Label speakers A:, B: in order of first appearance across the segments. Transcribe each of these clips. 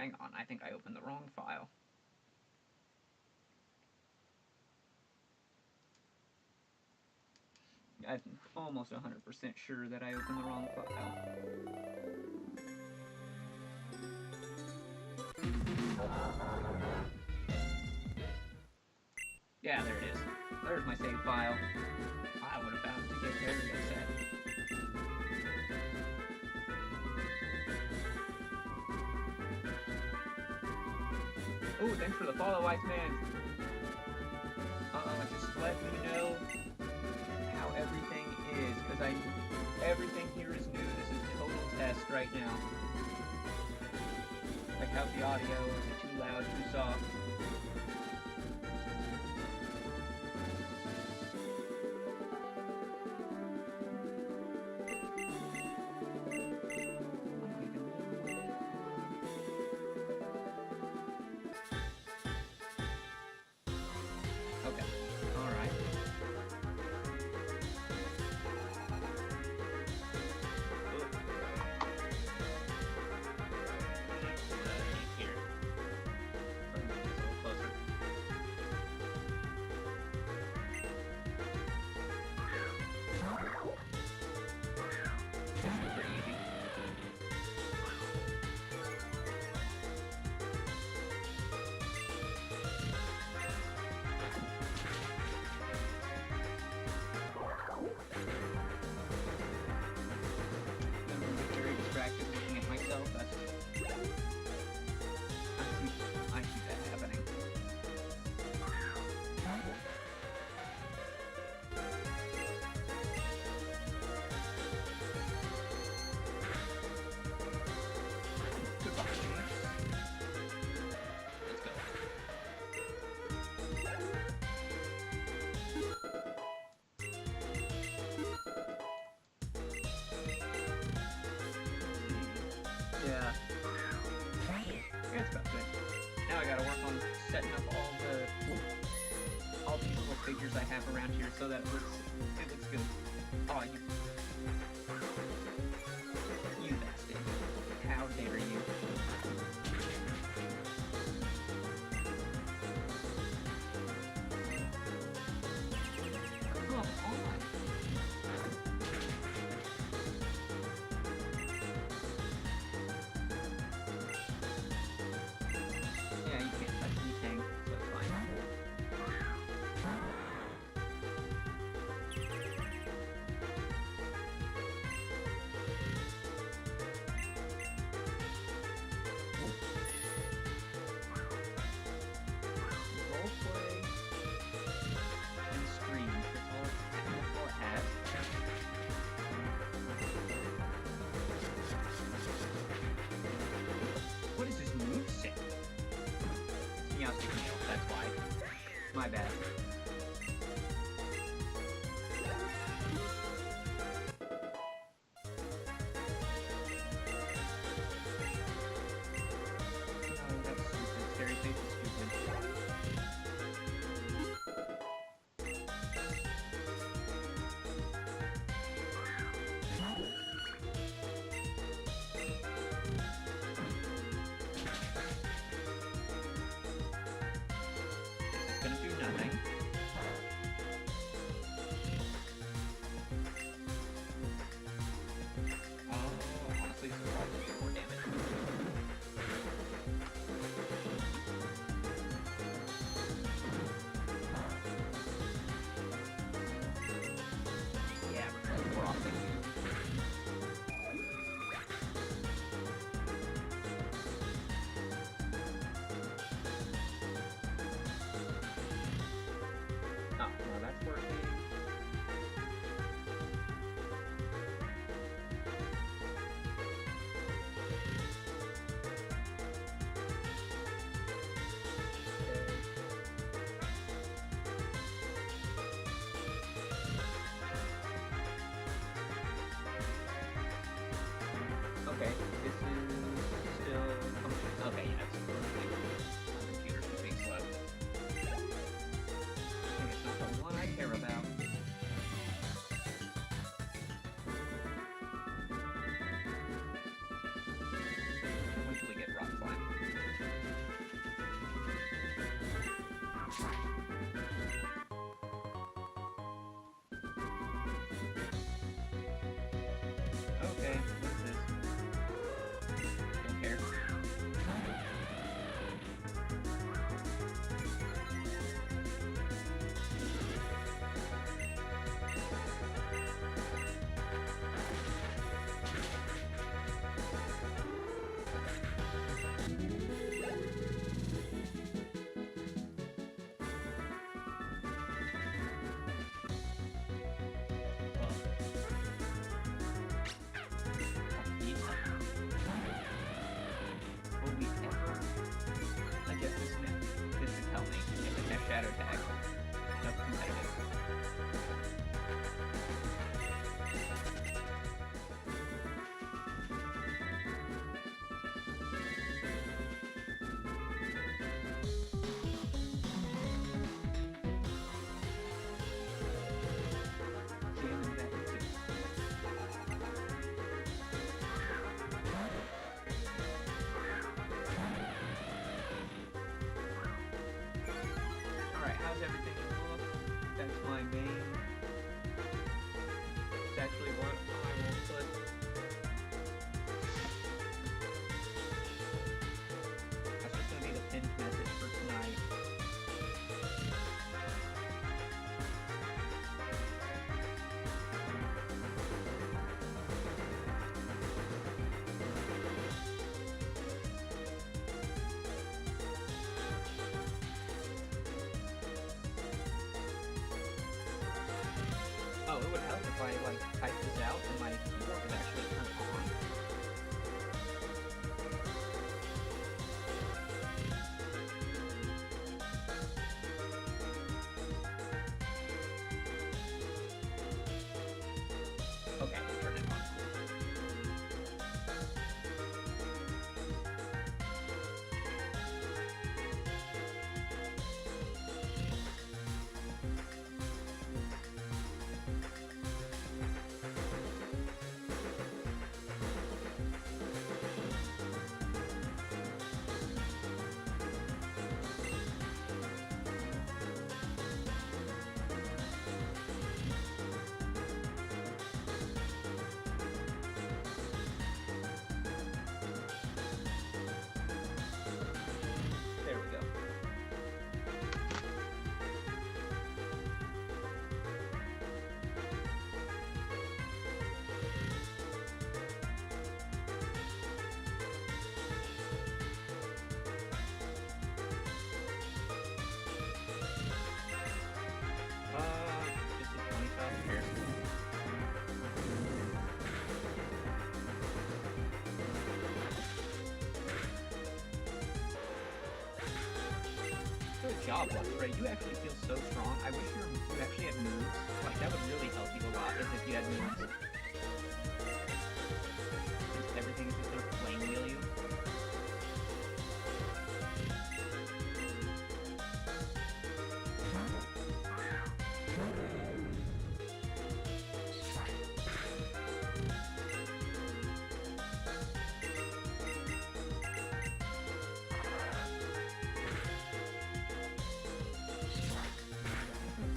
A: hang on, I think I opened the wrong file. I'm almost 100% sure that I opened the wrong file. Yeah, there it is. There's my save file. I would have found to get very upset. Ooh, thanks for the follow, Iceman. Just let me know how everything is, because everything here is new. This is total test right now. Like, how's the audio? Is it too loud, too soft? Okay, alright. Here. Bring this a little closer. Pretty easy. I'm very distracted looking at myself. I see that happening. Goodbye, James. Let's go. Yeah. It's about good. Now I gotta work on setting up all these little figures I have around here so that it looks good. Oh, you bastard. How dare you? Come on. Yeah, you can't touch anything, so it's fine. Roleplay and scream. That's all it has. What is this moveset? Meowstic Meow, that's why. My bad. Oh, that's stupid. Scary face is stupid. This is gonna do nothing. name is actually what I will put. That's just gonna be the pinned message for tonight. Oh, it would help if I like type this out and my keyboard would actually turn on. Okay, turn it on. There we go. Just a 25 here. Good job, Luxray. You actually feel so strong. I wish you actually had moves. Like, that would really help you a lot is if you had moves. Since everything is just gonna flame wheel you.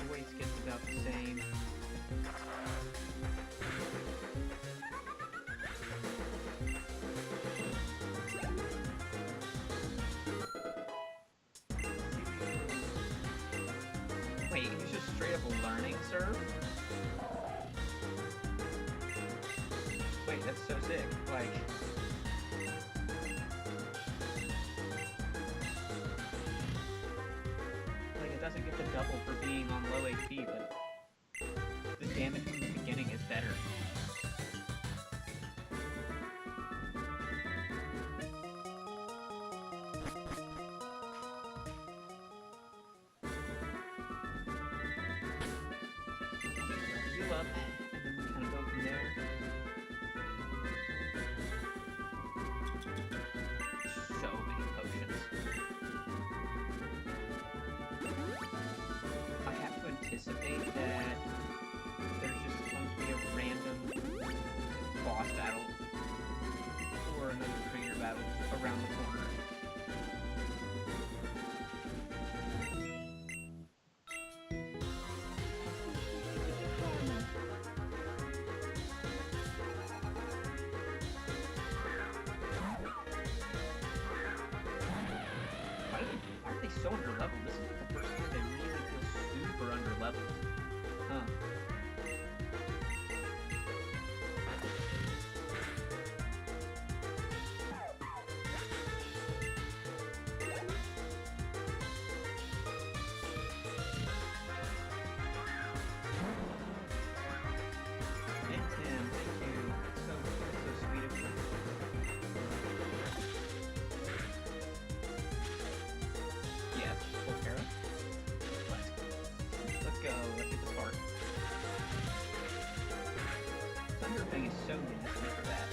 A: Voice gets about the same. Wait, he's just straight up learning serve? Wait, that's so sick. Like... it doesn't get the double for being on low HP, but the damage from the beginning is better. Heal up, and then we kind of go from there. So many potions. I have to anticipate that there's just going to be a random boss battle or another trainer battle around the corner. Why aren't they so underleveled? This is like the first time they really feel super underleveled. Huh. Thank Tim, thank you. That's so sweet of you. Yes, Volterra. Let's go. Let's get this part. Thunder thing is so nasty for that.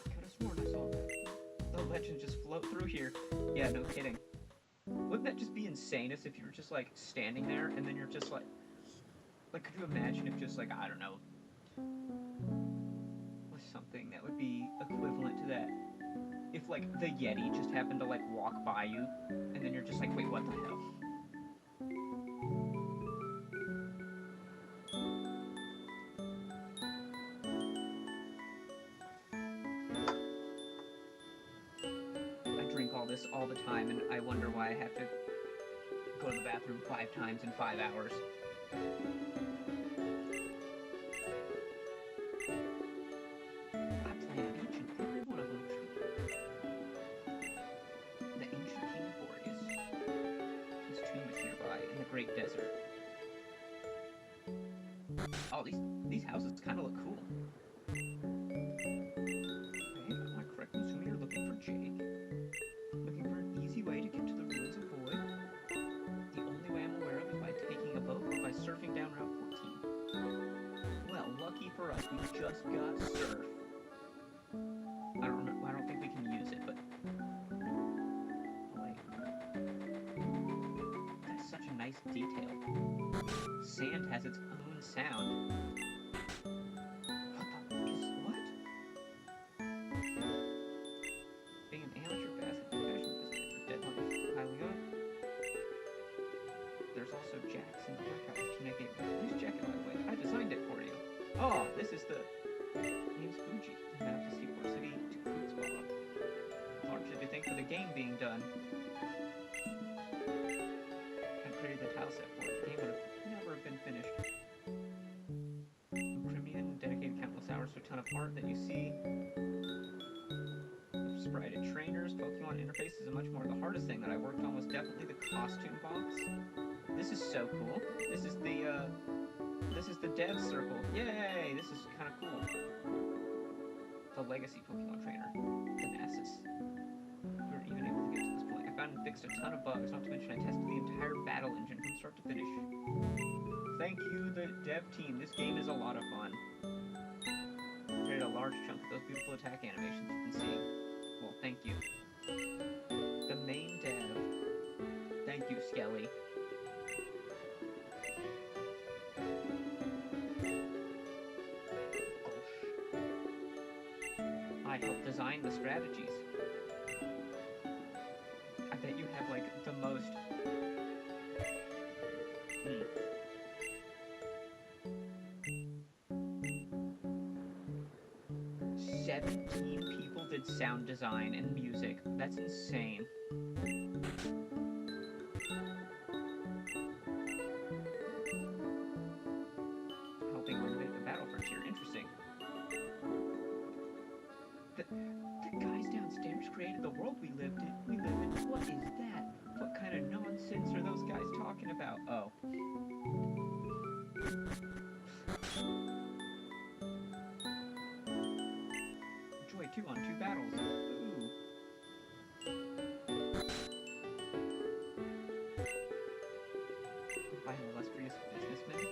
A: Could have sworn I saw the legends just float through here. Yeah, no kidding. Wouldn't that just be insane if you were just, like, standing there, and then you're just, like, could you imagine if just, like, I don't know, was something that would be equivalent to that? If, like, the Yeti just happened to, like, walk by you, and then you're just like, wait, what the hell? I drink all this all the time, and I wonder why I have to go to the bathroom 5 times in 5 hours. I planted each and every one of them. The ancient king of Boreas. His tomb is nearby in the great desert. Oh, these houses kind of look cool. Hey, am I correct in assuming you're looking for Jake? Looking for an easy way to get to the ruins of Void? The only way I'm aware of is by taking a boat or by surfing down Route 14. Well, lucky for us, we just got surf. I don't think we can use it, but... Oh, wait. That's such a nice detail. Sand has its own sound. What? Being an amateur basket professional is dead piling up. There's also jacks in the workout to make it. Nice jacket, by the way. I designed it for you. Oh, this is the name's Fuji. Map to Seaport City to Kutzbach. Largely to thank for the game being done. I created the tile set for it. The game would have never been finished. Crimean dedicated countless hours to a ton of art that you see. Sprited trainers, Pokemon interfaces, and much more. The hardest thing that I worked on was definitely the costume box. This is so cool. This is the dev circle. Yay! This is kind of cool. The legacy Pokemon trainer, Thanasis. We were even able to get to this point. I found and fixed a ton of bugs, not to mention I tested the entire battle engine from start to finish. Thank you, the dev team. This game is a lot of fun. Created a large chunk of those beautiful attack animations you've been seeing. Well, thank you. The main dev. Thank you, Skelly. I helped design the strategies. I bet you have, like, the most... 17 people did sound design and music. That's insane. Helping renovate the battle frontier. Interesting. The guys downstairs created the world we live in. What is that? What kind of nonsense are those guys talking about? Oh. Joy 2 on 2 battles. Ooh. By an illustrious businessman.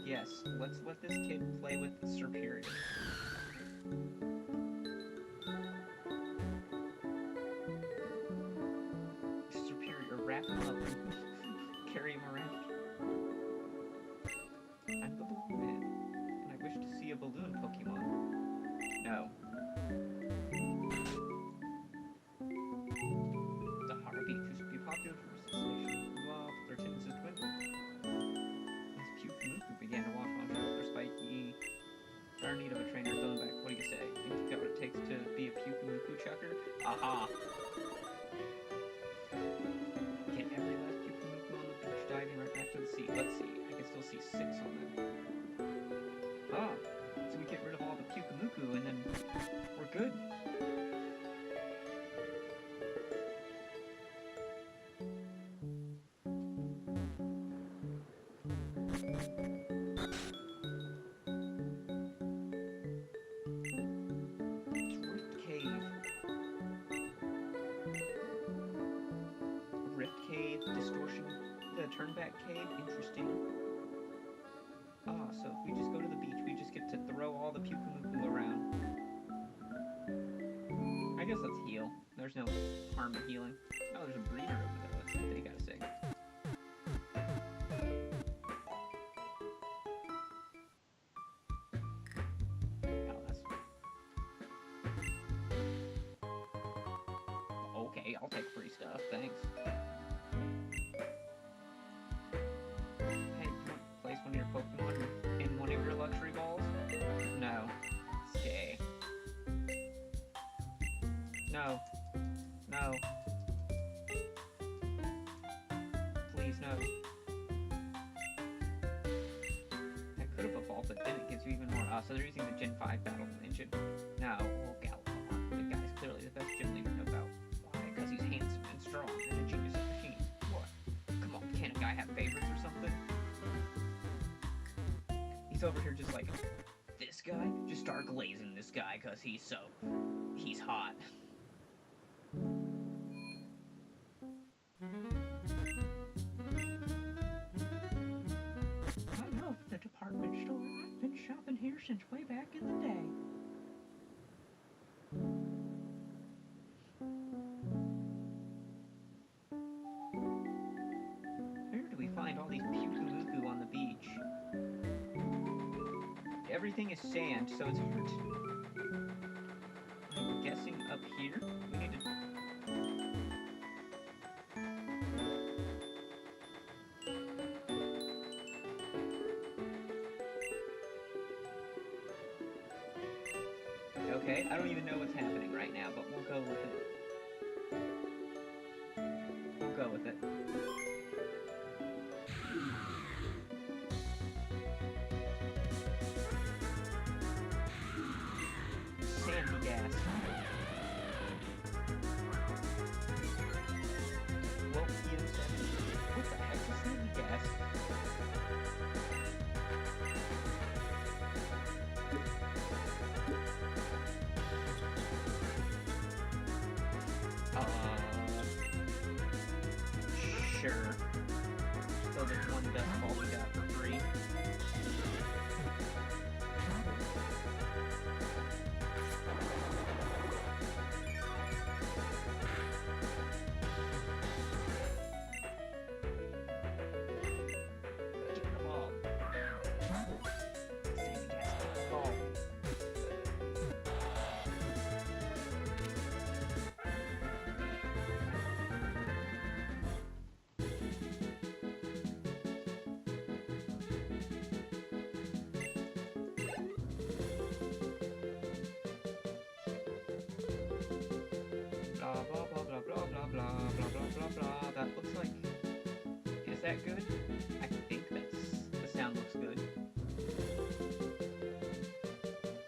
A: Yes, let's let this kid play with Superior. Superior, wrap him up and carry him around. I'm the balloon man, and I wish to see a balloon Pokemon. No. The Heartbeat used to be popular for assassination. Well, their tendencies dwindled. Pukumuku began to walk on their spiky. Our need of a trainer going back. What do you say? Think you've got what it takes to be a Pukumuku chucker? Aha! Get every last Pukumuku on the beach, diving right back to the sea. Let's see. I can still see 6 on them. Ah! So we get rid of all the Pukumuku and then we're good. back cave? Interesting. Ah, so if we just go to the beach, we just get to throw all the Pukumuku around. I guess let's heal. There's no harm in healing. Oh, there's a breeder over there. Let's see what they gotta say. Okay, I'll take free stuff, thanks. Hey, you want to place one of your Pokemon in one of your luxury balls? No. Stay. No. No. Please, no. I could have evolved, but then it gives you even more. So they're using the Gen 5 battle engine. No. Oh, Galapon. The guy's clearly the best gym leader, no doubt. Because he's handsome and strong and a genius of machine. What? Come on, can't a guy have favorites or something? He's over here just like, this guy? Just start glazing this guy because he's hot. I know the department store. I've been shopping here since way back in the day. Where do we find all these Pukumuku on the beach? Everything is sand, so it's hard. I'm guessing up here? We need to... Okay, I don't even know what's happening right now, but we'll go with it. We'll go with it. Sandy gas. Wopium 7. What the heck is sandy gas? Sure. So there's one death ball we got for free. Get the ball. Sandy gas, get the ball. Blah blah blah blah blah blah blah blah blah blah blah. That looks like... Is that good? I think the sound looks good.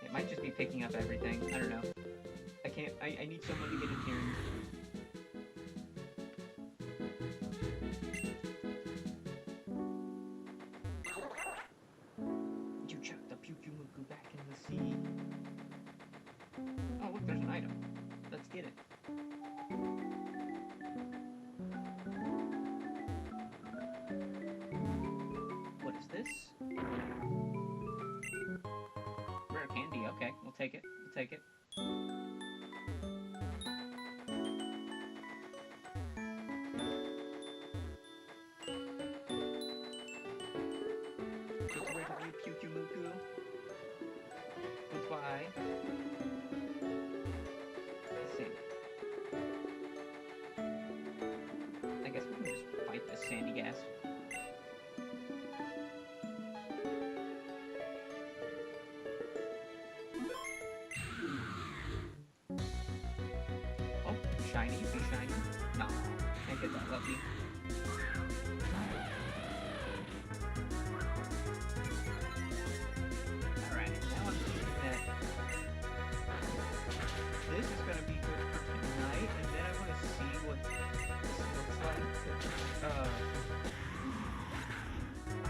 A: It might just be picking up everything. I don't know. I can't... I need someone to get in here and... You chucked the Pukumuku back in the sea. Oh, look, there's an item. Let's get it. What is this? Rare candy, okay. We'll take it. We'll take it. Get rid of you, Pukumuku. Goodbye. Let's see. I guess we can just fight this sandy gas. Oh, shiny, be shiny. Nah, can't get that lucky. Alright, now I'm thinking that this is gonna be good for tonight, and then I want to see what this looks like.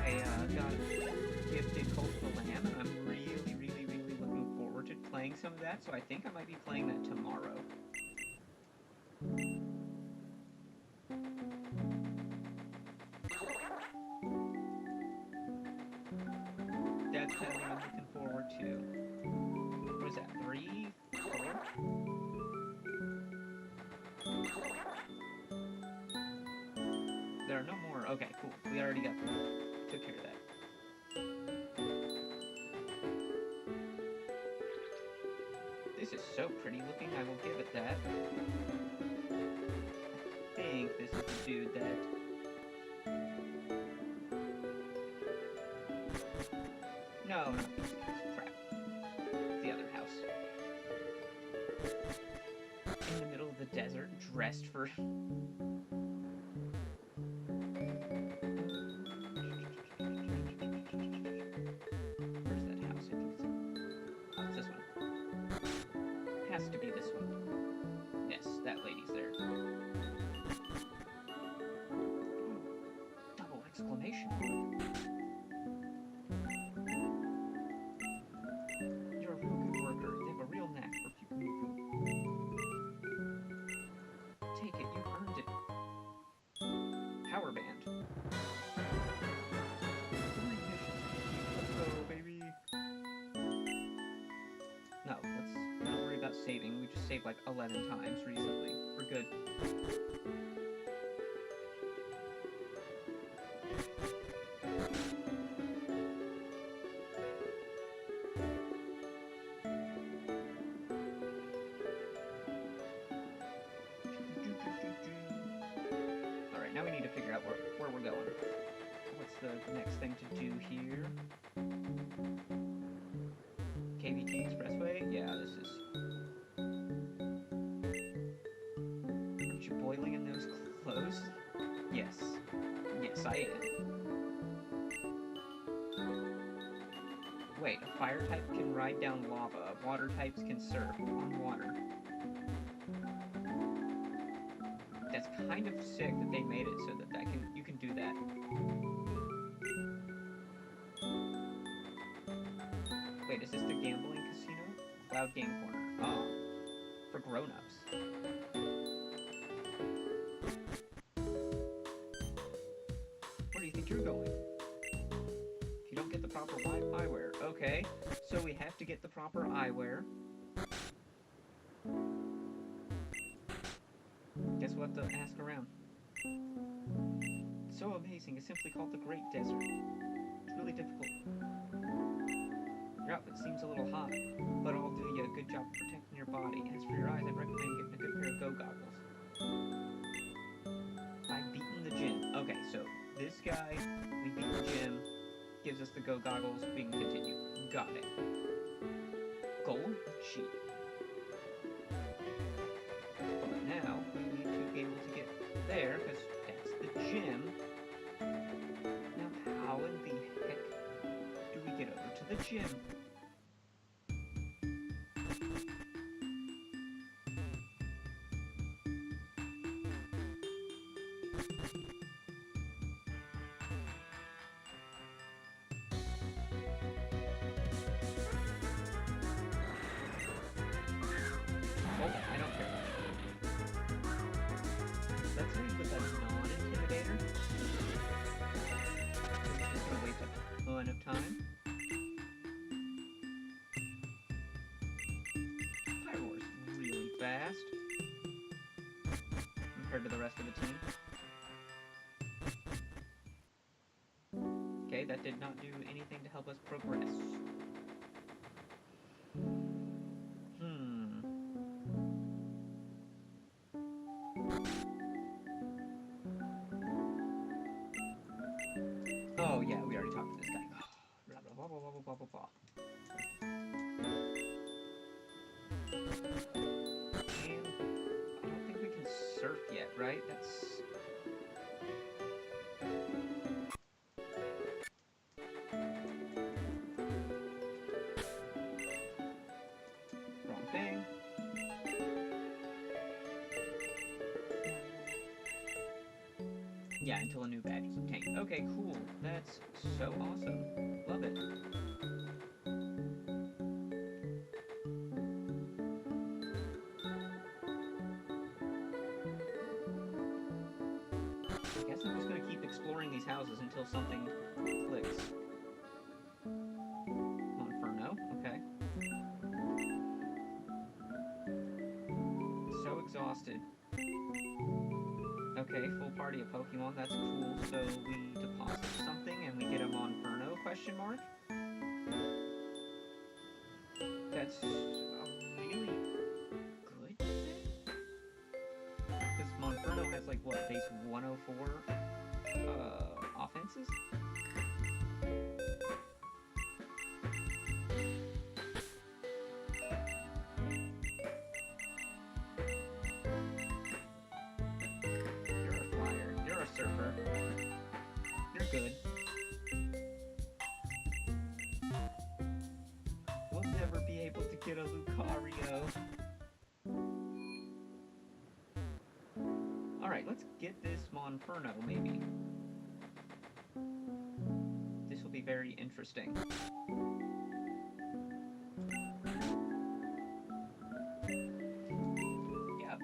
A: I got gifted Cult of the Lamb, and I'm really, really, really looking forward to playing some of that, so I think I might be playing that tomorrow. are no more. Okay, cool. We already took care of that. This is so pretty looking, I will give it that. I think this is the dude that... No, not these guys. Crap. The other house. In the middle of the desert, dressed for... Where's that house? I think it's... Oh, it's this one. Has to be this one. Yes, that lady's there. Double exclamation mark. You're a real good worker. They have a real knack for people who... Take it, you earned it. Power band. 3 missions. Let's go, baby. No, let's not worry about saving. We just saved like 11 times recently. We're good. Alright, now we need to figure out where we're going. What's the next thing to do here? KVT Expressway? Yeah, this is... Aren't you boiling in those clothes? Yes. Yes, I am. Wait, a fire type can ride down lava. Water types can surf on water. That's kind of sick that they made it so that you can do that. Wait, is this the gambling casino? Cloud Game Corner. Oh, for grown-ups. Where do you think you're going? If you don't get the proper eyewear. Okay, so we have to get the proper eyewear. Guess we'll have to ask around. It's so amazing, it's simply called the Great Desert. It's really difficult. Your outfit seems a little hot, but I'll do you a good job of protecting your body. As for your eyes, I'd recommend getting a good pair of go goggles. I've beaten the gym. Okay, so this guy, we beat the gym, gives us the go goggles, we can continue. Got it. Gold sheet. But now, we need to be able to get there, because that's the gym. Now, how in the heck do we get over to the gym? I don't care. Let's read with a non-intimidator. Just gonna waste a ton of time. Pyroar's really fast compared to the rest of the team. Okay, that did not do anything to help us progress. Oh yeah, we already talked to this guy. Blah blah blah blah blah blah blah blah. And I don't think we can surf yet, right? That's... Wrong thing. Yeah, until a new badge is obtained. Okay, cool. That's so awesome. Love it. I guess I'm just gonna keep exploring these houses until something clicks. Monferno, okay. So exhausted. Okay. Okay, full party of Pokemon, that's cool. So we deposit something and we get a Monferno, question mark? That's a really good thing? Because Monferno has like, what, base 104 offenses? You're a flyer. You're a surfer. You're good. We'll never be able to get a Lucario. Alright, let's get this Monferno, maybe. This will be very interesting. Yep.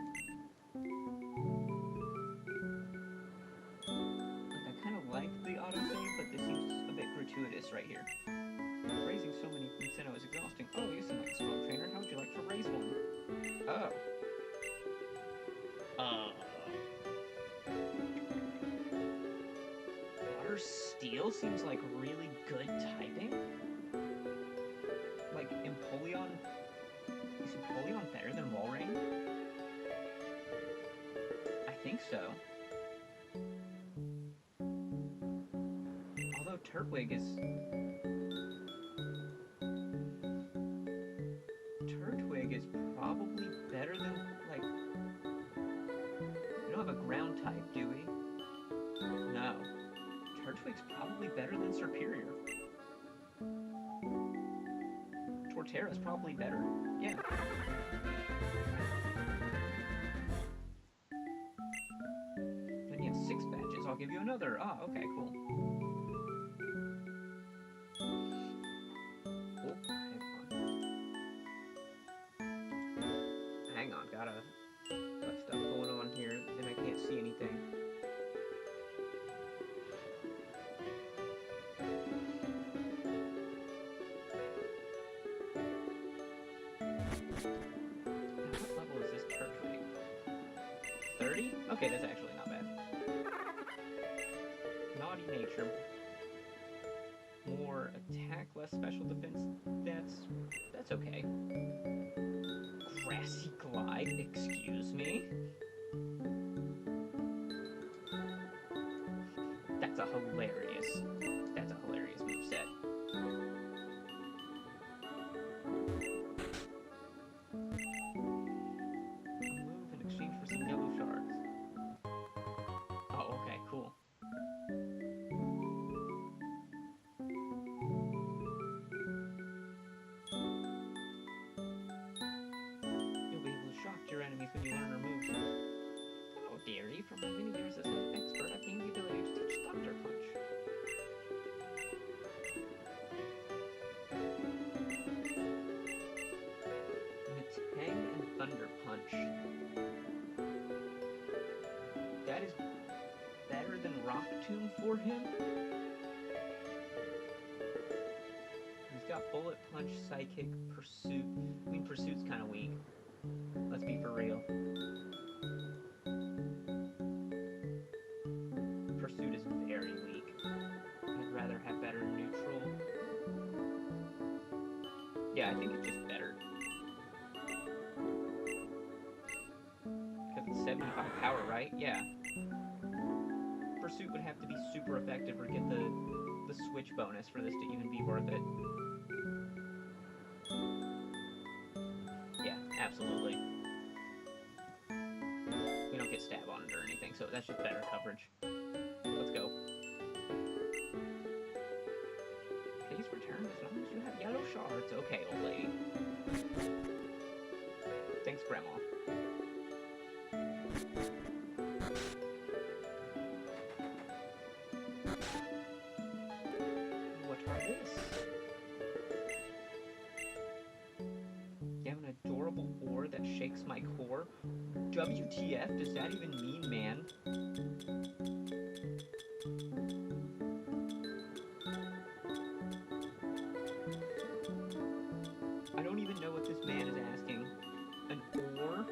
A: I kind of like the autosave, but this seems a bit gratuitous right here. Raising so many Nintendo is exhausting. Oh, you seem like a strong trainer. How would you like to raise one? Oh. Water Steel seems like really good typing. Like, Empoleon... Is Empoleon better than Walrein? I think so. Although Turtwig is... Turtwig is probably better than, like... We don't have a ground type, do we? No. Turtwig's probably better than Serperior. Torterra's probably better. Yeah. Then you have 6 badges. I'll give you another. Ah, okay, cool. Oh, hang on. Got stuff going on here, and I can't see anything. What level is this Turtwig? 30? Okay, that's actually not bad. Naughty nature. More attack, less special defense. That's okay. Grassy Glide? Excuse me? That's a hilarious moveset. Move in exchange for some yellow shards. Oh, okay, cool. You'll be able to shock your enemies when you learn her moves. Hello, dearie. From my many years as an expert, I've gained the ability to teach Thunder Punch. Metang and Thunder Punch. That is better than Rock Tomb for him? He's got Bullet Punch, Psychic, Pursuit. I mean, Pursuit's kind of weak. Let's be for real. Pursuit is very weak. I'd rather have better neutral. Yeah, I think it's just better. Because it's 75 power, right? Yeah. Pursuit would have to be super effective or get the switch bonus for this to even be worth it. Yeah, absolutely. We don't get stab on it or anything, so that's just better coverage. Let's go. Please return as long as you have yellow shards. Okay, old lady. Thanks, Grandma. What are this? You have an adorable ore that shakes my core? WTF? Does that even mean, man? I don't even know what this man is asking. An ore?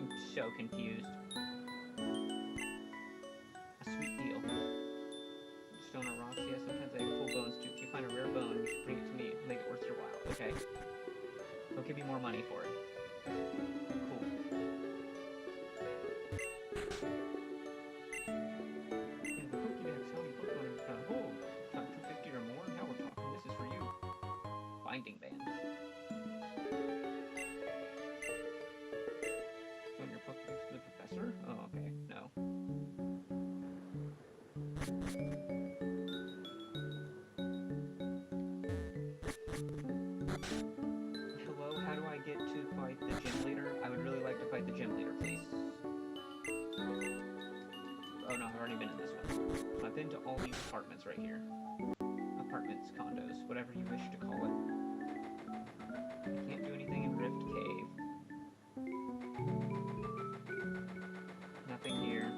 A: I'm so confused. A sweet deal. Stone or rocks, yeah, sometimes I have full bones too. If you find a rare bone, you should bring it to me. Make it worth your while. Okay. I'll give you more money for it. Cool. Yeah, the Pokédex, how many Pokemon have you found? Oh, found 250 or more? Now we're talking. This is for you. Binding band. Showing your Pokédex to the professor? Oh, okay. No. Hello, how do I get to fight the gym leader? I would really like to fight the gym leader, please. Oh no, I've already been in this one. So I've been to all these apartments right here. Apartments, condos, whatever you wish to call it. I can't do anything in Rift Cave. Nothing here.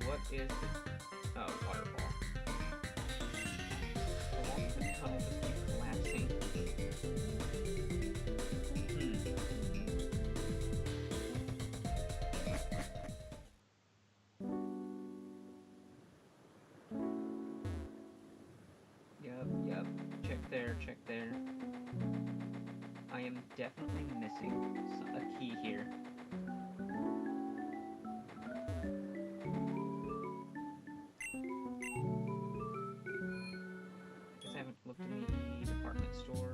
A: What is it? Oh, waterfall. The walls of the tunnel just keep collapsing. Yep. Check there. I am definitely missing a key here. Looked in the department store.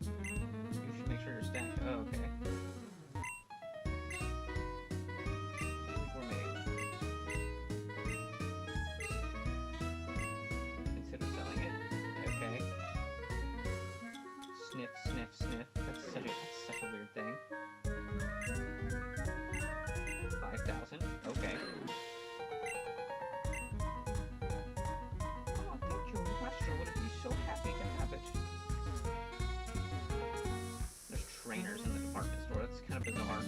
A: You should make sure you're stacked. Oh, okay. Consider selling it. Okay. Sniff. That's such a weird thing. 5,000. Okay. Would be so happy to have it. There's trainers in the department store. That's kind of bizarre.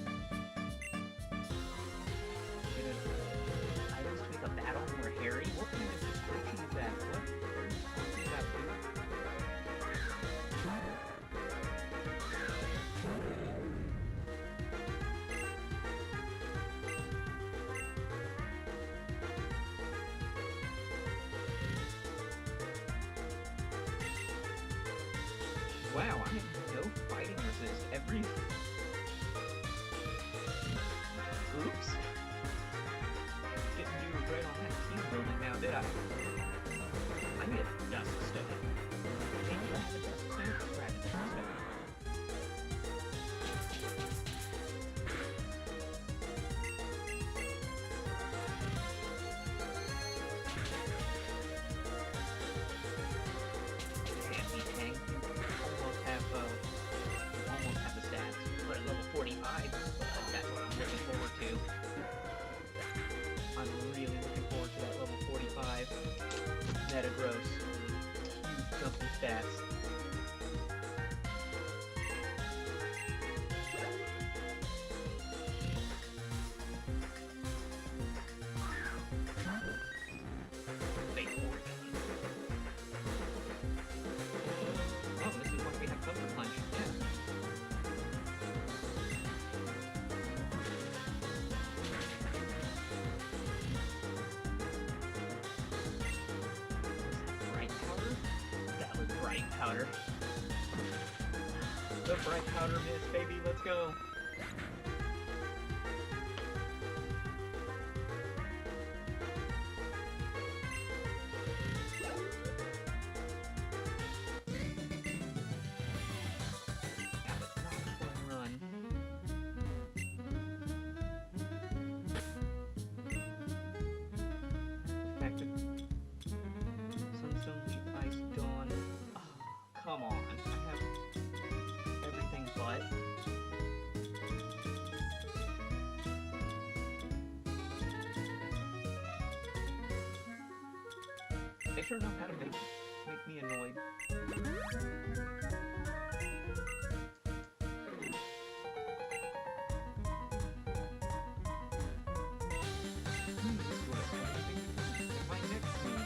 A: Items to make a battle more hairy? What kind of description is that? What is that?
B: Wow, I have no fighting resist. Every... Oops. Didn't do great on that team building now, did I? I need a dust stone. Can you have a dust stone? Grab a dust stone. Meta gross. Huge jump in stats. Oh, this is what we have Thunder Punch. Yeah. Powder. The bright powder mist, baby, let's go. Run. Effective. Sunstone, Cheap Ice, Dawn. Oh, come on. I have everything but
A: They sure know how to make me annoyed. My next scene.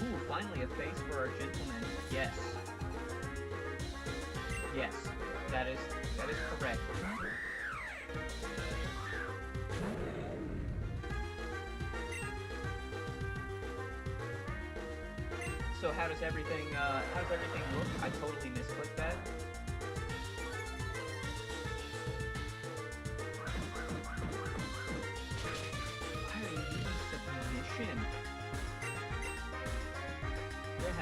A: Ooh, finally a face for our gentleman. Yes. Yes, that is correct. So how does everything look? I totally misclicked that. Why are you using submission? Yeah,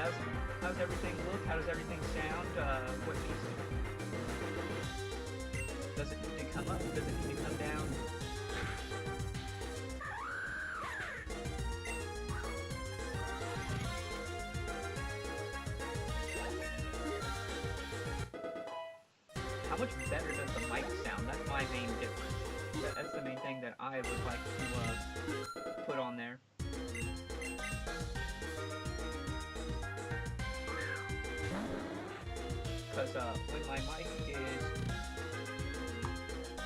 A: how's everything look? How does everything sound? What needs to... Does it need to come up? Does it need to come down? How much better does the mic sound? That's my main difference. That's the main thing that I would like to put on there. Because when my mic is...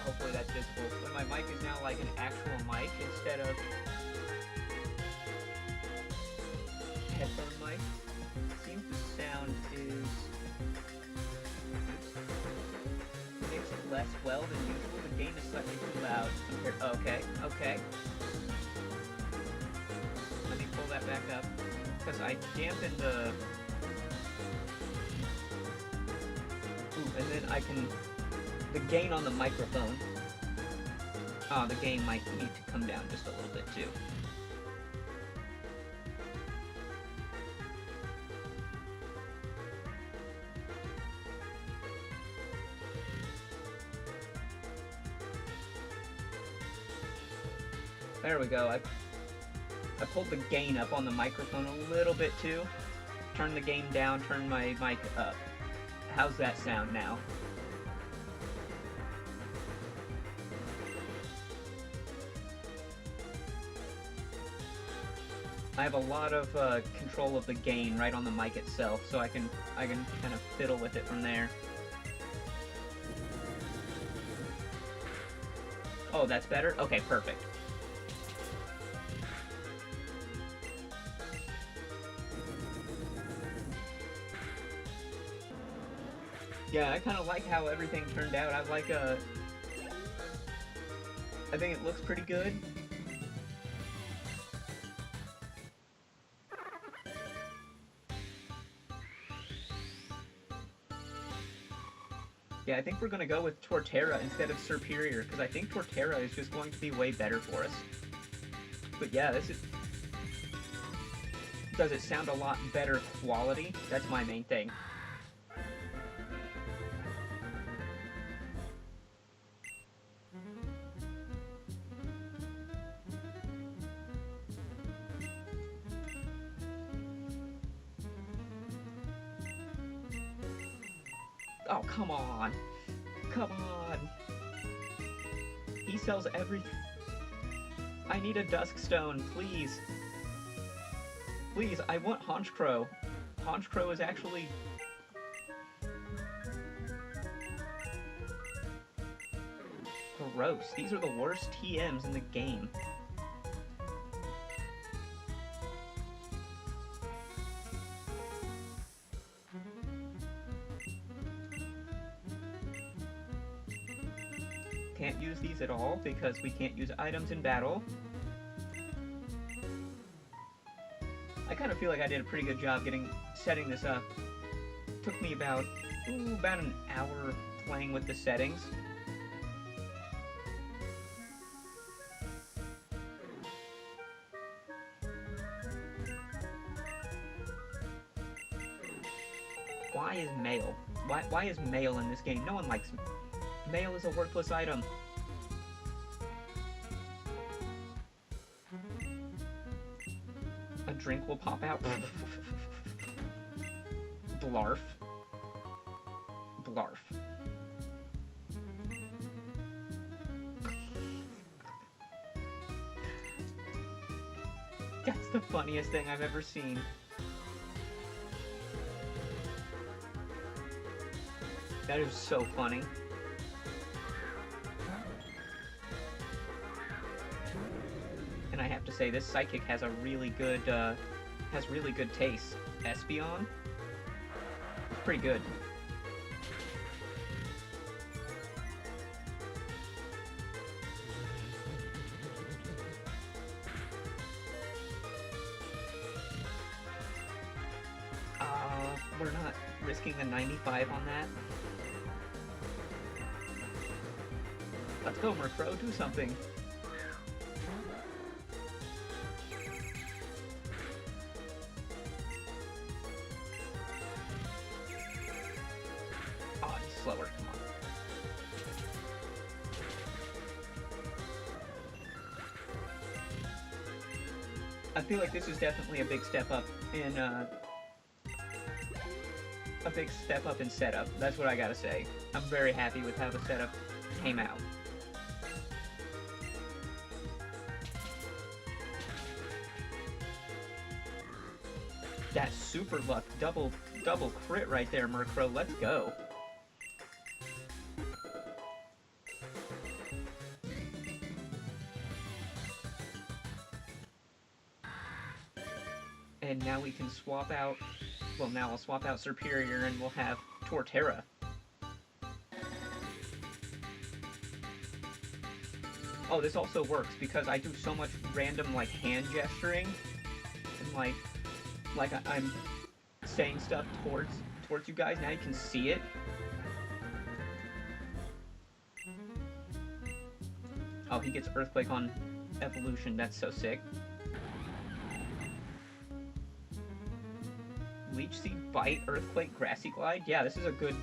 A: Hopefully that's visible. When my mic is now like an actual mic instead of headphone mic, it seems the sound is mixed less well than usual. The gain is slightly too loud. Okay, okay. Let me pull that back up. Because I dampened the... Ooh, and then I can... The gain on the microphone. The gain might need to come down just a little bit too. There we go. I pulled the gain up on the microphone a little bit too. Turn the gain down, turn my mic up. How's that sound now? I have a lot of control of the gain right on the mic itself, so I can kind of fiddle with it from there. Oh, that's better? Okay, perfect. Yeah, I kind of like how everything turned out. I think it looks pretty good. Yeah, I think we're going to go with Torterra instead of Superior, because I think Torterra is just going to be way better for us. But yeah, this is... Does it sound a lot better quality? That's my main thing. Oh, come on. Come on. He sells everything. I need a Duskstone, please. Please, I want Honchkrow. Honchkrow is actually... gross. These are the worst TMs in the game. Can't use these at all because we can't use items in battle. I kind of feel like I did a pretty good job setting this up. Took me about an hour playing with the settings. Why is mail? Why is mail in this game? No one likes mail is a worthless item. A drink will pop out. Blarf. Blarf. That's the funniest thing I've ever seen. That is so funny. And I have to say, this psychic has a really good, taste. Espeon? It's pretty good. We're not risking the 95 on that. Let's go, Murkrow, do something. Oh, he's slower, come on. I feel like this is definitely a big step up in, setup. That's what I gotta say. I'm very happy with how the setup came out. That super luck, double crit right there, Murkrow. Let's go. And now we can swap out, well, now I'll swap out Superior and we'll have Torterra. Oh, this also works because I do so much random, like, hand gesturing and, like I'm saying stuff towards you guys. Now you can see it. Oh, he gets Earthquake on evolution. That's so sick. Leech Seed, Bite, Earthquake, Grassy Glide. Yeah, this is a good...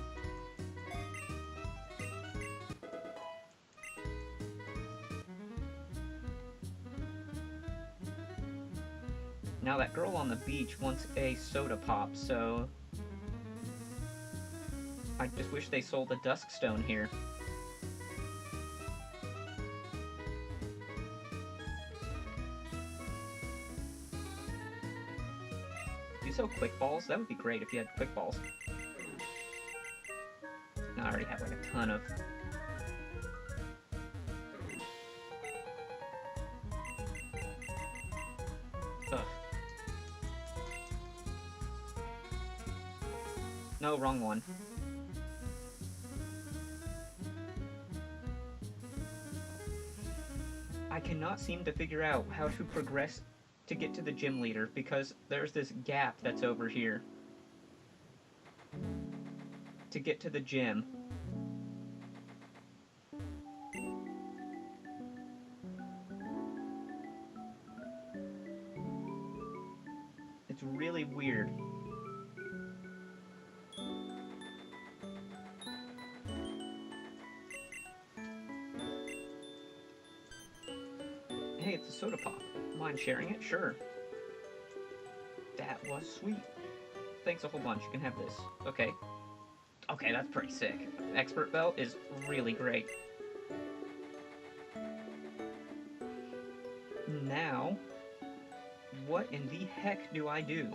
A: Now that girl on the beach wants a soda pop, so... I just wish they sold a Dusk Stone here. Do you sell Quick Balls? That would be great if you had Quick Balls. No, I already have like a ton of... Ugh. No, wrong one. I cannot seem to figure out how to progress to get to the gym leader because there's this gap that's over here. To get to the gym. It's really weird. Hey, it's a soda pop. Mind sharing it? Sure. That was sweet. Thanks a whole bunch. You can have this. Okay. Okay, that's pretty sick. Expert Belt is really great. Now, what in the heck do I do?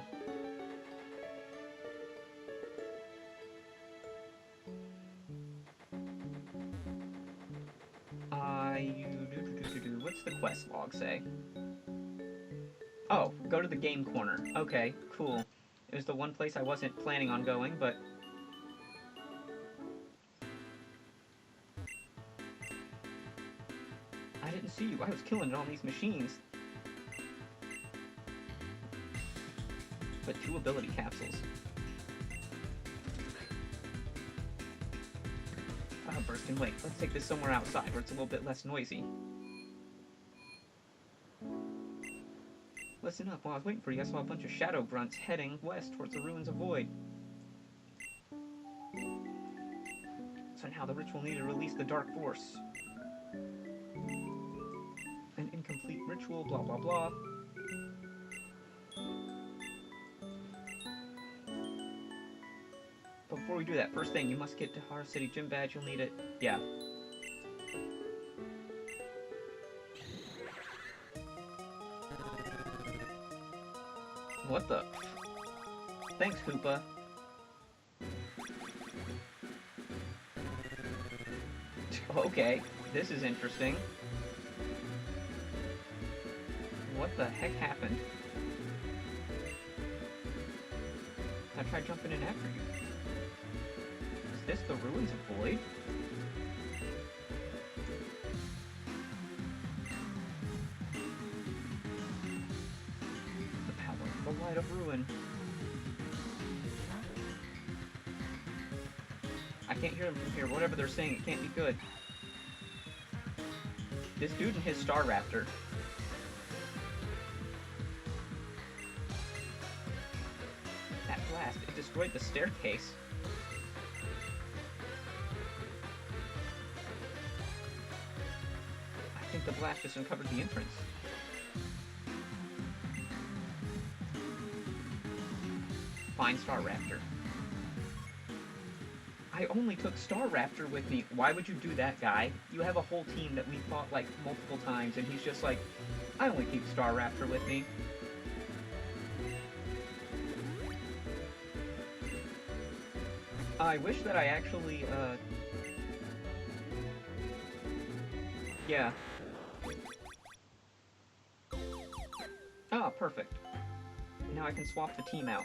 A: What's the quest log say? Oh, go to the game corner. Okay, cool. It was the one place I wasn't planning on going, but... I didn't see you. I was killing it on these machines. But 2 ability capsules. Burst can wait. Let's take this somewhere outside where it's a little bit less noisy. Listen up, while I was waiting for you, I saw a bunch of shadow grunts heading west towards the ruins of Void. So now the ritual need to release the Dark Force. An incomplete ritual, blah blah blah. But before we do that, first thing, you must get to Har City Gym Badge, you'll need it. Yeah. What the? Thanks, Hoopa. Okay, this is interesting. What the heck happened? I tried jumping in after you. Is this the Ruins of Void? The power of the light of ruin. I can't hear them from here. Whatever they're saying, it can't be good. This dude and his Star Raptor. That blast, it destroyed the staircase. I think the blast just uncovered the entrance. Fine, Star Raptor. I only took Star Raptor with me. Why would you do that, guy? You have a whole team that we fought, like, multiple times, and he's just like, I only keep Star Raptor with me. I wish that I actually, yeah. Ah, perfect. Now I can swap the team out.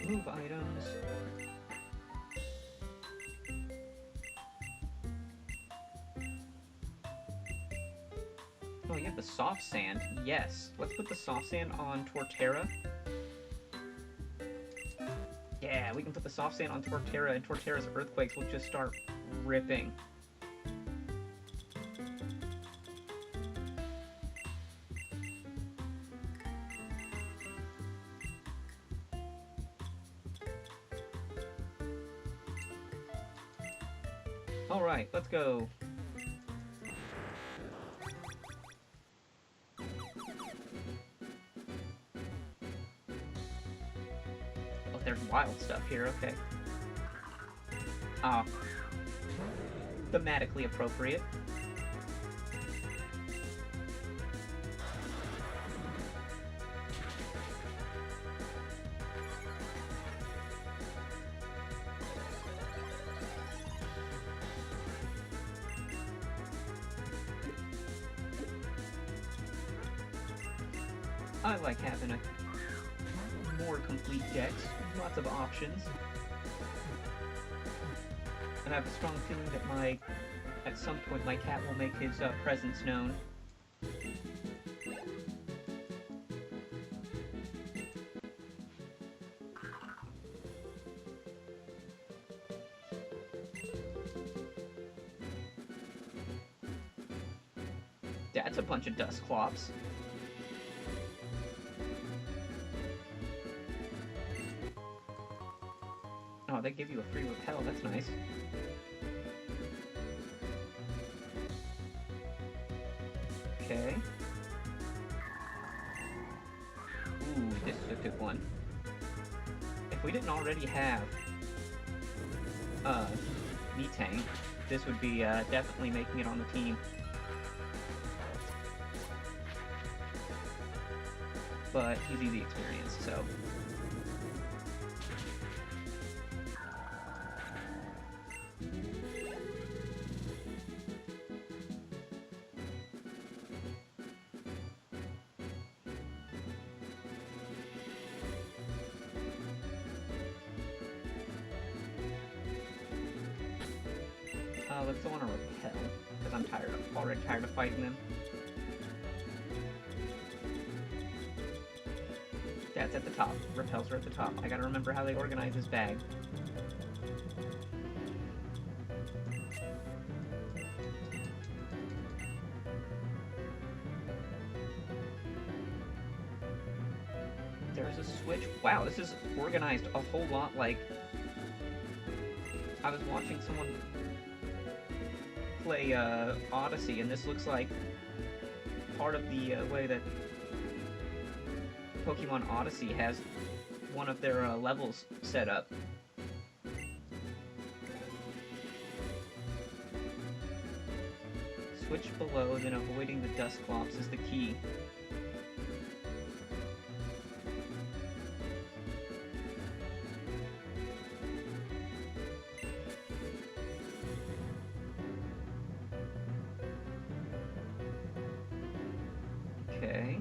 A: Move items. Oh, you have the soft sand. Yes. Let's put the soft sand on Torterra. Yeah, we can put the soft sand on Torterra, and Torterra's earthquakes will just start ripping. Alright, let's go. Oh, there's wild stuff here, okay. Ah. Thematically appropriate. I like having a more complete decks, lots of options. And I have a strong feeling that at some point my cat will make his presence known. That's a bunch of Dusclops. Oh, they give you a free repel, that's nice. Okay. Ooh, this is a good one. If we didn't already have Metang, this would be definitely making it on the team. But he's easy experience, so... let's go on a repel, because I'm already tired of fighting them. That's at the top. Repels are at the top. I gotta remember how they organize this bag. There's a switch. Wow, this is organized a whole lot like... I was watching someone play Odyssey, and this looks like part of the way that Pokemon Odyssey has one of their levels set up. Switch below, then avoiding the Dusclops is the key. Okay.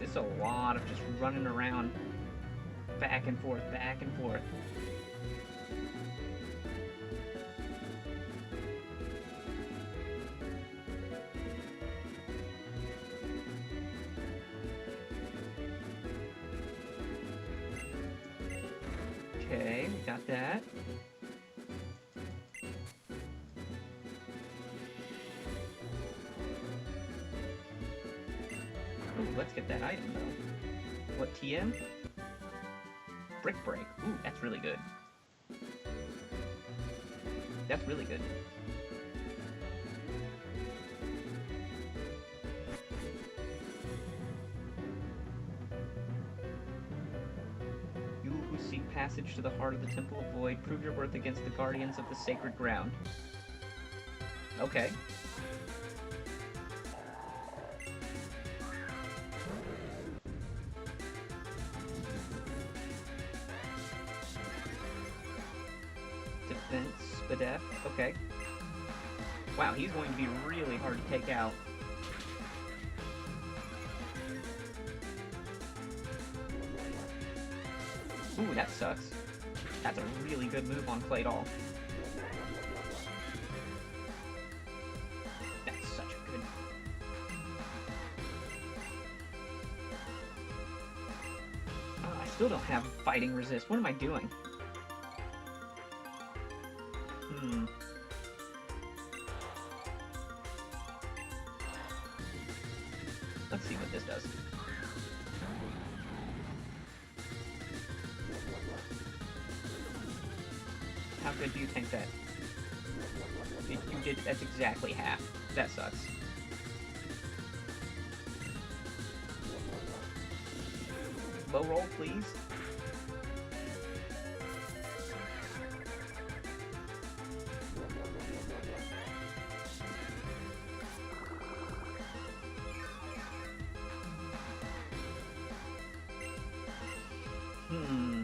A: This is a lot of just running around back and forth, back and forth. Okay, we got that. Ooh, let's get that item, though. What, TM? Brick Break. Ooh, that's really good. That's really good. You who seek passage to the heart of the Temple of Void, prove your worth against the guardians of the sacred ground. Okay. Defense, Spadef. Okay. Wow, he's going to be really hard to take out. Ooh, that sucks. That's a really good move on Claydol. That's such a good... I still don't have fighting resist. What am I doing? Let's see what this does. How good do you think that? You did, that's exactly half. That sucks. Low roll, please. Hmm.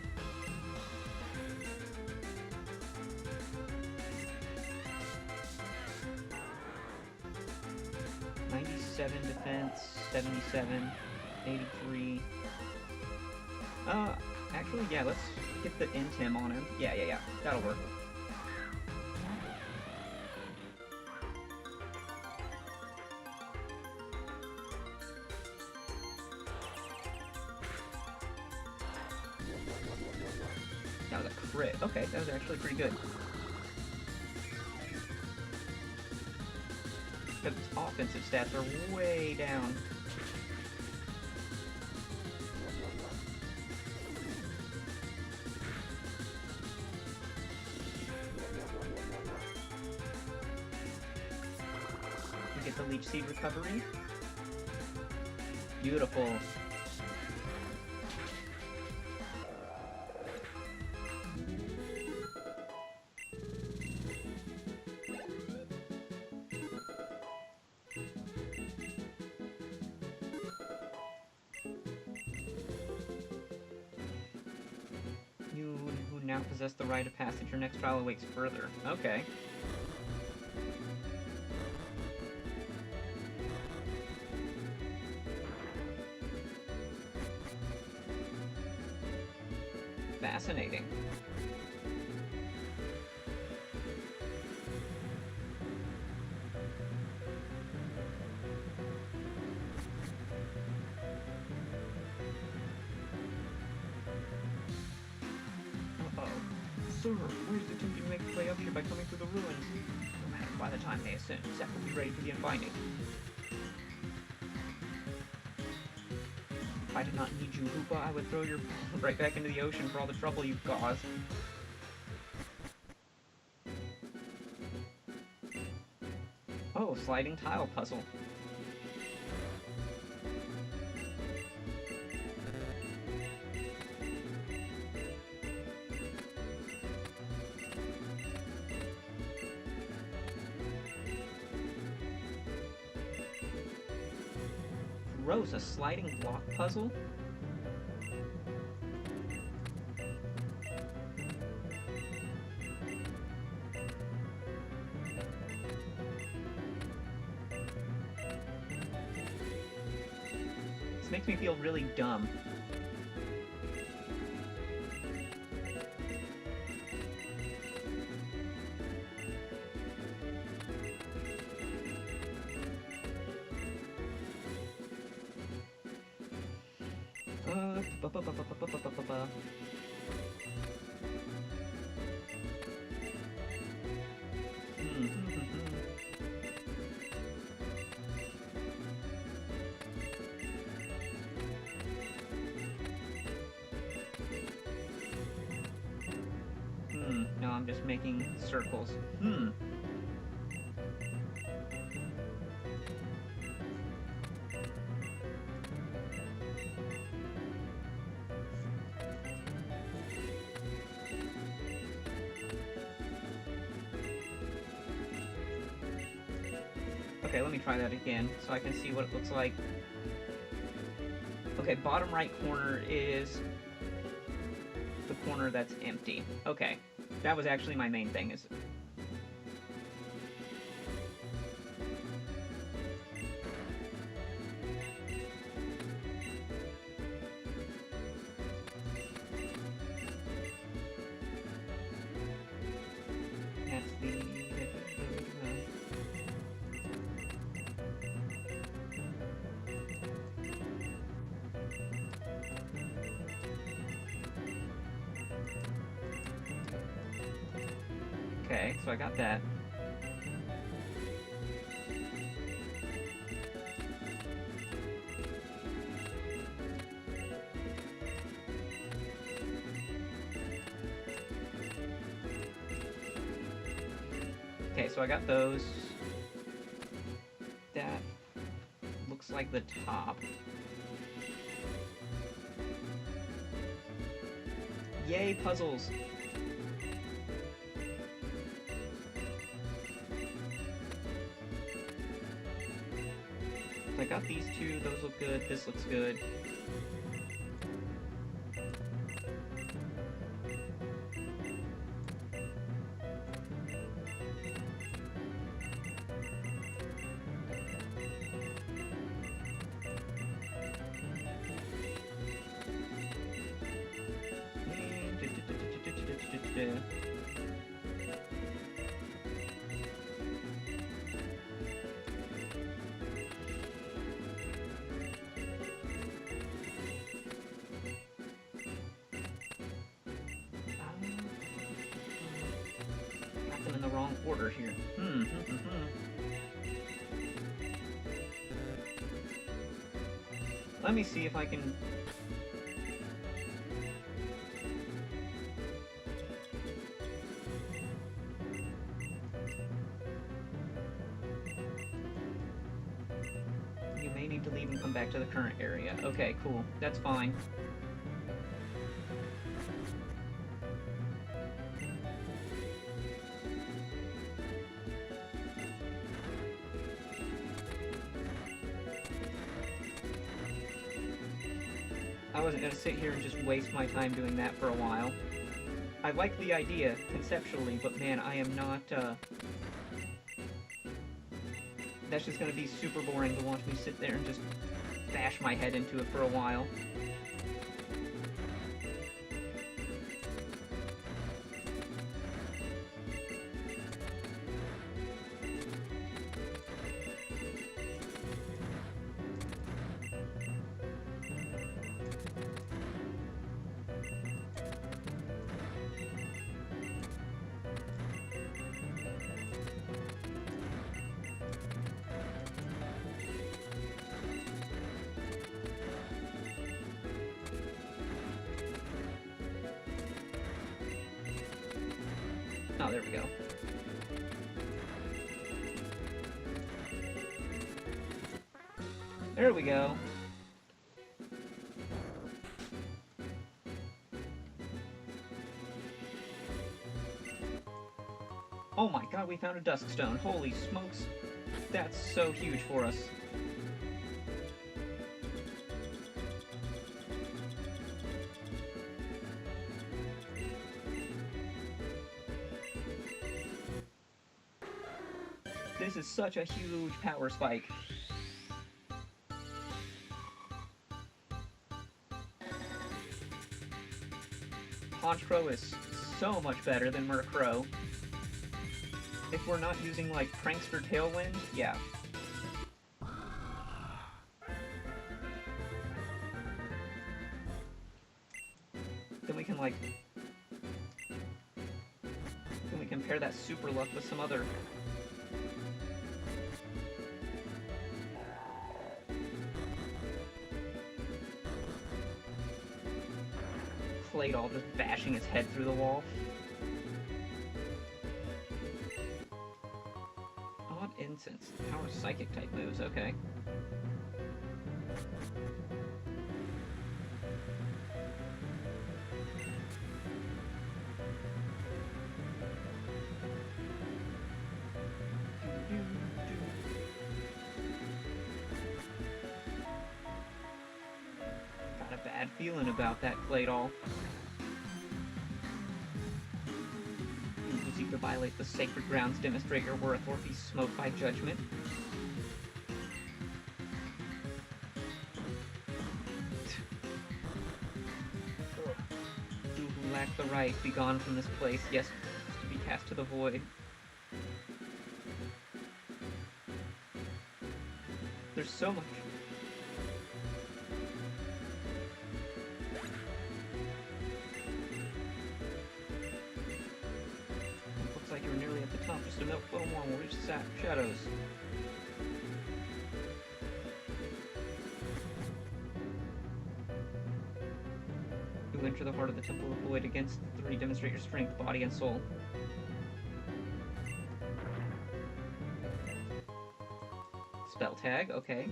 A: .97 defense, 77, 83. Actually, yeah, let's get the Intim on him. Yeah, that'll work. That was a crit. Okay, that was actually pretty good. Because its offensive stats are way down. We get the Leech Seed recovery. Beautiful. You who now possess the rite of passage, your next trial awaits further. Okay. Fascinating. Sir, where's the attempting to make its way up here by coming through the ruins? No matter, by the time they ascend, Zeph will be ready for the unbinding. If I did not need you, Hoopa, I would throw your right back into the ocean for all the trouble you've caused. Oh, sliding tile puzzle. gross, a sliding block puzzle? This makes me feel really dumb. No, I'm just making circles. Okay, let me try that again so I can see what it looks like. Okay, bottom right corner is the corner that's empty. Okay, that was actually my main thing. Is that's the okay, so I got that. Okay, so I got those. That looks like the top. Yay, puzzles! I got these two, those look good, this looks good. Got them in the wrong order here. Let me see if I can... You may need to leave and come back to the current area. Okay, cool. That's fine. I wasn't going to sit here and just waste my time doing that for a while. I like the idea, conceptually, but man, I am not, That's just going to be super boring to watch me sit there and just bash my head into it for a while. Oh, there we go. There we go. Oh my god, we found a dusk stone. Holy smokes. That's so huge for us. This is such a huge power spike. Honchkrow is so much better than Murkrow. If we're not using, like, Prankster Tailwind, yeah. Then we can, like... Then we can pair that Super Luck with some other... Claydol just bashing its head through the wall. Odd Incense. Power Psychic type moves, okay. Got a bad feeling about that Claydol. To violate the sacred grounds, demonstrate your worth, or be smoked by judgment. You who lack the right, be gone from this place. Yes, to be cast to the void. There's so much. You're nearly at the top. Just a little more, we'll reach the shadows. You enter the heart of the Temple of Void. Against the three, demonstrate your strength, body, and soul. Spell tag, okay.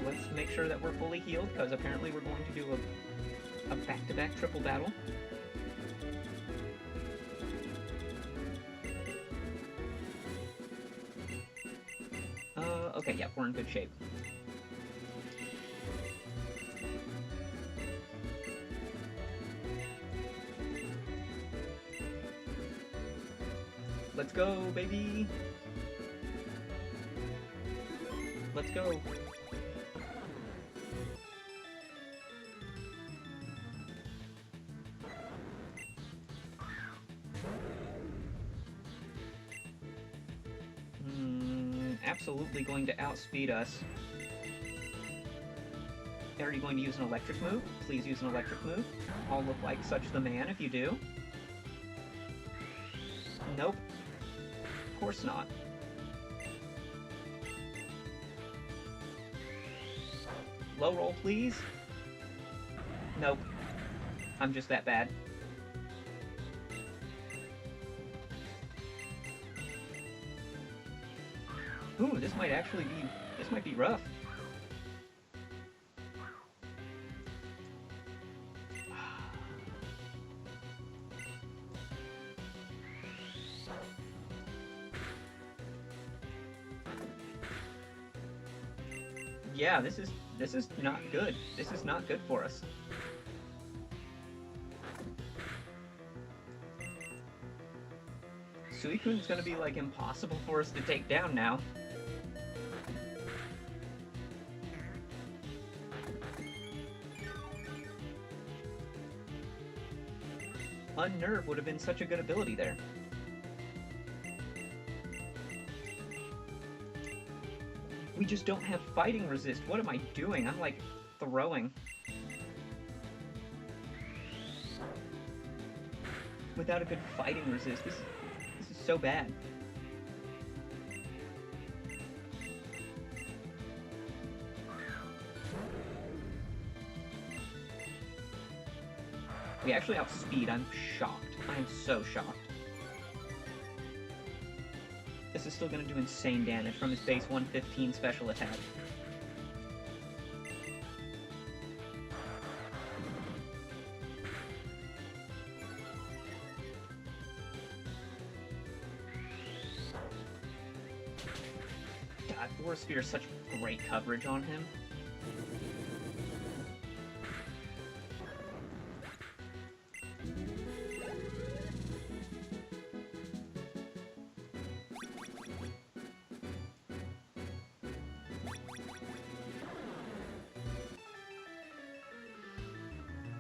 A: Let's make sure that we're fully healed, because apparently we're going to do a back-to-back triple battle. Okay, yeah, we're in good shape. Let's go, baby! Let's go! Absolutely going to outspeed us. Are you going to use an electric move? Please use an electric move. I'll look like such the man if you do. Nope. Of course not. Low roll, please. Nope. I'm just that bad. Ooh, this might be rough. Yeah, this is not good. This is not good for us. Suicune's gonna be, like, impossible for us to take down now. Unnerve would have been such a good ability there. We just don't have fighting resist. What am I doing? I'm, like, throwing. Without a good fighting resist, this is so bad. We actually outspeed. I'm shocked. I am so shocked. This is still going to do insane damage from his base 115 special attack. God, Force Sphere is such great coverage on him.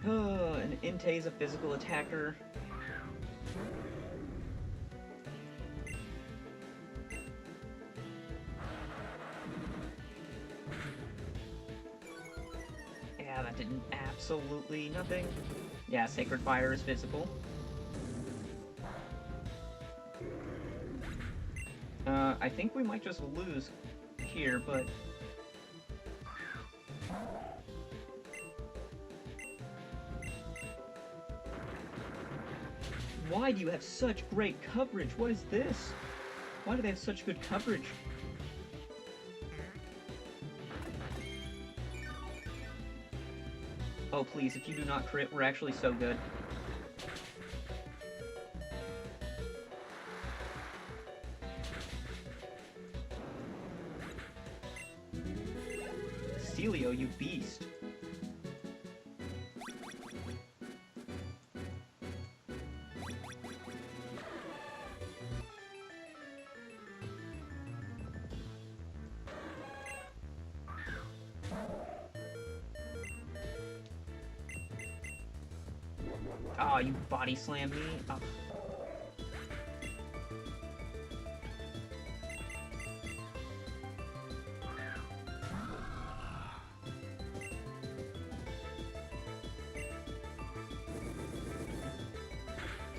A: And Entei's a physical attacker. Yeah, that did absolutely nothing. Yeah, Sacred Fire is physical. I think we might just lose here, but... Why do you have such great coverage? What is this? Why do they have such good coverage? Oh, please, if you do not crit, we're actually so good. Celio, you beast. Oh, you body slammed me. Oh.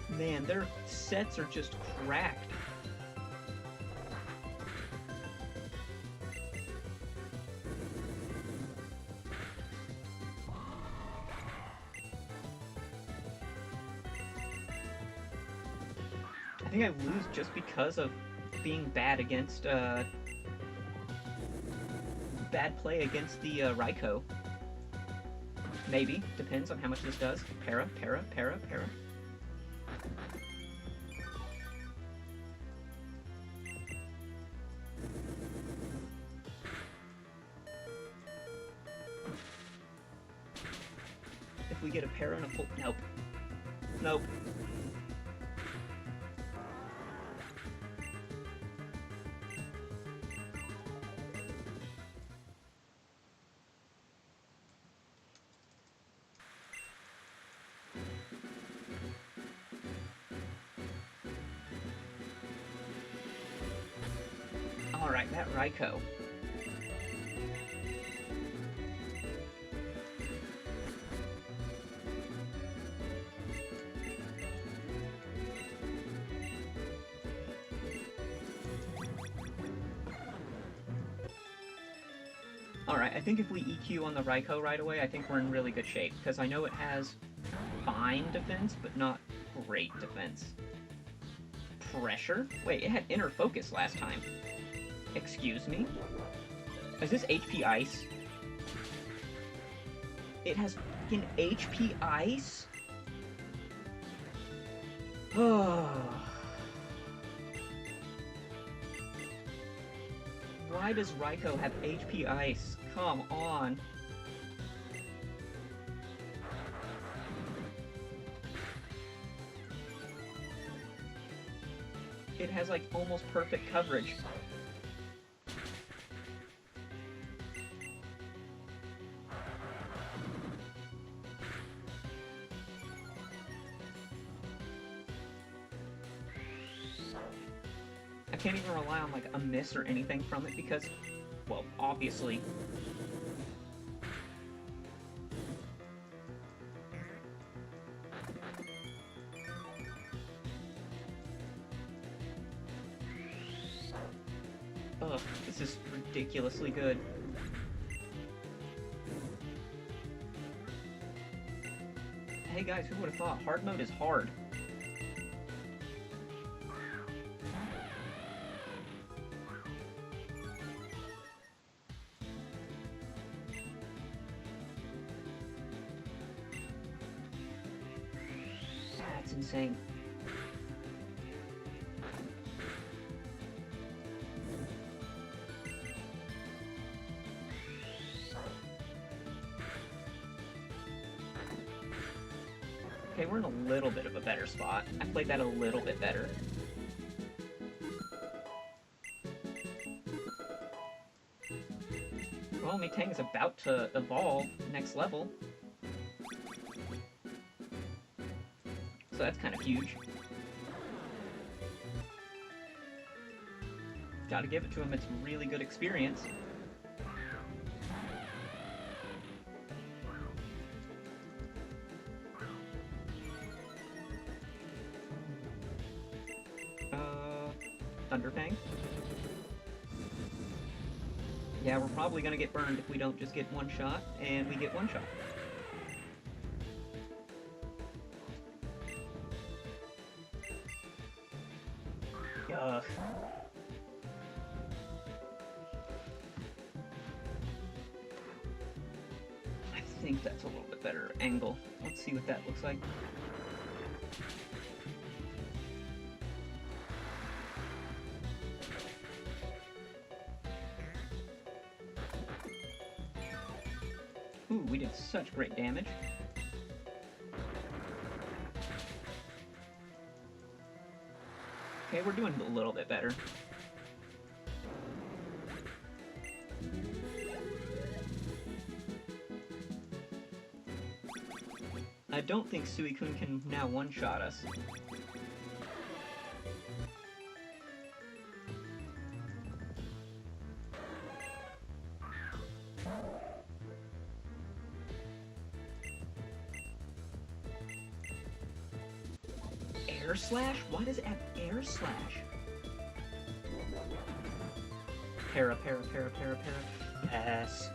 A: Man, their sets are just cracked. I think I lose just because of being bad against, bad play against the, Raikou. Maybe. Depends on how much this does. Para. If we get a para and a full... Nope. Nope. Alright, that Raikou. Alright, I think if we EQ on the Raikou right away, I think we're in really good shape, because I know it has fine defense, but not great defense. Pressure? Wait, it had inner focus last time. Excuse me? Is this HP Ice? It has fucking HP Ice? Oh. Why does Raikou have HP Ice? Come on. It has like almost perfect coverage. I can't even rely on like a miss or anything from it because, well, obviously. Ugh, this is ridiculously good. Hey guys, who would have thought? Hard mode is hard. That's insane. Okay, we're in a little bit of a better spot. I played that a little bit better. Well, Metang is about to evolve next level. So that's kind of huge. Gotta give it to him, it's really good experience. Thunderfang. Yeah, we're probably gonna get burned if we don't just get one shot, and we get one shot. Ugh. I think that's a little bit better angle. Let's see what that looks like. Ooh, we did such great damage. Okay, we're doing a little bit better. I don't think Suicune can now one-shot us. Air Slash? Why does it have Air Slash? Para. Yes.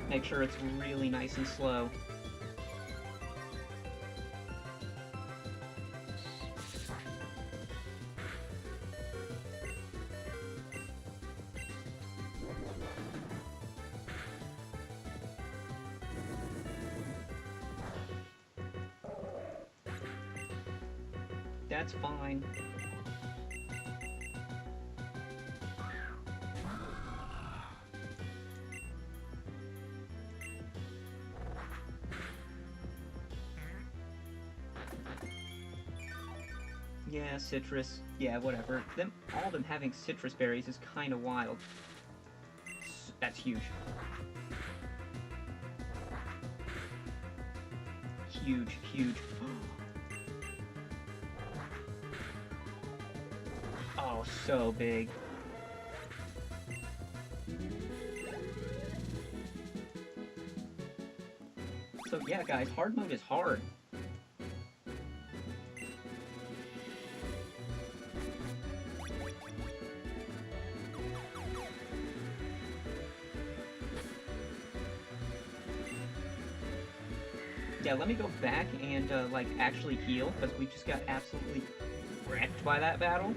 A: Make sure it's really nice and slow. That's fine. Yeah, citrus. Yeah, whatever. All of them having citrus berries is kind of wild. That's huge. Huge, huge. Oh, so big. So yeah, guys, hard mode is hard. Yeah, let me go back and, like, actually heal, because we just got absolutely wrecked by that battle.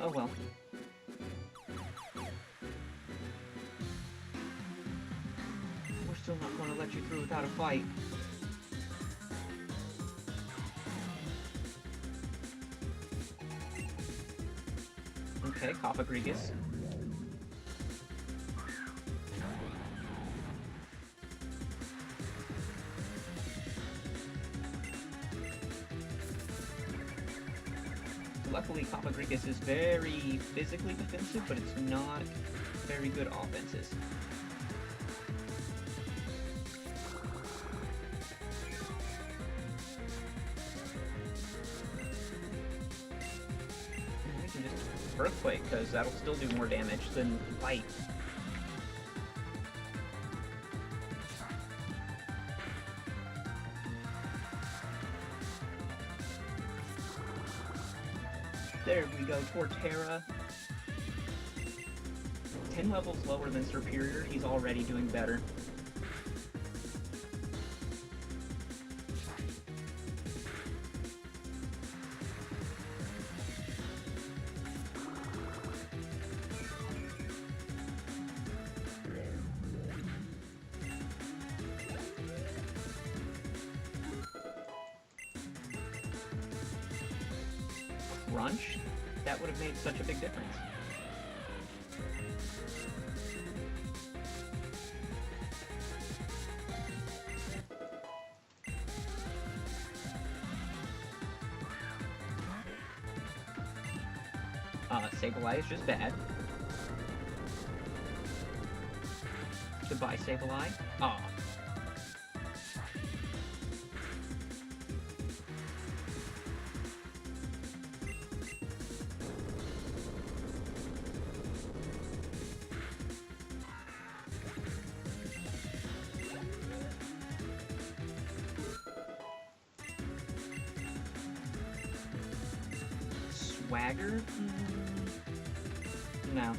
A: Oh well. We're still not going to let you through without a fight. Okay, Cofagrigus. Luckily, Cofagrigus is very physically defensive, but it's not very good offenses. And we can just Earthquake, because that'll still do more damage than Light. There we go, Torterra. 10 levels lower than Superior, he's already doing better. crunch, that would have made such a big difference. Sableye is just bad. Goodbye, Sableye. Aw. Swagger? No.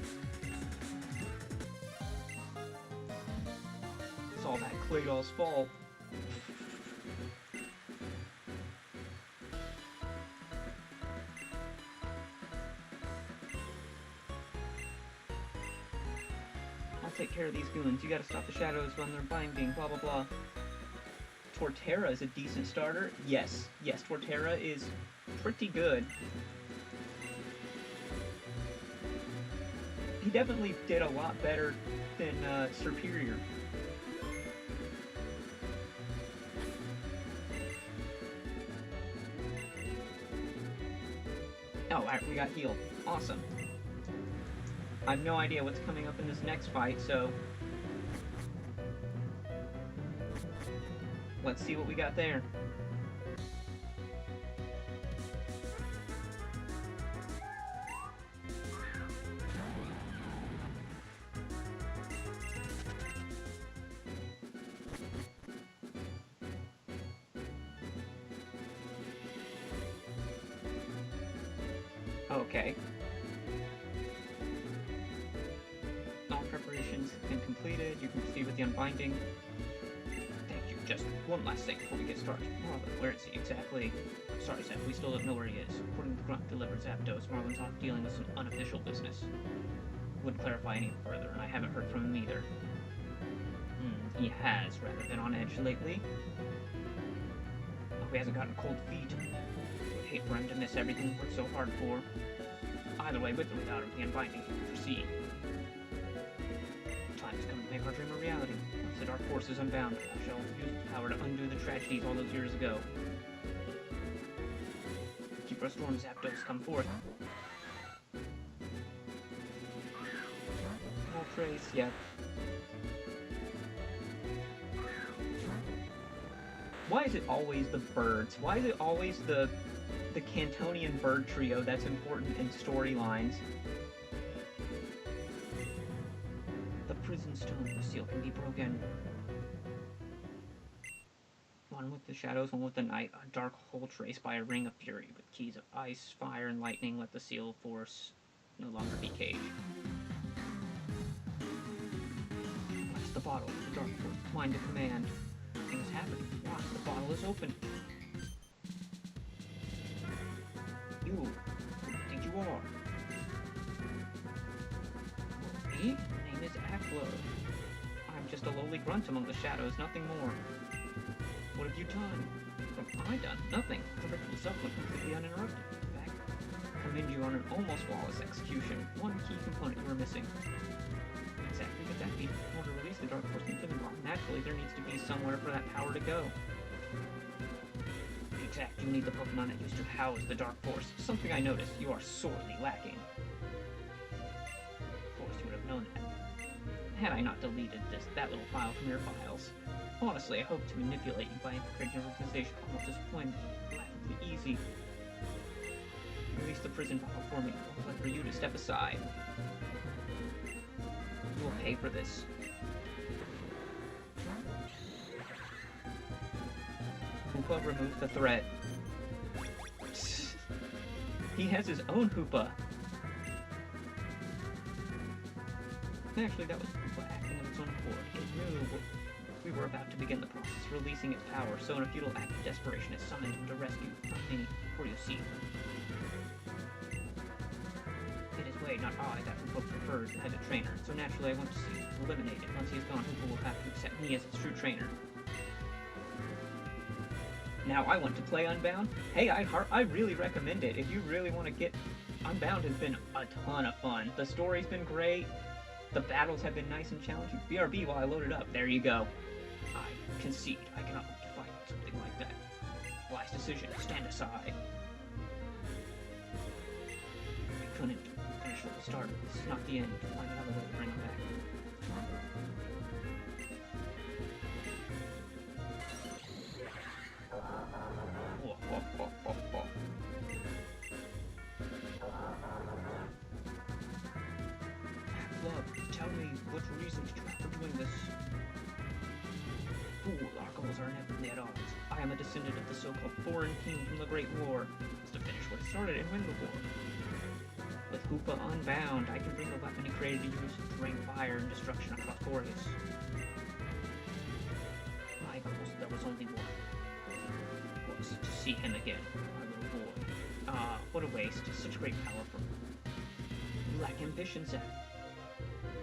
A: It's all that Claydol's fault. I'll take care of these goons. You gotta stop the shadows when they're binding, blah blah blah. Torterra is a decent starter. Yes, Torterra is pretty good. He definitely did a lot better than Superior. Oh, we got healed. Awesome. I have no idea what's coming up in this next fight, so let's see what we got there. Okay. All preparations have been completed. You can proceed with the unbinding. Thank you. Just one last thing before we get started. Marlon, where is he exactly? Sorry, Zeph, we still don't know where he is. According to Grunt delivered Zapdos, Marlon's off dealing with some unofficial business. Wouldn't clarify any further, and I haven't heard from him either. He has rather been on edge lately. He hasn't gotten cold feet. Would hate for him to miss everything he worked so hard for. Either way, with or without him, the unbinding can proceed. Time has come to make our dream a reality. Once the dark force is unbound, I shall use the power to undo the tragedies all those years ago. Keep our storm Zapdos come forth. No trace yet. Why is it always the birds? Why is it always the Cantonian bird trio that's important in storylines? The prison stone seal can be broken. One with the shadows, one with the night. A dark hole traced by a ring of fury with keys of ice, fire, and lightning. Let the seal force no longer be caged. What's the bottle? The dark force twined to command. Things happening. Watch, the bottle is open. You, who do you think you are? Me? My name is Aflo. I'm just a lowly grunt among the shadows, nothing more. What have you done? What have I done? Nothing. The ritual itself went completely uninterrupted. In fact, I commend you on an almost flawless execution. One key component you were missing. Exactly could that be? In order to release the dark force from the living rock, naturally there needs to be somewhere for that power to go. Exact, you need the Pokemon that used to house the dark force. Something I noticed you are sorely lacking. Of course you would have known that. Had I not deleted that little file from your files. Honestly, I hope to manipulate you by infiltrating your organization almost as plain, laughably easy. Release the prison bottle for me. I'll wait for you to step aside. You will pay for this. Hoopa removed the threat. He has his own Hoopa. Actually, that was Hoopa acting of its own accord. It knew we were about to begin the process of releasing its power, so in a futile act of desperation, it summoned him to rescue me, for you see. It is Way, not I, that Hoopa prefers as a trainer, so naturally I want to see him eliminated. Once he is gone, Hoopa will have to accept me as its true trainer. Now I want to play Unbound. Hey, I really recommend it. If you really want to get... Unbound has been a ton of fun. The story's been great. The battles have been nice and challenging. BRB while I load it up. There you go. I concede. I cannot fight something like that. Wise decision. Stand aside. I couldn't finish what we started. This is not the end. Find another way to bring him back. Love, tell me what reason did you have for doing this? Fool, our goals are inevitably at odds. I am a descendant of the so-called foreign king from the Great War. It's to finish what started and win the war. With Hoopa Unbound, I can bring a weapon he created to use to rain fire and destruction across Boreas. My goals, there was only one. Was to see him again, my little boy. Ah, what a waste. Such great power from... You lack ambition, Zeph.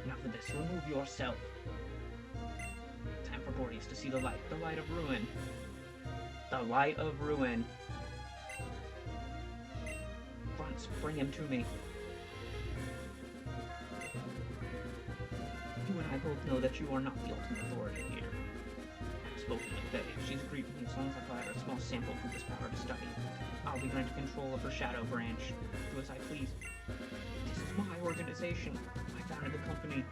A: Enough of this. Remove yourself. Time for Boreas to see the light. The light of ruin. The light of ruin. Grunts, bring him to me. You and I both know that you are not the ultimate authority here. I've spoken with Faye. She's agreed with me as long as I provide her a small sample of this power to study. I'll be granted control of her shadow branch. Do as I please. This is my organization. I founded the company.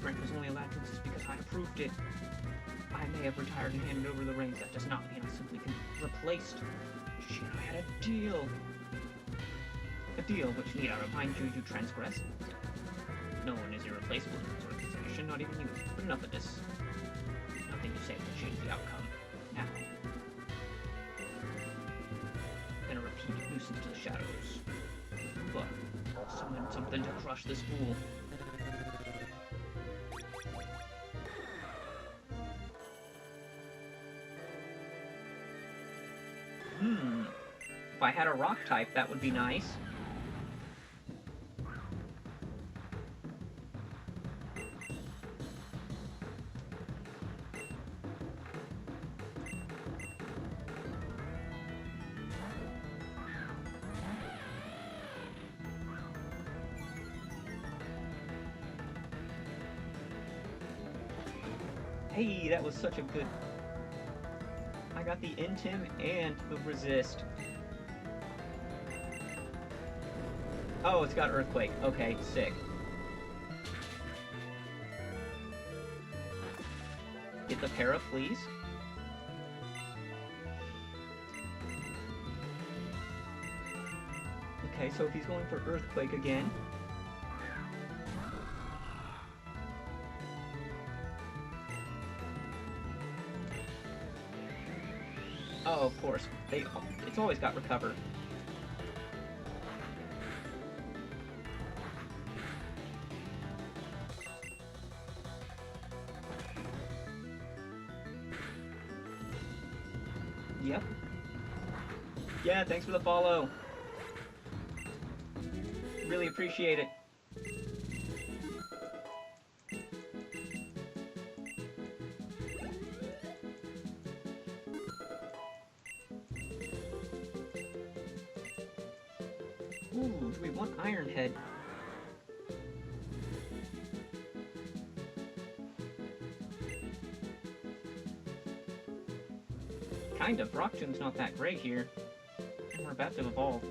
A: Brent was only allowed to exist because I approved it. I may have retired and handed over the reins. That does not mean I simply can be replaced. She and I had a deal. A deal which, need I remind you, you transgressed. No one is irreplaceable in this organization, not even you. But enough of this. Nothing you say will change the outcome. Now. I'm gonna repeat nuisance to the shadows. But summon something to crush this fool. If I had a rock type, that would be nice. Hey, that was such a good... I got the Intim and the Resist. Oh, it's got Earthquake. Okay, sick. Get the Para, please. Okay, so if he's going for Earthquake again... Oh, of course. It's always got Recover. Yep. Yeah, thanks for the follow. Really appreciate it. Ooh, do we want Iron Head? Kind of. Rock Tomb's not that great here. And we're about to evolve.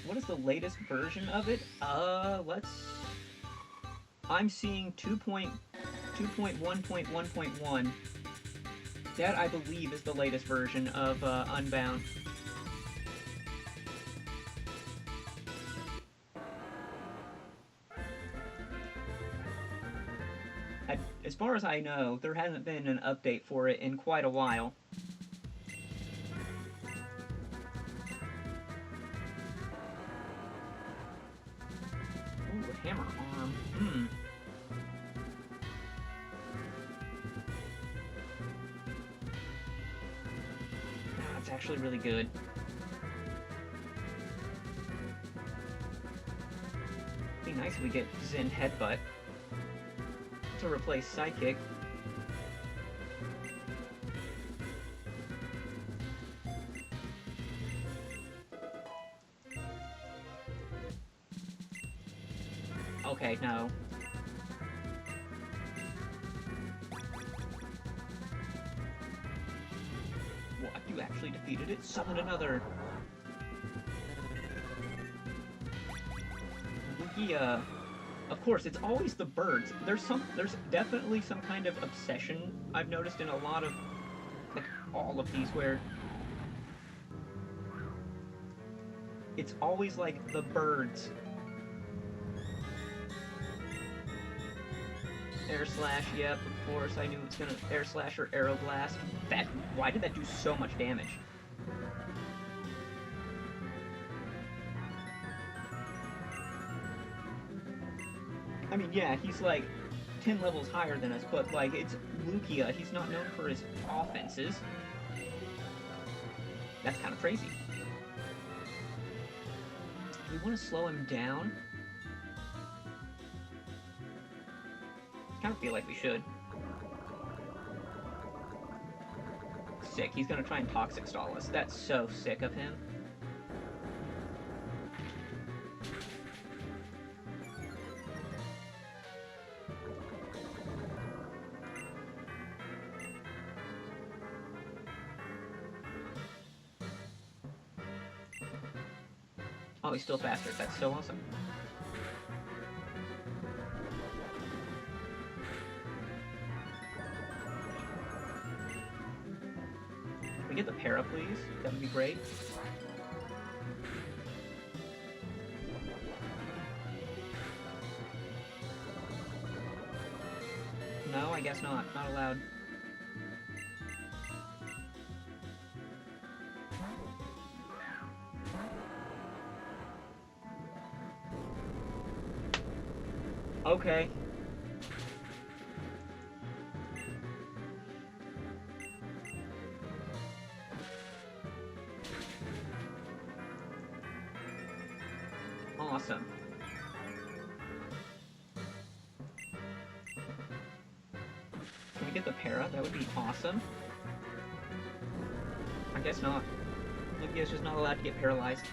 A: What is the latest version of it? Let's... I'm seeing 2.1.1.1. That, I believe, is the latest version of Unbound. As far as I know, there hasn't been an update for it in quite a while. Ooh, a hammer arm. That's actually really good. be nice if we get Zen Headbutt to replace Psychic. Okay, no. What? You actually defeated it? Summon another! Of course, it's always the birds. There's definitely some kind of obsession I've noticed in a lot of, like, all of these where it's always, like, the birds. Air Slash, yep, of course, I knew it was gonna Air Slash or Aero Blast. Why did that do so much damage? I mean, yeah, he's like 10 levels higher than us, but like, it's Lugia. He's not known for his offenses. That's kind of crazy. We want to slow him down. I kind of feel like we should. Sick. He's going to try and Toxic Stall us. That's so sick of him. Oh, he's still faster. That's so awesome. Can we get the para, please? That would be great. No, I guess not. Not allowed. Okay. Awesome. Can we get the para? That would be awesome. I guess not. Lugia's just not allowed to get paralyzed.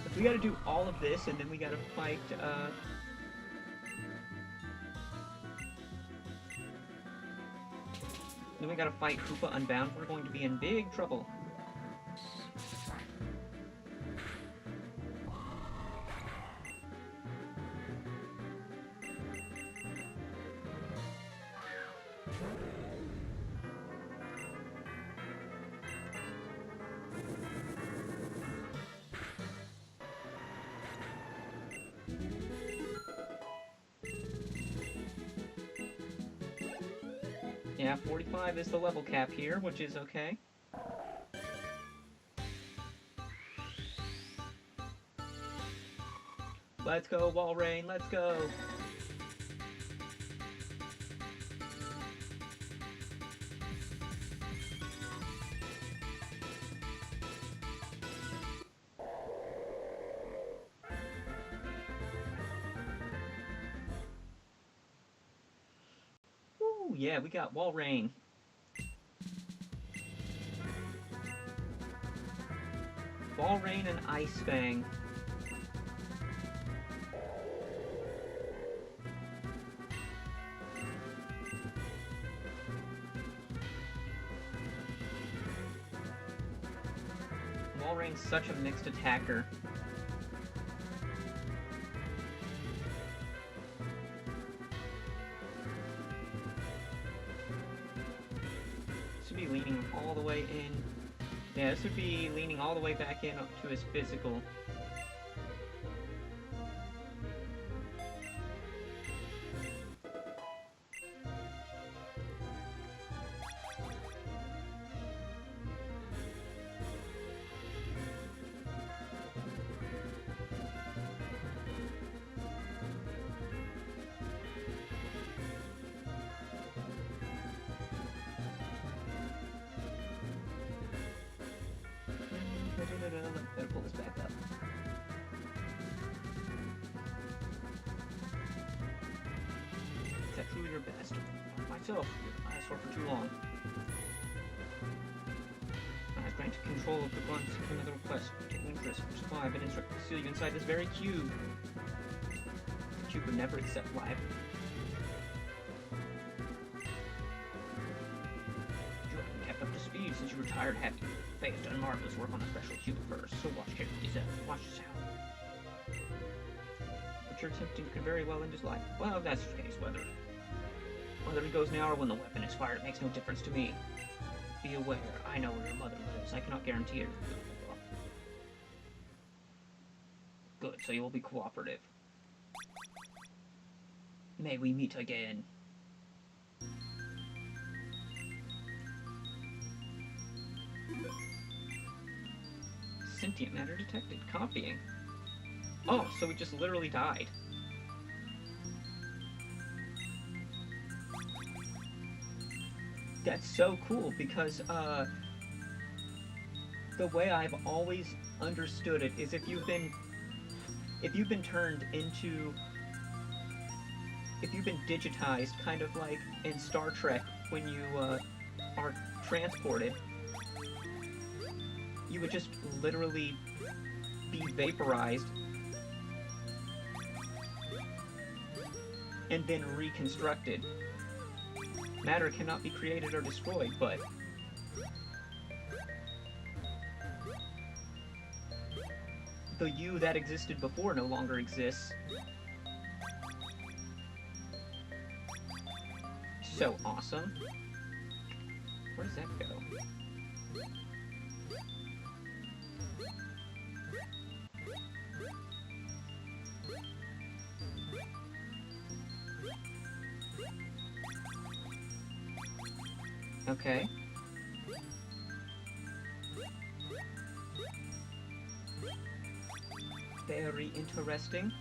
A: If we gotta do all of this and then we gotta fight, then we gotta fight Koopa Unbound, we're going to be in big trouble. Yeah, 45 is the level cap here, which is okay. Let's go, Walrein, let's go! Woo, yeah, we got Walrein. Walrein and Ice Fang. Walrein's such a mixed attacker. This would be leaning all the way in. Yeah, this would be leaning all the way back in up to his physical. myself. I swore for too long. I have granted control of the grunts and the request. Take interest. Supply. I've been instructed to seal you inside this very cube. The cube would never accept live. You haven't kept up to speed since you retired, have you? Faye has done marvelous work on a special cube of hers, so watch carefully, Zeb. Watch this out. What you're attempting could very well end his life. Well, if that's the case, whether he goes now or when the weapon is fired, it makes no difference to me. Be aware, I know where your mother lives. I cannot guarantee it. Good, so you will be cooperative. May we meet again. Sentient matter detected. Copying. Oh, so we just literally died. That's so cool because, the way I've always understood it is if you've been turned into, if you've been digitized, kind of like in Star Trek when you, are transported, you would just literally be vaporized and then reconstructed. Matter cannot be created or destroyed, but the you that existed before no longer exists. So awesome. Where does that go? Okay. Very interesting.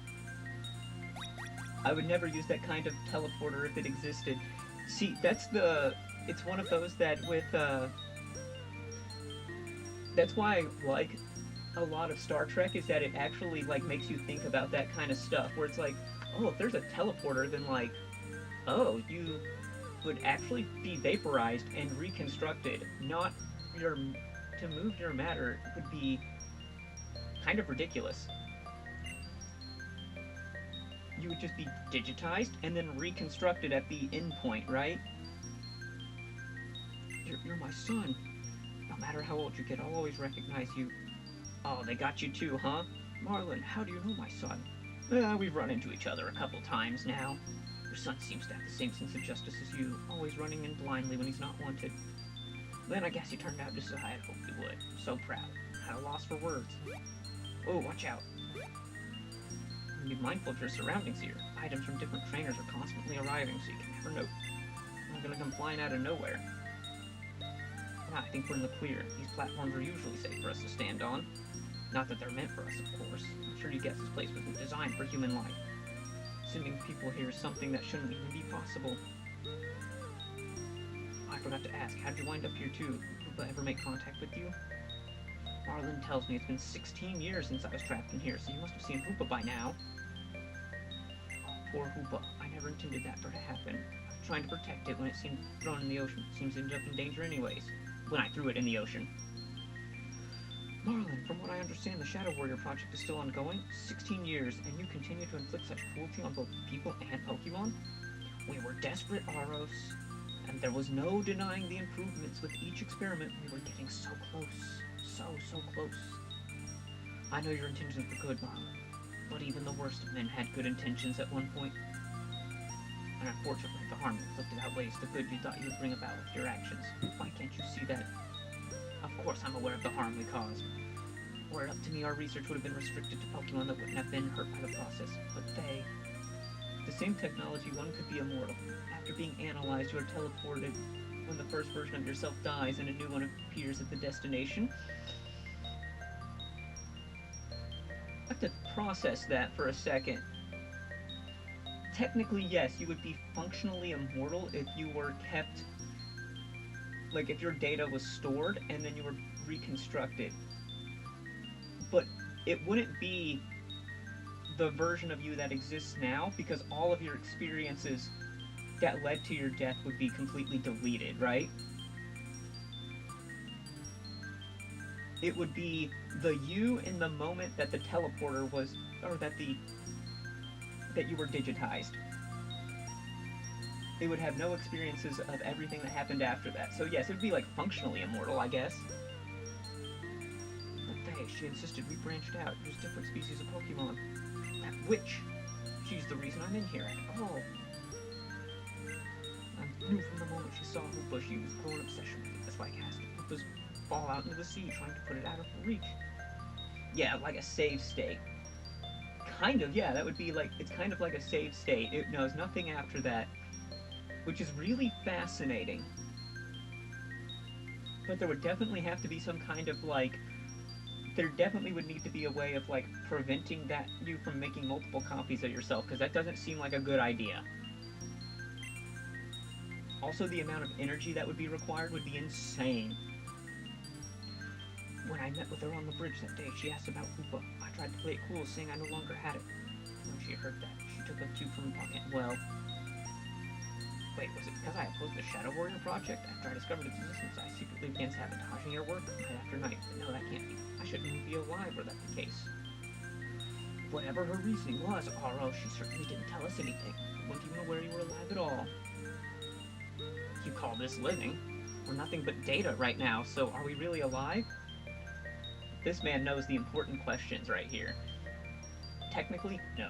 A: I would never use that kind of teleporter if it existed. See, it's one of those that with, that's why I like a lot of Star Trek, is that it actually, like, makes you think about that kind of stuff, where it's like, oh, if there's a teleporter, then, like, oh, you would actually be vaporized and reconstructed. Not to move your matter would be kind of ridiculous. You would just be digitized and then reconstructed at the end point, right? You're my son. No matter how old you get, I'll always recognize you. Oh, they got you too, huh? Marlon, how do you know my son? We've run into each other a couple times now. Your son seems to have the same sense of justice as you, always running in blindly when he's not wanted. Then I guess he turned out just as I had hoped he would. I'm so proud. At a loss for words. Oh, watch out. Be mindful of your surroundings here. Items from different trainers are constantly arriving, so you can never know. I'm not gonna come flying out of nowhere. Nah, I think we're in the clear. These platforms are usually safe for us to stand on. Not that they're meant for us, of course. I'm sure you guess this place wasn't designed for human life. Sending people here is something that shouldn't even be possible. I forgot to ask, how did you wind up here too? Did Hoopa ever make contact with you? Marlon tells me it's been 16 years since I was trapped in here, so you must have seen Hoopa by now. Oh, poor Hoopa. I never intended that for to happen. I was trying to protect it when it seemed thrown in the ocean. It seems to end up in danger anyways. When I threw it in the ocean. Marlon, from what I understand, the Shadow Warrior project is still ongoing. 16 years, and you continue to inflict such cruelty on both people and Pokemon? We were desperate, Aros, and there was no denying the improvements with each experiment. We were getting so close. So close. I know your intentions were good, Marlon, but even the worst of men had good intentions at one point. And unfortunately, the harm inflicted outweighs the good you thought you would bring about with your actions. Why can't you see that? Of course I'm aware of the harm we caused. Were it up to me, our research would have been restricted to Pokemon that wouldn't have been hurt by the process. But they... The same technology, one could be immortal. After being analyzed, you are teleported when the first version of yourself dies and a new one appears at the destination. I have to process that for a second. Technically, yes, you would be functionally immortal if you were kept... Like, if your data was stored and then you were reconstructed. But it wouldn't be the version of you that exists now, because all of your experiences that led to your death would be completely deleted, right? It would be the you in the moment that the teleporter was, or that you were digitized. It would have no experiences of everything that happened after that. So yes, it would be like functionally immortal, I guess. But they, she insisted we branched out, use different species of Pokemon. That witch, she's the reason I'm in here at all. I knew from the moment she saw Hoopa she was growing obsession with it. That's why I cast Hoopa's ball out into the sea, trying to put it out of reach. Yeah, like a save state. Kind of, yeah, that would be like, it's kind of like a save state. It knows nothing after that, which is really fascinating. But there would definitely have to be some kind of like, there definitely would need to be a way of like preventing that you from making multiple copies of yourself, because that doesn't seem like a good idea. Also, the amount of energy that would be required would be insane. When I met with her on the bridge that day, she asked about Hoopa. I tried to play it cool, saying I no longer had it. When she heard that, she took a tube from her pocket. Well, wait, was it because I opposed the Shadow Warrior project? After I discovered its existence, I secretly began sabotaging your work night after night. But no, that can't be. I shouldn't even be alive were that the case. Whatever her reasoning was, Aro, she certainly didn't tell us anything. We weren't even aware you were alive at all. You call this living? We're nothing but data right now, so are we really alive? This man knows the important questions right here. Technically, no.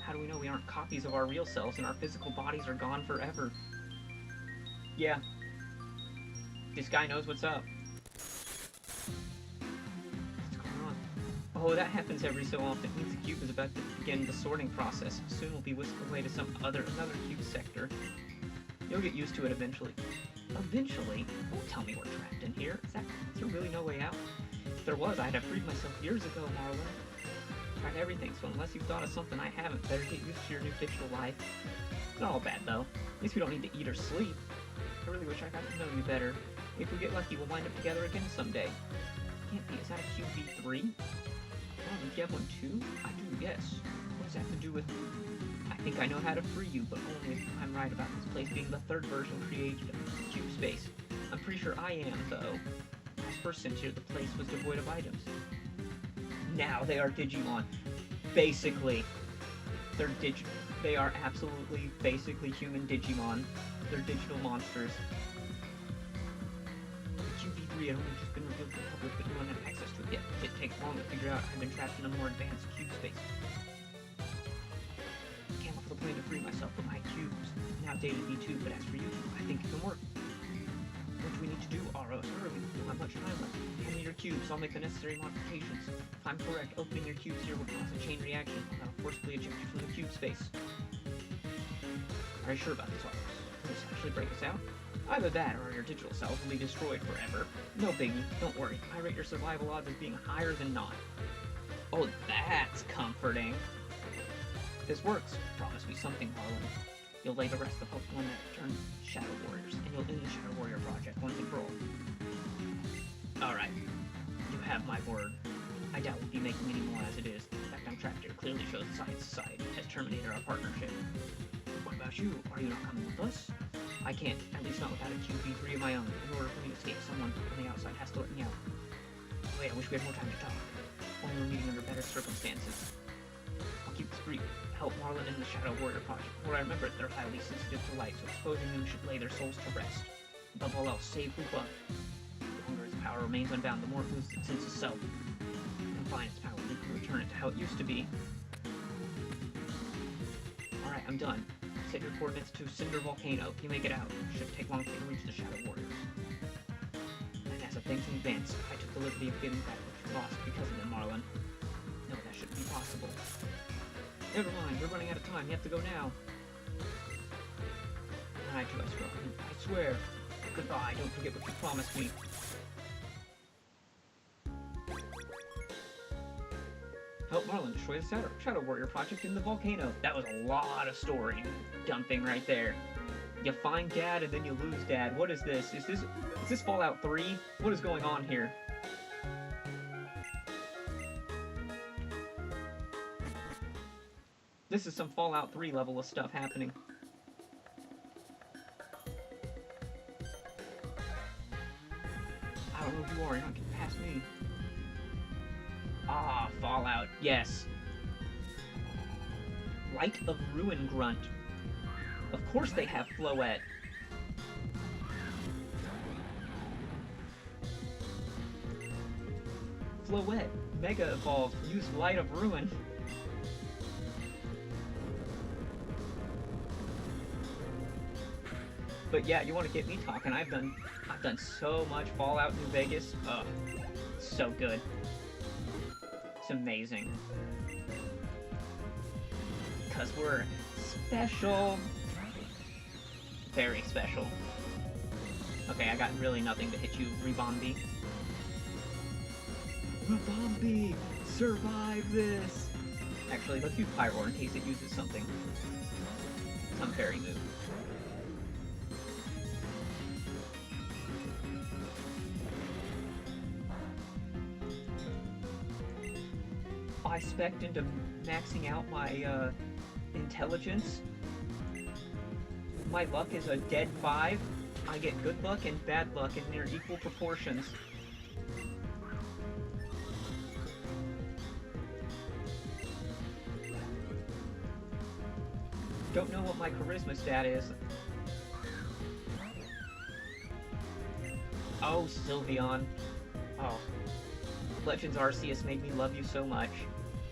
A: How do we know we aren't copies of our real selves and our physical bodies are gone forever? Yeah. This guy knows what's up. What's going on? Oh, that happens every so often. It means the cube is about to begin the sorting process. Soon we'll be whisked away to another cube sector. You'll get used to it eventually. Eventually? Don't tell me we're trapped in here. Is there really no way out? If there was, I'd have freed myself years ago, Marlon. Tried everything, so unless you've thought of something I haven't, better get used to your new digital life. It's not all bad, though. At least we don't need to eat or sleep. I really wish I got to know you better. If we get lucky, we'll wind up together again someday. Can't be. Is that a QV3? Oh, do you have one too? I do, yes. What does that have to do with... I think I know how to free you, but only if I'm right about this place being the third version created of Cube Space. I'm pretty sure I am, though. When I was first sent here, the place was devoid of items. Now they are Digimon. Basically. They are absolutely, basically human Digimon. They're digital monsters. QV3 had only just been revealed to the public, but no one had access to it yet. It takes long to figure out. I've been trapped in a more advanced Cube Space. The plan to free myself from my cubes. An outdated V2, but as for you, I think it can work. What do we need to do, Aro? It's early. We don't have much time left. Hand me your cubes. I'll make the necessary modifications. If I'm correct, opening your cubes here will cause a chain reaction. I'll forcibly eject you from the cube space. Are you sure about this, Aro? Will this actually break us out? Either that, or your digital self will be destroyed forever. No biggie. Don't worry. I rate your survival odds as being higher than not. Oh, that's comforting. This works. Promise me something, Marlon. You'll lay to rest the Pokemon that turn Shadow Warriors, and you'll end the Shadow Warrior project once and for all. Alright. You have my word. I doubt we'll be making any more as it is. The fact I'm trapped here clearly shows Science Society has terminated our partnership. What about you? Are you not coming with us? I can't, at least not without a QV3 of my own. In order for me to escape, someone on the outside has to let me out. Wait, I wish we had more time to talk. Only we're meeting under better circumstances. I'll keep this brief. Help Marlon in the Shadow Warrior project. Where I remember it, they're highly sensitive to light, so exposing them should lay their souls to rest. Above all else, save Hoopa. The longer its power remains unbound, the more it loses its sense of self. Confine its power, we can return it to how it used to be. Alright, I'm done. Set your coordinates to Cinder Volcano. If you make it out, it shouldn't take long for you to reach the Shadow Warriors. And as a thanks in advance, I took the liberty of giving back what you lost because of them, Marlon. No, that shouldn't be possible. Never mind, we're running out of time. You have to go now. I do, I swear. Goodbye, don't forget what you promised me. Help Marlon destroy the Shadow Warrior project in the volcano. That was a lot of story dumping right there. You find Dad and then you lose Dad. What is this? Is this Fallout 3? What is going on here? This is some Fallout 3 level of stuff happening. I don't know who you are, you're not getting past me. Ah, Fallout, yes. Light of Ruin Grunt. Of course they have Floette. Floette, Mega Evolved, use Light of Ruin. But yeah, you want to get me talking, I've done so much Fallout New Vegas. Ugh, so good. It's amazing. Because we're special. Very special. Okay, I got really nothing to hit you, Rebombi. Rebombi! Survive this! Actually, let's use Pyroar in case it uses something. Some fairy move. I spec'd into maxing out my, intelligence. My luck is a dead 5. I get good luck and bad luck in near equal proportions. Don't know what my charisma stat is. Oh, Sylveon. Oh. Legends Arceus made me love you so much.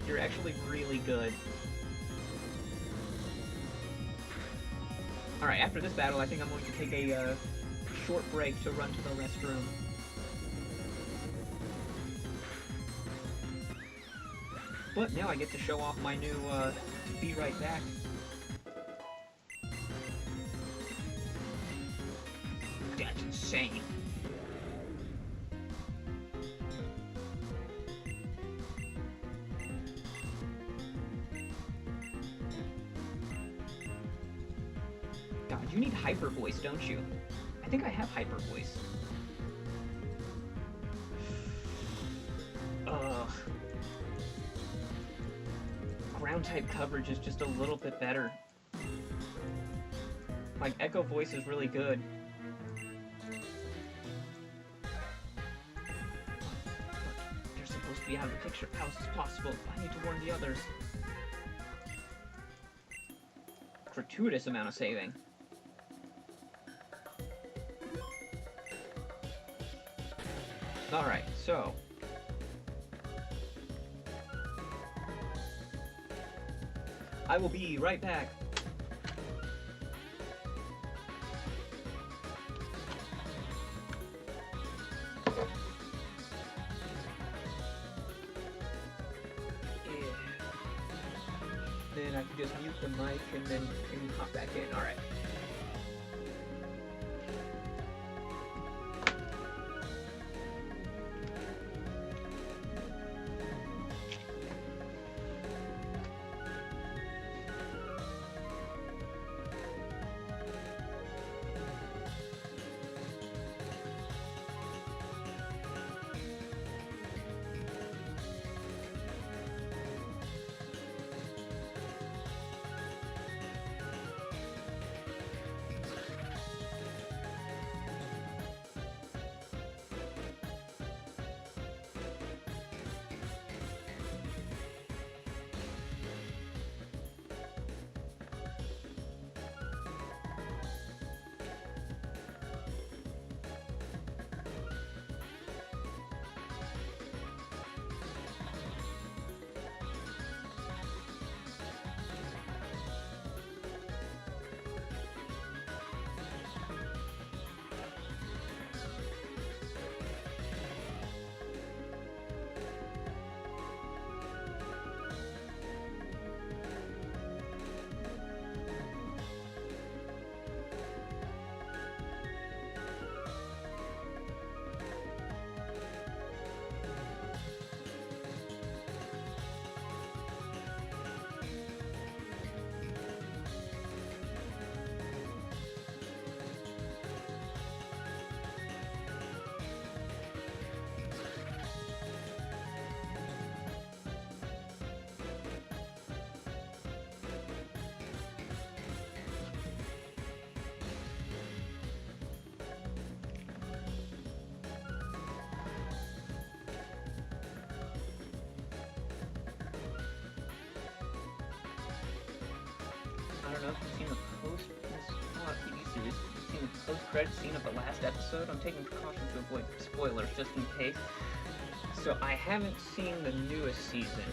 A: You're actually really good. Alright, after this battle, I think I'm going to take a short break to run to the restroom. But now I get to show off my new, Be Right Back. That's insane. God, you need Hyper Voice, don't you? I think I have Hyper Voice. Ugh. Ground type coverage is just a little bit better. Like, Echo Voice is really good. They're supposed to be out of the picture. How is this possible? I need to warn the others. Gratuitous amount of saving. Alright, so... I will be right back. Then I can just mute the mic and then hop back in. Alright. know if you've seen the post this TV series. You've seen the post-credit scene of the last episode. I'm taking precautions to avoid spoilers just in case. So I haven't seen the newest season.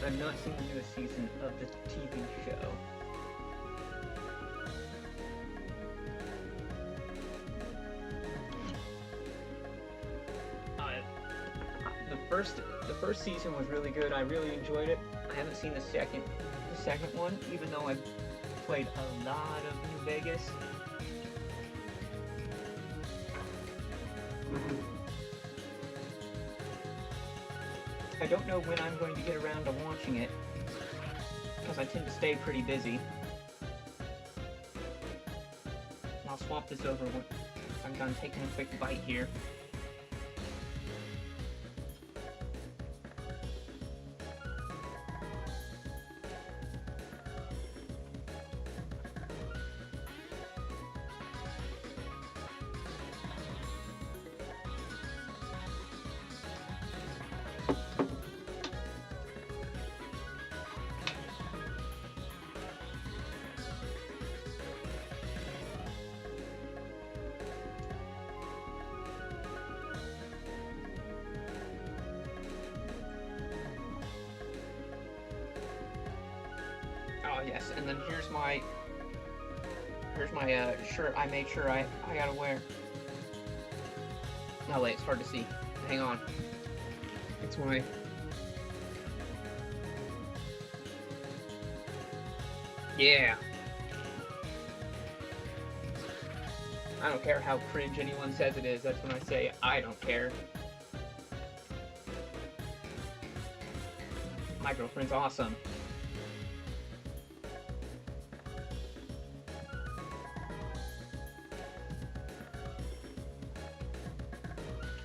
A: I've not seen the newest season of the TV show. The first season was really good. I really enjoyed it. I haven't seen the second one, even though I've played a lot of New Vegas. I don't know when I'm going to get around to watching it, because I tend to stay pretty busy. I'll swap this over when I'm done taking a quick bite here. Oh yes, and then here's my shirt I made sure I gotta wear. No wait, it's hard to see. Hang on. It's my yeah. I don't care how cringe anyone says it is, that's when I say I don't care. My girlfriend's awesome.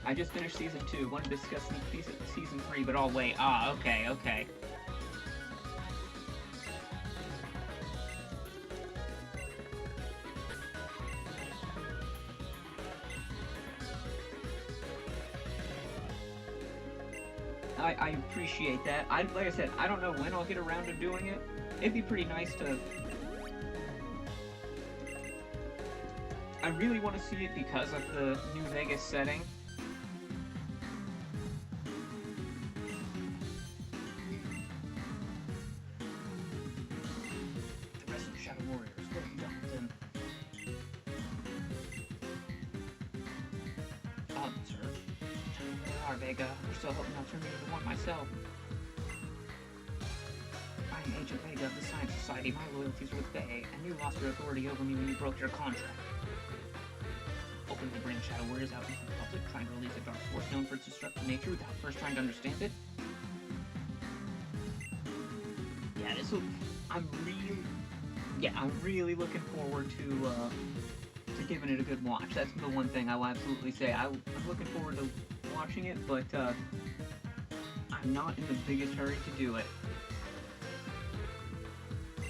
A: I just finished season 2. Want to discuss season 3, but I'll wait. Ah, okay. I appreciate that. Like I said, I don't know when I'll get around to doing it. It'd be pretty nice to... I really want to see it because of the New Vegas setting. Vega. We're still hoping I'll turn into one myself. I am Agent Vega of the Science Society. My loyalties are with Bay, and you lost your authority over me when you broke your contract. Openly bring Shadow Warriors out into the public, trying to release a dark force known for its destructive nature without first trying to understand it. Yeah, I'm really looking forward to giving it a good watch. That's the one thing I will absolutely say. I'm looking forward to watching it, but I'm not in the biggest hurry to do it.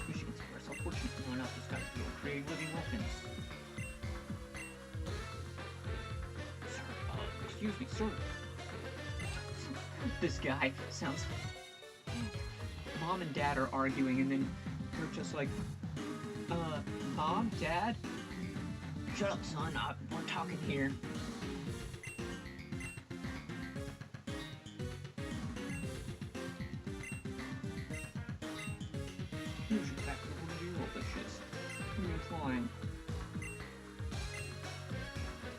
A: Michigan Square, so fortunate no one else has got to be creating living weapons. Sir, excuse me, sir. This guy sounds... Mom and Dad are arguing, and then they're just like, Mom, Dad? Shut up, son, we're talking here. Flying.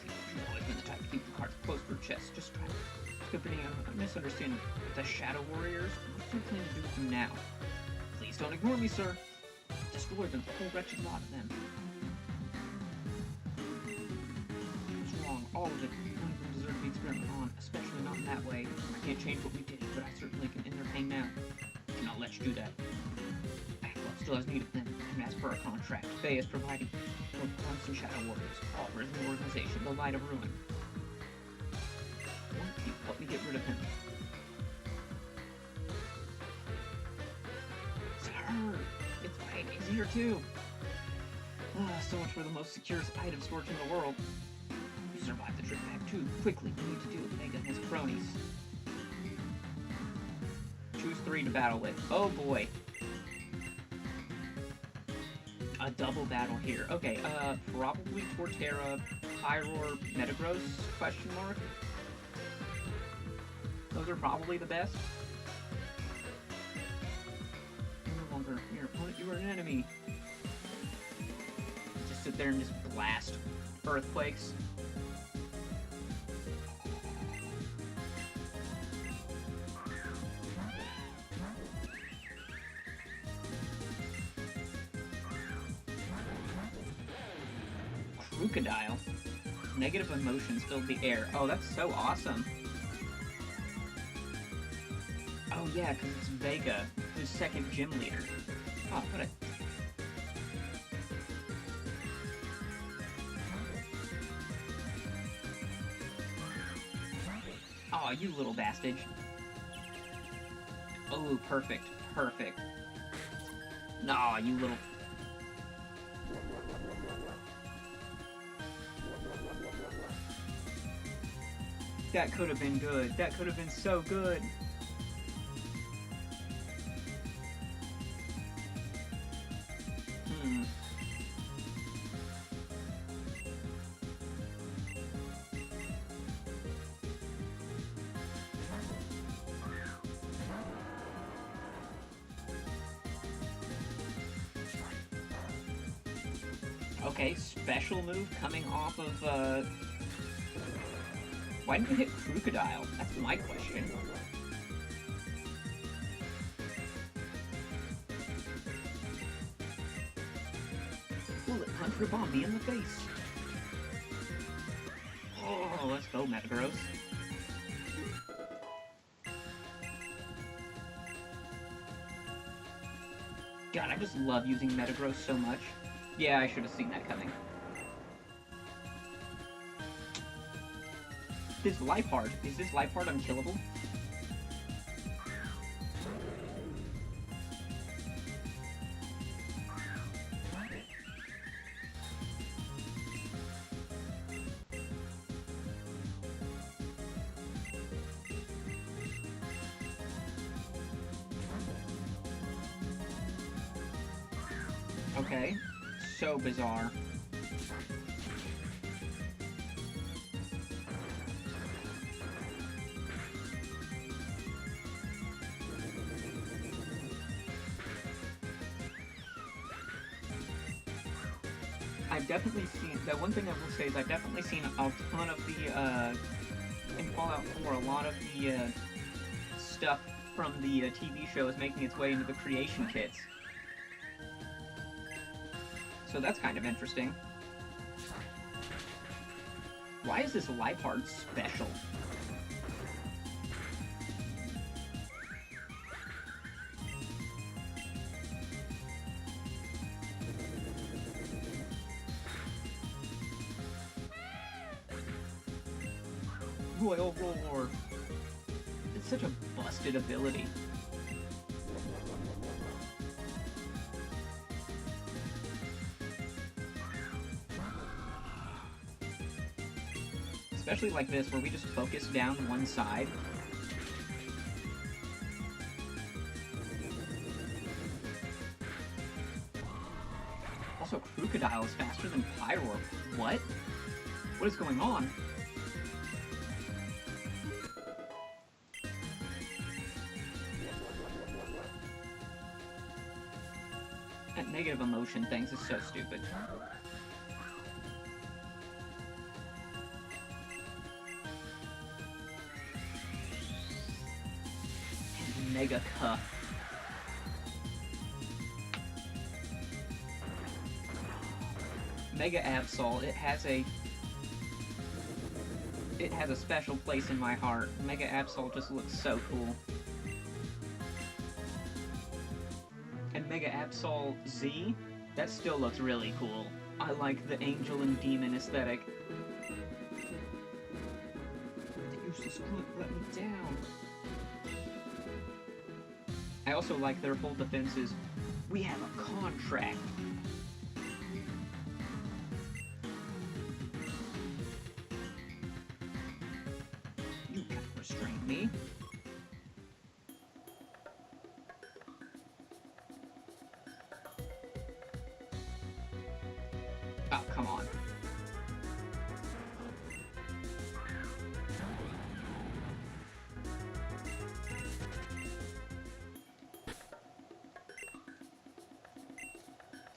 A: You've always been the type to keep the cards close to your chest. Just try to skip any misunderstanding. The Shadow Warriors? What do you plan to do with them now? Please don't ignore me, sir. Destroy them, the whole wretched lot of them. It's wrong, all of it. None of them deserve to be experimented on, especially not in that way. I can't change what we did, but I certainly can end their pain now. I cannot let you do that. Still has need of them, and as per our contract, Faye is providing for Blunts and Shadow Warriors, all for his new organization, the Light of Ruin. Won't you help me get rid of him? Sir! It's fine, he's here too! So much for the most secure item storage in the world. You survived the trip back too. Quickly, we need to deal with Vega and his cronies. Choose 3 to battle with. Oh boy. a double battle here. Okay, probably Torterra, Pyroar, Metagross, question mark? Those are probably the best. No longer your opponent, you are an enemy. Just sit there and just blast earthquakes. Crocodile. Negative emotions filled the air. Oh, that's so awesome. Oh yeah, because it's Vega, the second gym leader. Oh, what a... Oh, you little bastard. Oh, perfect. Perfect. Nah, you little... That could have been good. That could have been so good. Okay, special move coming off of, Why didn't you hit Crocodile? That's my question. Bullet punch Rabombi in the face. Oh, let's go, Metagross. God, I just love using Metagross so much. Yeah, I should have seen that coming. This Liepard. Is this Liepard unkillable? Okay. So bizarre. I've definitely seen, the one thing I will say is I've definitely seen a ton of the, in Fallout 4, a lot of the, stuff from the TV show is making its way into the creation kits. So that's kind of interesting. Why is this Liepard special? Royal Roar! It's such a busted ability. Especially like this, where we just focus down one side. Also, Crocodile is faster than Pyroar. What? What is going on? That negative emotion things is so stupid. Mega Cuff. Mega Absol, it has a special place in my heart. Mega Absol just looks so cool. And Mega Absol Z, that still looks really cool. I like the angel and demon aesthetic. The useless grunt let me down. I also like their whole defenses. We have a contract. You can't restrain me.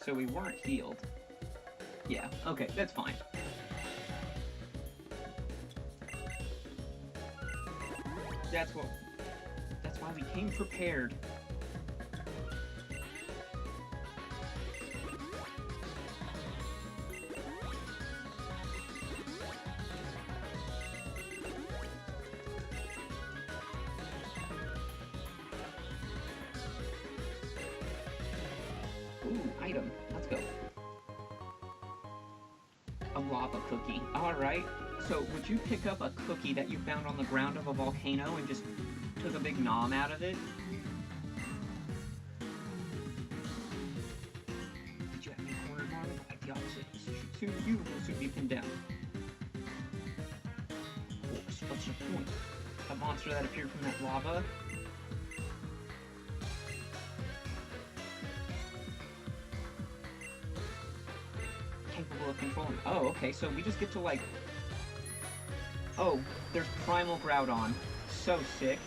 A: So we weren't healed. Yeah, okay, that's fine. That's why we came prepared. Ooh, item. Let's go. A lava cookie. Alright. So, would you pick up a cookie that you found on the ground of a volcano and just took a big nom out of it? Did you have me cornered, Marlon? Like the opposite. Soon you will soon be pinned down. Of course. What's your point? A monster that appeared from that lava? Capable of controlling. Oh, okay, so we just get to, like... Oh, there's Primal Groudon. So sick.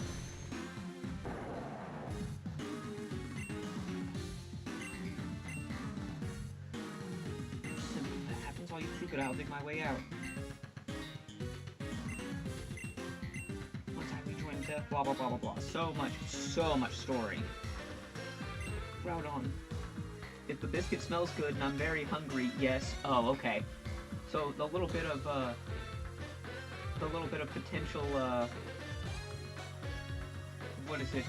A: That happens, I'll use Crocodile, dig my way out. Once I rejoin death, blah blah blah blah blah. So much story. Groudon. If the biscuit smells good and I'm very hungry, yes. Oh, okay. So the little bit of potential, what is it,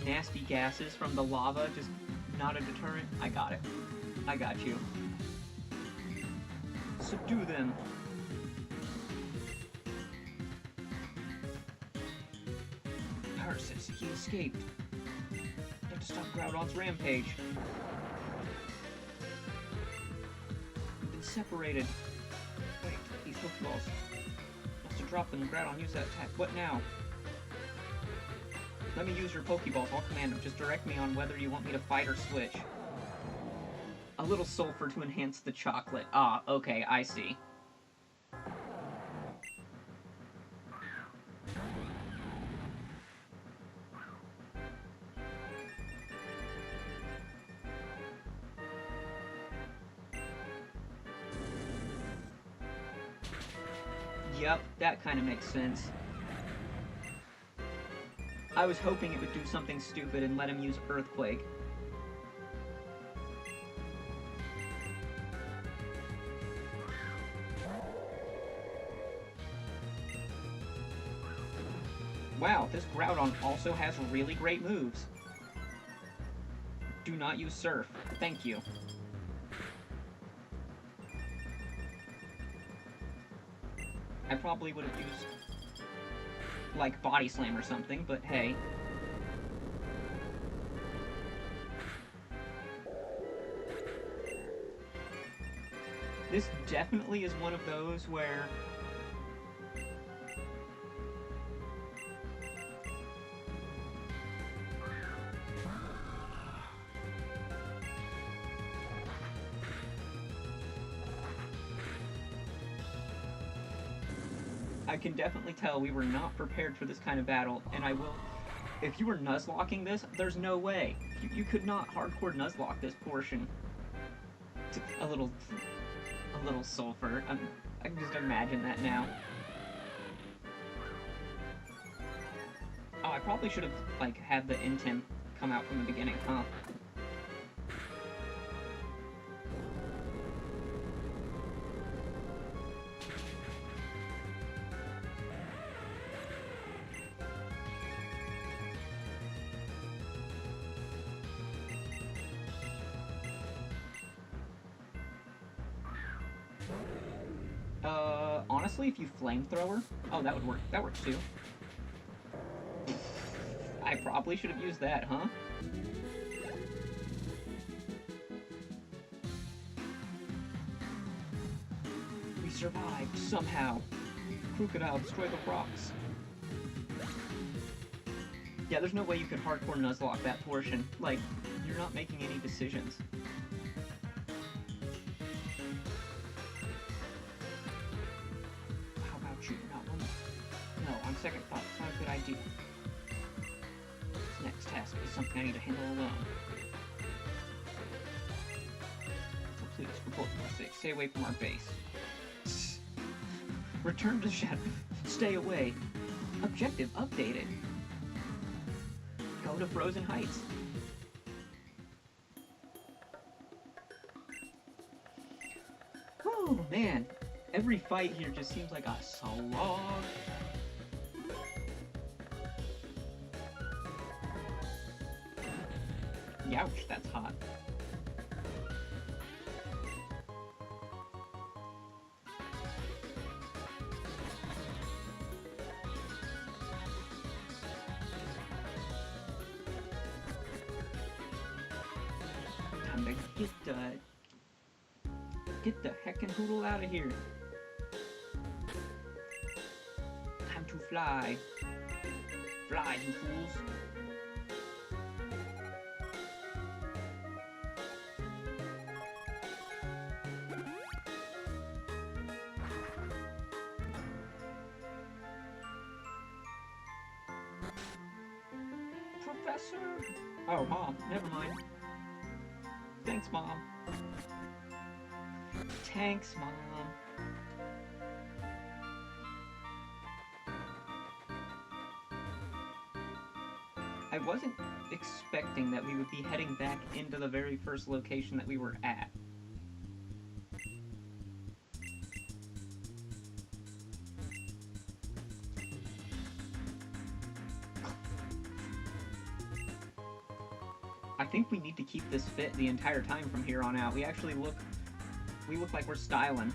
A: nasty gases from the lava, just not a deterrent? I got it. I got you. Subdue them. Curses, he escaped. Have to stop Groudon's rampage. We've been separated. Wait, these Pokeballs. Must have dropped them and Groudon used that attack. What now? Let me use your Pokeballs. I'll command them. Just direct me on whether you want me to fight or switch. A little sulfur to enhance the chocolate. Ah, okay, I see. Yep, that kind of makes sense. I was hoping it would do something stupid and let him use Earthquake. Wow, this Groudon also has really great moves. Do not use Surf. Thank you. I probably would have used, like, Body Slam or something, but hey. This definitely is one of those where... I can definitely tell we were not prepared for this kind of battle, and I will... If you were Nuzlocking this, there's no way. You could not hardcore Nuzlock this portion. A little sulfur. I can just imagine that now. Oh, I probably should have, like, had the Intim come out from the beginning, huh? Honestly, if you flamethrower... Oh, that would work. That works too. I probably should have used that, huh? We survived, somehow. Crocodile, destroy the rocks. Yeah, there's no way you could hardcore Nuzlocke that portion. Like, you're not making any decisions. Second thought, it's not a good idea. This next task is something I need to handle alone. Stay away from our base. Return to Shadow. Stay away. Objective updated. Go to Frozen Heights. Oh man, every fight here just seems like a slog. Youch, that's hot. Time to get the heckin' hoodle out of here. Time to fly. Fly, you fools. Professor! Oh, Mom, never mind. Thanks, Mom. Thanks, Mom. I wasn't expecting that we would be heading back into the very first location that we were at. I think we need to keep this fit the entire time from here on out. We actually look like we're styling.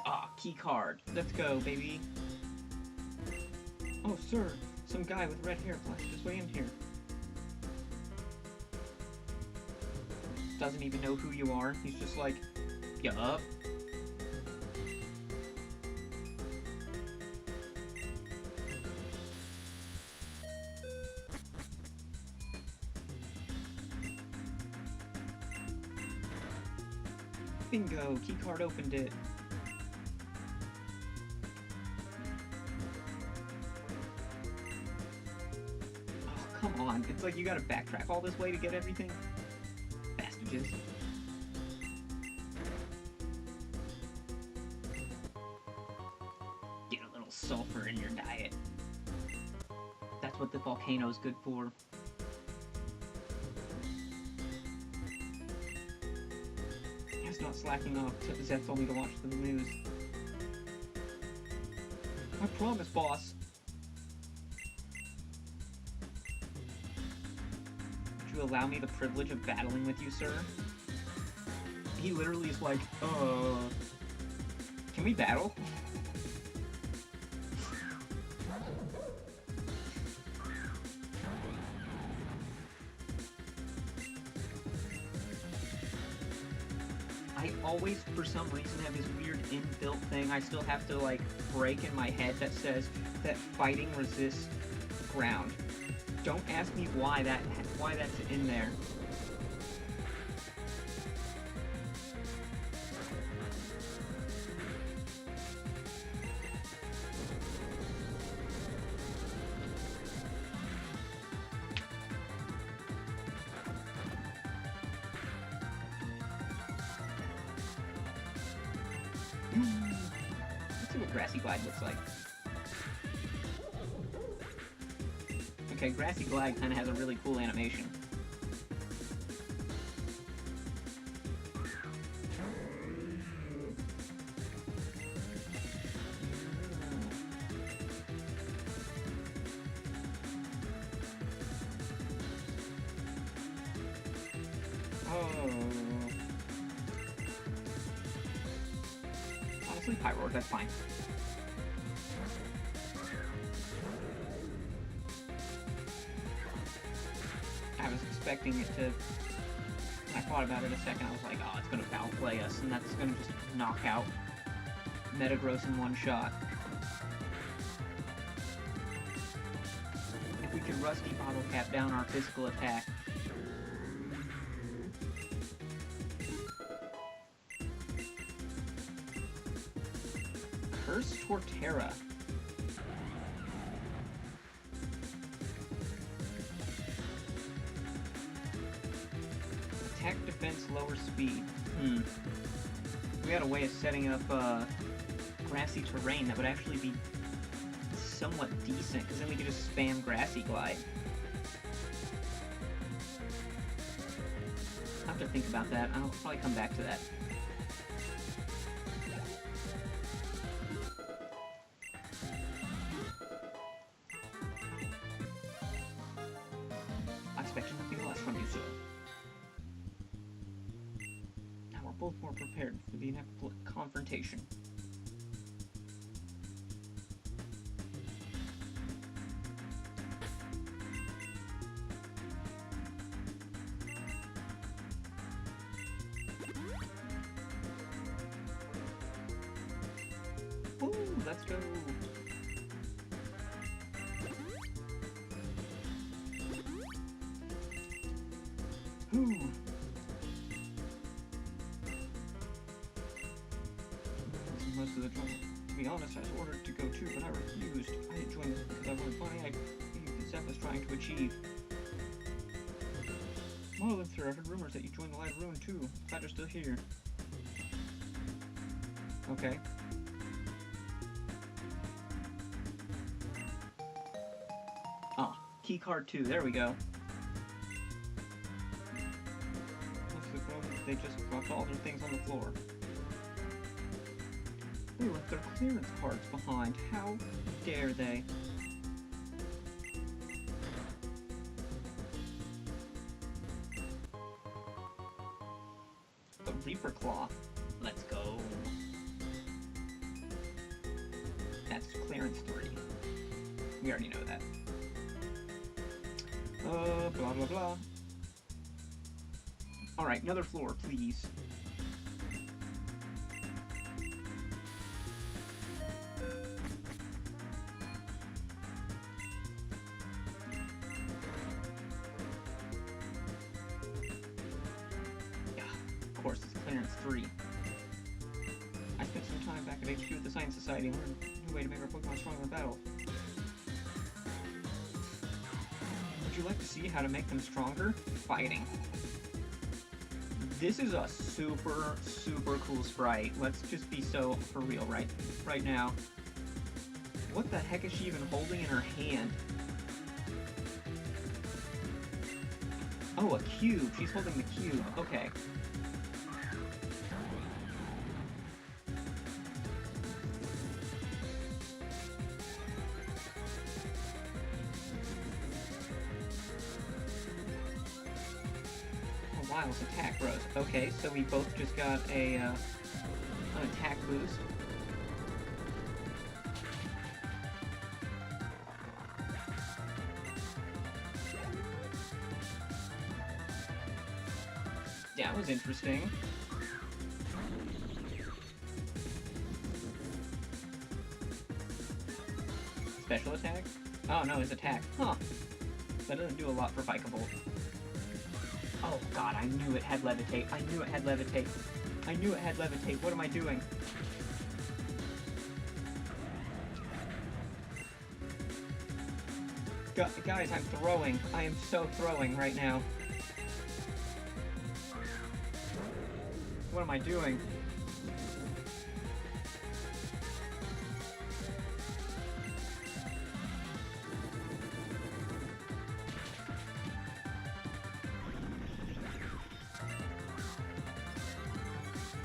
A: Ah, key card. Let's go, baby. Oh, sir. Some guy with red hair flashed his way in here. Doesn't even know who you are. He's just like, yup. Bingo! Keycard opened it. Oh, come on. It's like you gotta backtrack all this way to get everything. Bastages. Get a little sulfur in your diet. That's what the volcano's good for. Not slacking off. Zed told me to watch the news. I promise, boss. Would you allow me the privilege of battling with you, sir? He literally is like, can we battle? I always, for some reason, have this weird inbuilt thing I still have to, like, break in my head that says that fighting resists ground. Don't ask me why that's in there. Let's see what Grassy Glide looks like. Okay, Grassy Glide kind of has a really cool animation. Honestly, Pyroar, that's fine. I was expecting it to... When I thought about it a second, I was like, oh, it's gonna foul play us, and that's gonna just knock out Metagross in one shot. If we could Rusty Bottle Cap down our physical attack. Curse Torterra. defense, lower speed. We had a way of setting up grassy terrain that would actually be somewhat decent, because then we could just spam grassy glide. I'll have to think about that. I'll probably come back to that. I expected nothing less from you, sir. Now we're both more prepared for the inevitable confrontation. Ooh, let's go. Ooh. Most of the trouble. To be honest, I was ordered to go too, but I refused. I didn't join this because I wanted money. I believe that Zeph was trying to achieve. Well, sir, I've heard rumors that you joined the Light of Ruin too. Glad you're still here. Okay. Ah, key card 2. There we go. They just dropped all their things on the floor. They left their clearance cards behind. How dare they? The Reaper Claw. Let's go. That's clearance 3. We already know that. Blah blah blah. Alright, another floor, please. Yeah, of course, it's clearance 3. I spent some time back at HQ with the Science Society and learned a new way to make our Pokemon stronger in battle. Would you like to see how to make them stronger? Fighting. This is a super, super cool sprite. Let's just be so for real right now. What the heck is she even holding in her hand? Oh, a cube. She's holding the cube. Okay. Wiles attack rose. Okay, so we both just got a an attack boost. That was interesting. Special attack? Oh no, his attack. Huh. That doesn't do a lot for Vikavolt. Oh god, I knew it had levitate. I knew it had levitate. I knew it had levitate. What am I doing? Guys, I'm throwing. I am so throwing right now. What am I doing?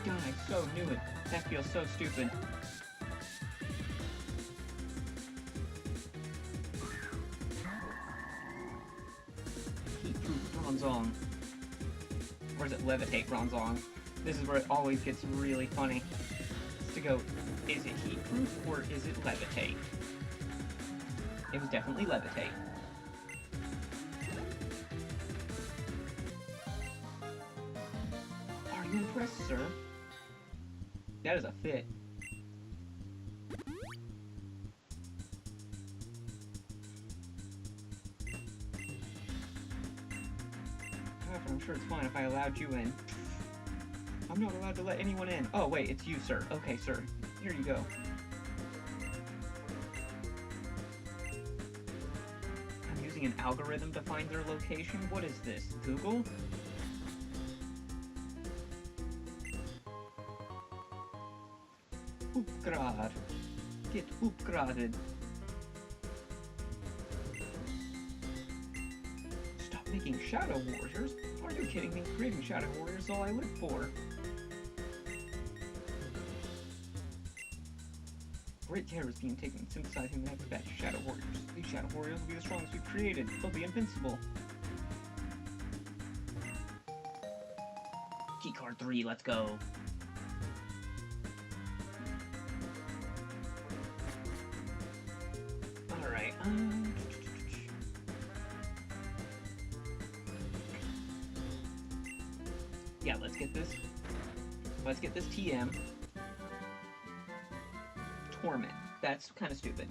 A: God, I so knew it. That feels so stupid. Heat-proof Bronzong. Or is it levitate Bronzong? This is where it always gets really funny. It's to go, is it heat-proof or is it levitate? It was definitely levitate. Are you impressed, sir? That is a fit. However, I'm sure it's fine if I allowed you in. I'm not allowed to let anyone in. Oh, wait, it's you, sir. Okay, sir. Here you go. I'm using an algorithm to find their location? What is this? Google? upgrade. Get upgraded. Stop making Shadow Warriors? Are you kidding me? Creating Shadow Warriors is all I live for. Great care is being taken in synthesizing the next batch of Shadow Warriors. These Shadow Warriors will be the strongest we've created. They'll be invincible. Keycard 3, let's go. Alright, yeah, let's get this TM. Torment. That's kind of stupid.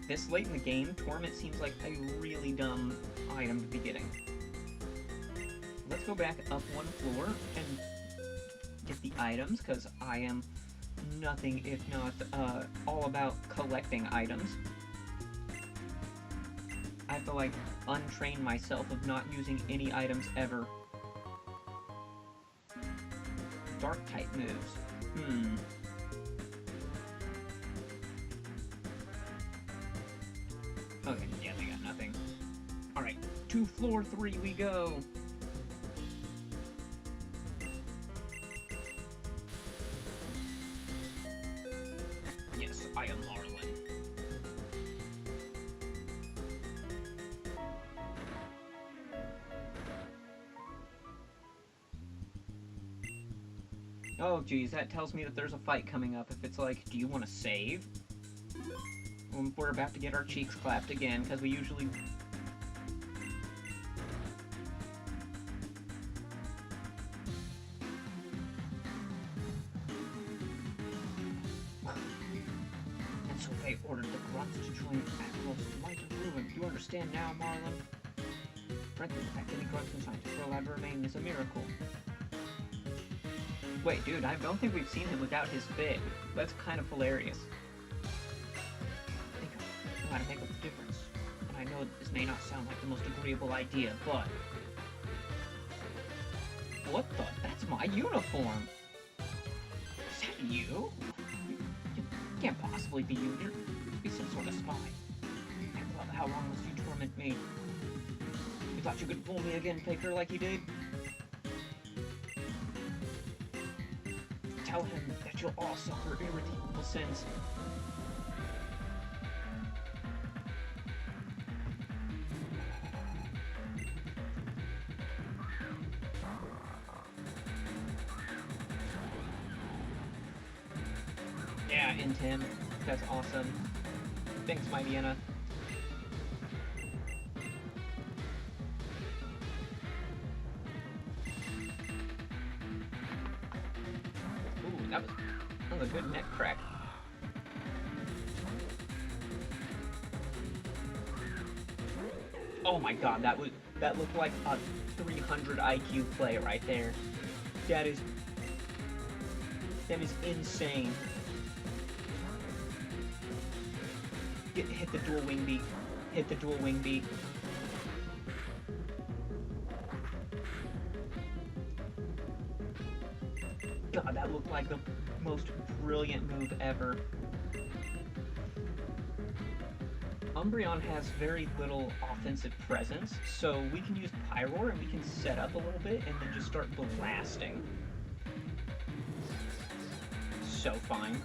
A: This late in the game, Torment seems like a really dumb item to be getting. Let's go back up one floor and get the items, because I am nothing if not all about collecting items. I have to, like, untrain myself of not using any items ever. Dark type moves. Okay, yeah, they got nothing. Alright, to floor 3 we go! Yes, I am Marlin. Oh geez, that tells me that there's a fight coming up. If it's like, do you want to save? We're about to get our cheeks clapped again, because we usually... And so they ordered the grunts to join Admiral's Might of Ruin. Do you understand now, Marlin? Frankly, the fact any grunts and scientists are allowed to remain is a miracle. Wait, dude, I don't think we've seen him without his fit. That's kind of hilarious. I think I know how to make up the difference. And I know this may not sound like the most agreeable idea, but... What the? That's my uniform! Is that you? You can't possibly be you. You're be some sort of spy. How long must you torment me? You thought you could fool me again, faker, like you did? Tell him that you'll all suffer irredeemable sins. Yeah, and Tim. That's awesome. Thanks, my Vienna. That was a good neck crack. Oh my god, that looked like a 300 IQ play right there. That is insane. Hit the dual wing beat. Hit the dual wing beat. God, that looked like the most brilliant move ever. Umbreon has very little offensive presence, so we can use Pyroar and we can set up a little bit and then just start blasting. So fine.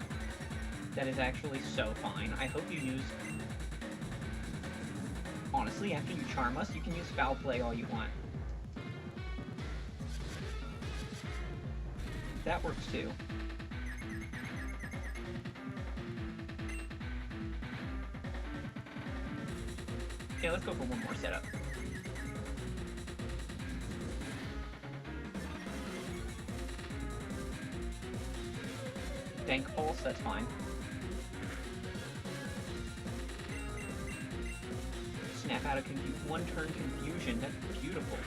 A: That is actually so fine. I hope you use... Honestly, after you charm us, you can use Foul Play all you want. That works too. Yeah, let's go for one more setup. Dank Pulse, that's fine. Snap out of one turn confusion, that's beautiful.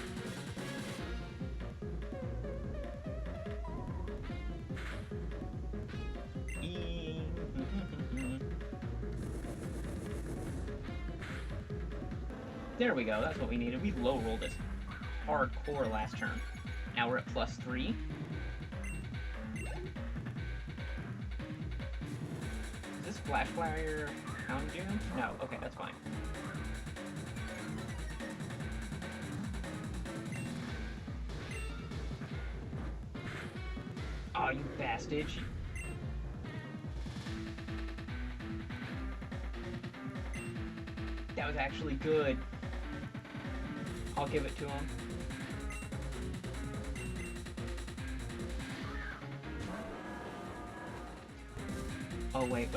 A: There we go, that's what we needed. We low rolled it hardcore last turn. Now we're at +3. Splash Flyer, Houndoom? No, okay, that's fine. Oh, you bastard. That was actually good. I'll give it to him. Oh, wait.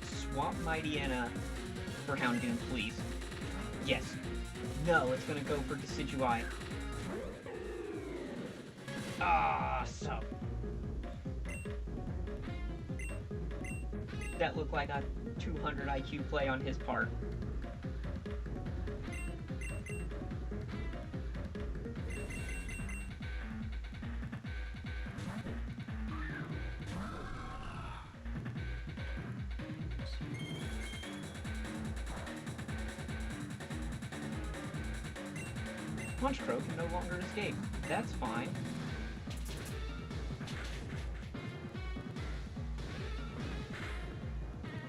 A: Swap Mightyena for Houndoom, please. Yes. No, it's gonna go for Decidueye. Ah, so. That looked like a 200 IQ play on his part. Punchcrow can no longer escape. That's fine.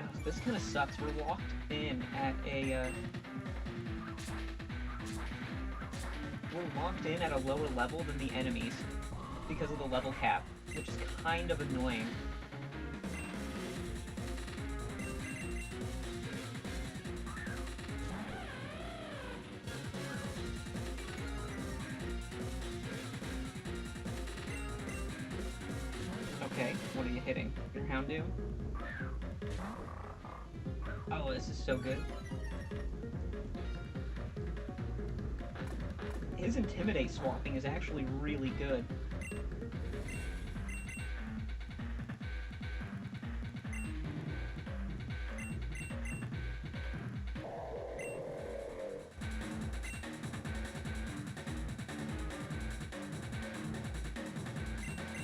A: Oh, this kind of sucks. We're locked in at a... We're locked in at a lower level than the enemies because of the level cap, which is kind of annoying. Okay, what are you hitting? Your Houndoom? Oh, this is so good. His Intimidate swapping is actually really good.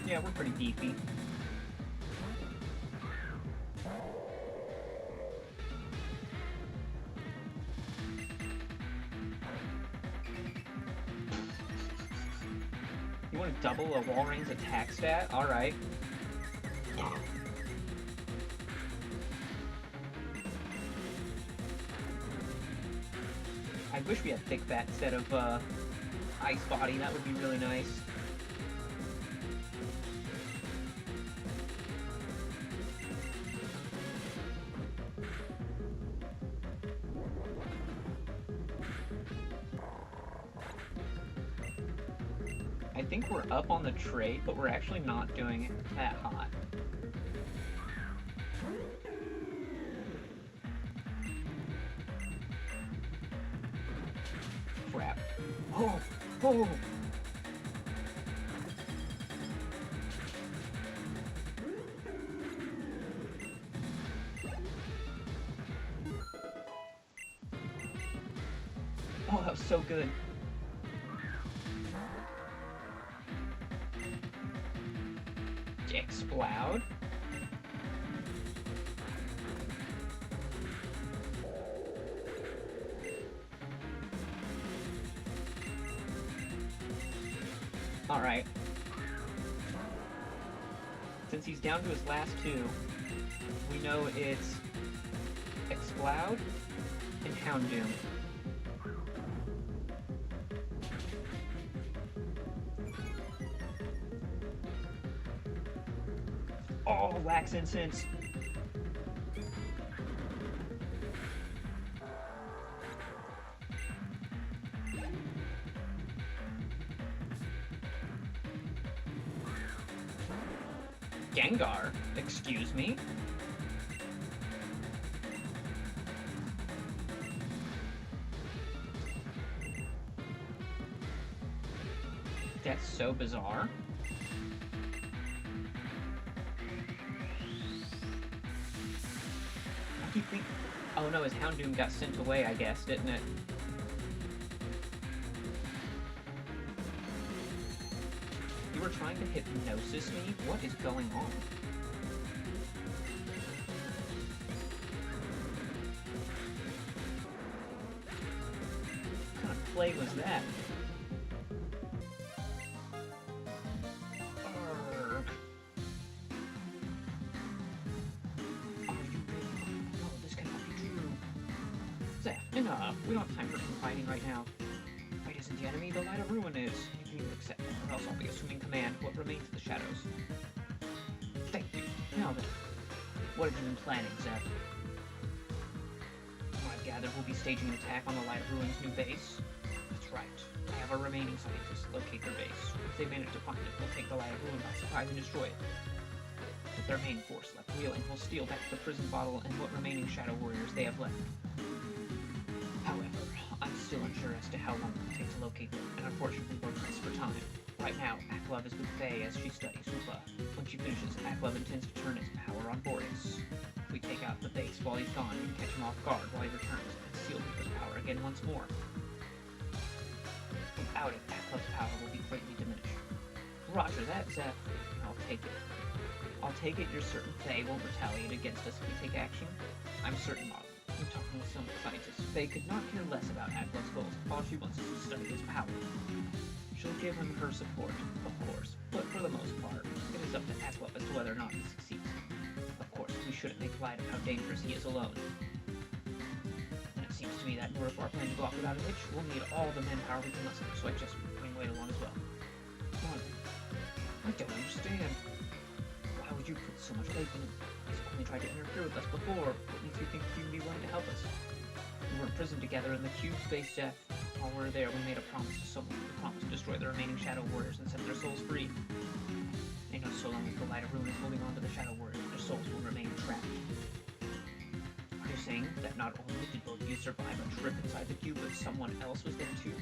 A: Yeah, we're pretty beefy. You want to double a Walrein's attack stat? Alright. I wish we had Thick Bat instead of Ice Body. That would be really nice. I think we're up on the trade, but we're actually not doing it that hot. Crap. Oh! Oh! Oh, that was so good. Explode. Alright. Since he's down to his last two, we know it's Explode and Houndoom. Oh, Wax Incense! Gengar? Excuse me? That's so bizarre. Oh no, his Houndoom got sent away, I guess, didn't it? You were trying to hypnosis me? What is going on? What kind of play was that?
B: We don't have time for fighting right now. Fight isn't the enemy, the light of ruin is. You can either accept it, or else I'll be assuming command what remains of the shadows. Thank you. Now then, what have you been planning, Zeph? From what I've gathered, we'll be staging an attack on the Light of Ruin's new base. That's right. I have our remaining scientists locate their base. If they manage to find it, we'll take the Light of Ruin by surprise and destroy it. With their main force left reeling, we'll steal back the prison bottle and what remaining Shadow Warriors they have left. However, I'm still unsure as to how long it will take to locate them, and unfortunately we're pressed for time. Right now, Aklov is with Faye as she studies Upa. When she finishes, Aklov intends to turn his power on Boreas. If we take out the base while he's gone, we can catch him off guard while he returns and seal Upa's power again once more. Without it, Aklov's power will be greatly diminished. Roger that, Zeph. I'll take it. I'll take it you're certain Faye won't retaliate against us if we take action? I'm certain, Marlon. I'm talking with some scientists. Faye could not care less about Aklov's goals. All she wants is to study his power. She'll give him her support, of course, but for the most part, it is up to Aklov as to whether or not he succeeds. Of course, we shouldn't make light of how dangerous he is alone. And it seems to me that in order for our plan to go off without a hitch, we'll need all the manpower we can muster, so I just bring Wade along as well. Marlon, I don't understand. Why would you put so much faith in him? He's only tried to interfere with us before. What makes you think he'd be willing to help us? We were imprisoned together in the cube space, Jeff. While we were there, we made a promise to someone. We promised to destroy the remaining Shadow Warriors and set their souls free. I know so long as the Light of Ruin is holding on to the Shadow Warriors, their souls will remain trapped. Are you saying that not only did both of you survive a trip inside the cube, but someone else was there too?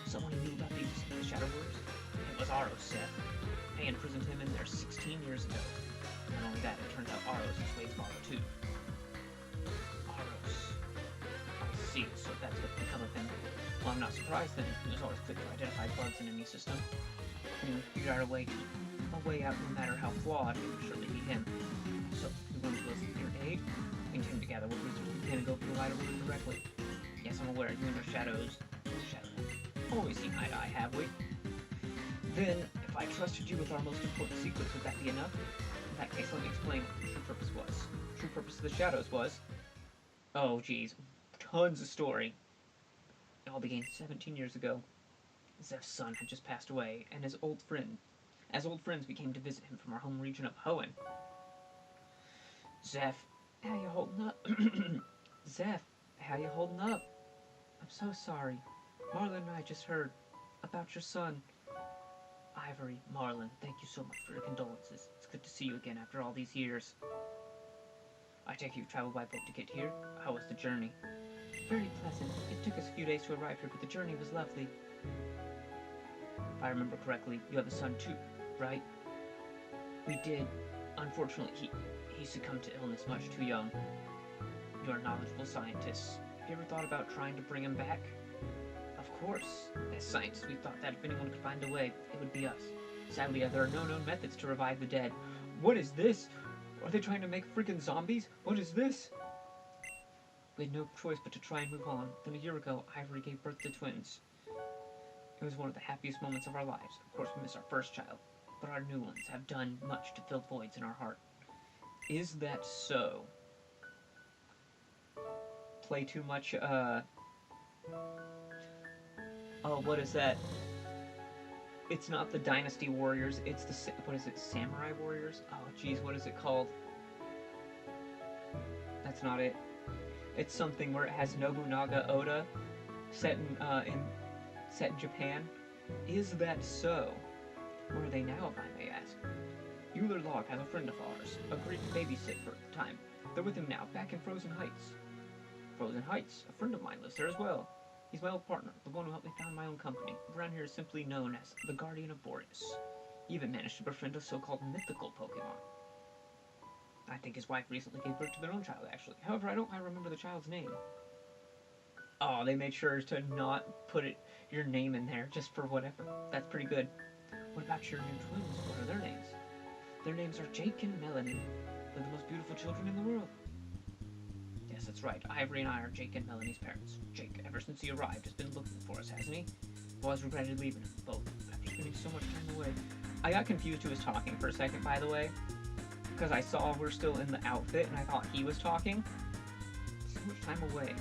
B: Someone who knew about the Shadow Warriors? It was Aros, Seth. They imprisoned him in there 16 years ago. Not only that, it turns out Aros is Wade's father too. Aros. I see, so that's what's become of him. Well, I'm not surprised then. He was always quick to identify bugs in any system. And we figured out a way out no matter how flawed, it would surely be him. So, we want to listen to your aid? We intend to gather what research we can and go for the Light of Ruin directly. Yes, I'm aware you and your shadows always seen eye to eye, have we? Then, if I trusted you with our most important secrets, would that be enough? In that case, let me explain what the true purpose was. The true purpose of the shadows was... Oh, geez. Tons of story. It all began 17 years ago. Zeph's son had just passed away, and as old friends we came to visit him from our home region of Hoenn. Zeph, how you holding up? Zeph, how you holding up? I'm so sorry. Marlon and I just heard about your son. Ivory, Marlon, thank you so much for your condolences. It's good to see you again after all these years. I take you traveled by boat to get here. How was the journey? Very pleasant. It took us a few days to arrive here, but the journey was lovely. If I remember correctly, you have a son too, right? We did. Unfortunately, he succumbed to illness much too young. You are knowledgeable scientists. Have you ever thought about trying to bring him back? Of course. As scientists, we thought that if anyone could find a way, it would be us. Sadly, there are no known methods to revive the dead. What is this? Are they trying to make freaking zombies? What is this? We had no choice but to try and move on. Then a year ago, Ivory gave birth to twins. It was one of the happiest moments of our lives. Of course, we miss our first child, but our new ones have done much to fill voids in our heart. Is that so? Play too much, Oh, what is that? It's not the Dynasty Warriors, it's the, what is it, Samurai Warriors? Oh, geez, what is it called? That's not it. It's something where it has Nobunaga Oda set in Japan. Is that so? Where are they now, if I may ask? Euler Log has a friend of ours, agreed to babysit for the time. They're with him now, back in Frozen Heights. Frozen Heights, a friend of mine lives there as well. He's my old partner, the one who helped me found my own company. Around here is simply known as the Guardian of Boreas. He even managed to befriend a so-called mythical Pokémon. I think his wife recently gave birth to their own child, actually. However, I don't quite remember the child's name. Oh, they made sure to not put your name in there, just for whatever. That's pretty good. What about your new twins? What are their names? Their names are Jake and Melanie. They're the most beautiful children in the world. Yes, that's right. Ivory and I are Jake and Melanie's parents. Jake, ever since he arrived, has been looking for us, hasn't he? I've always regretted leaving him, both, after spending so much time away. I got confused who was talking for a second, by the way, because I saw we're still in the outfit, and I thought he was talking. So much time away.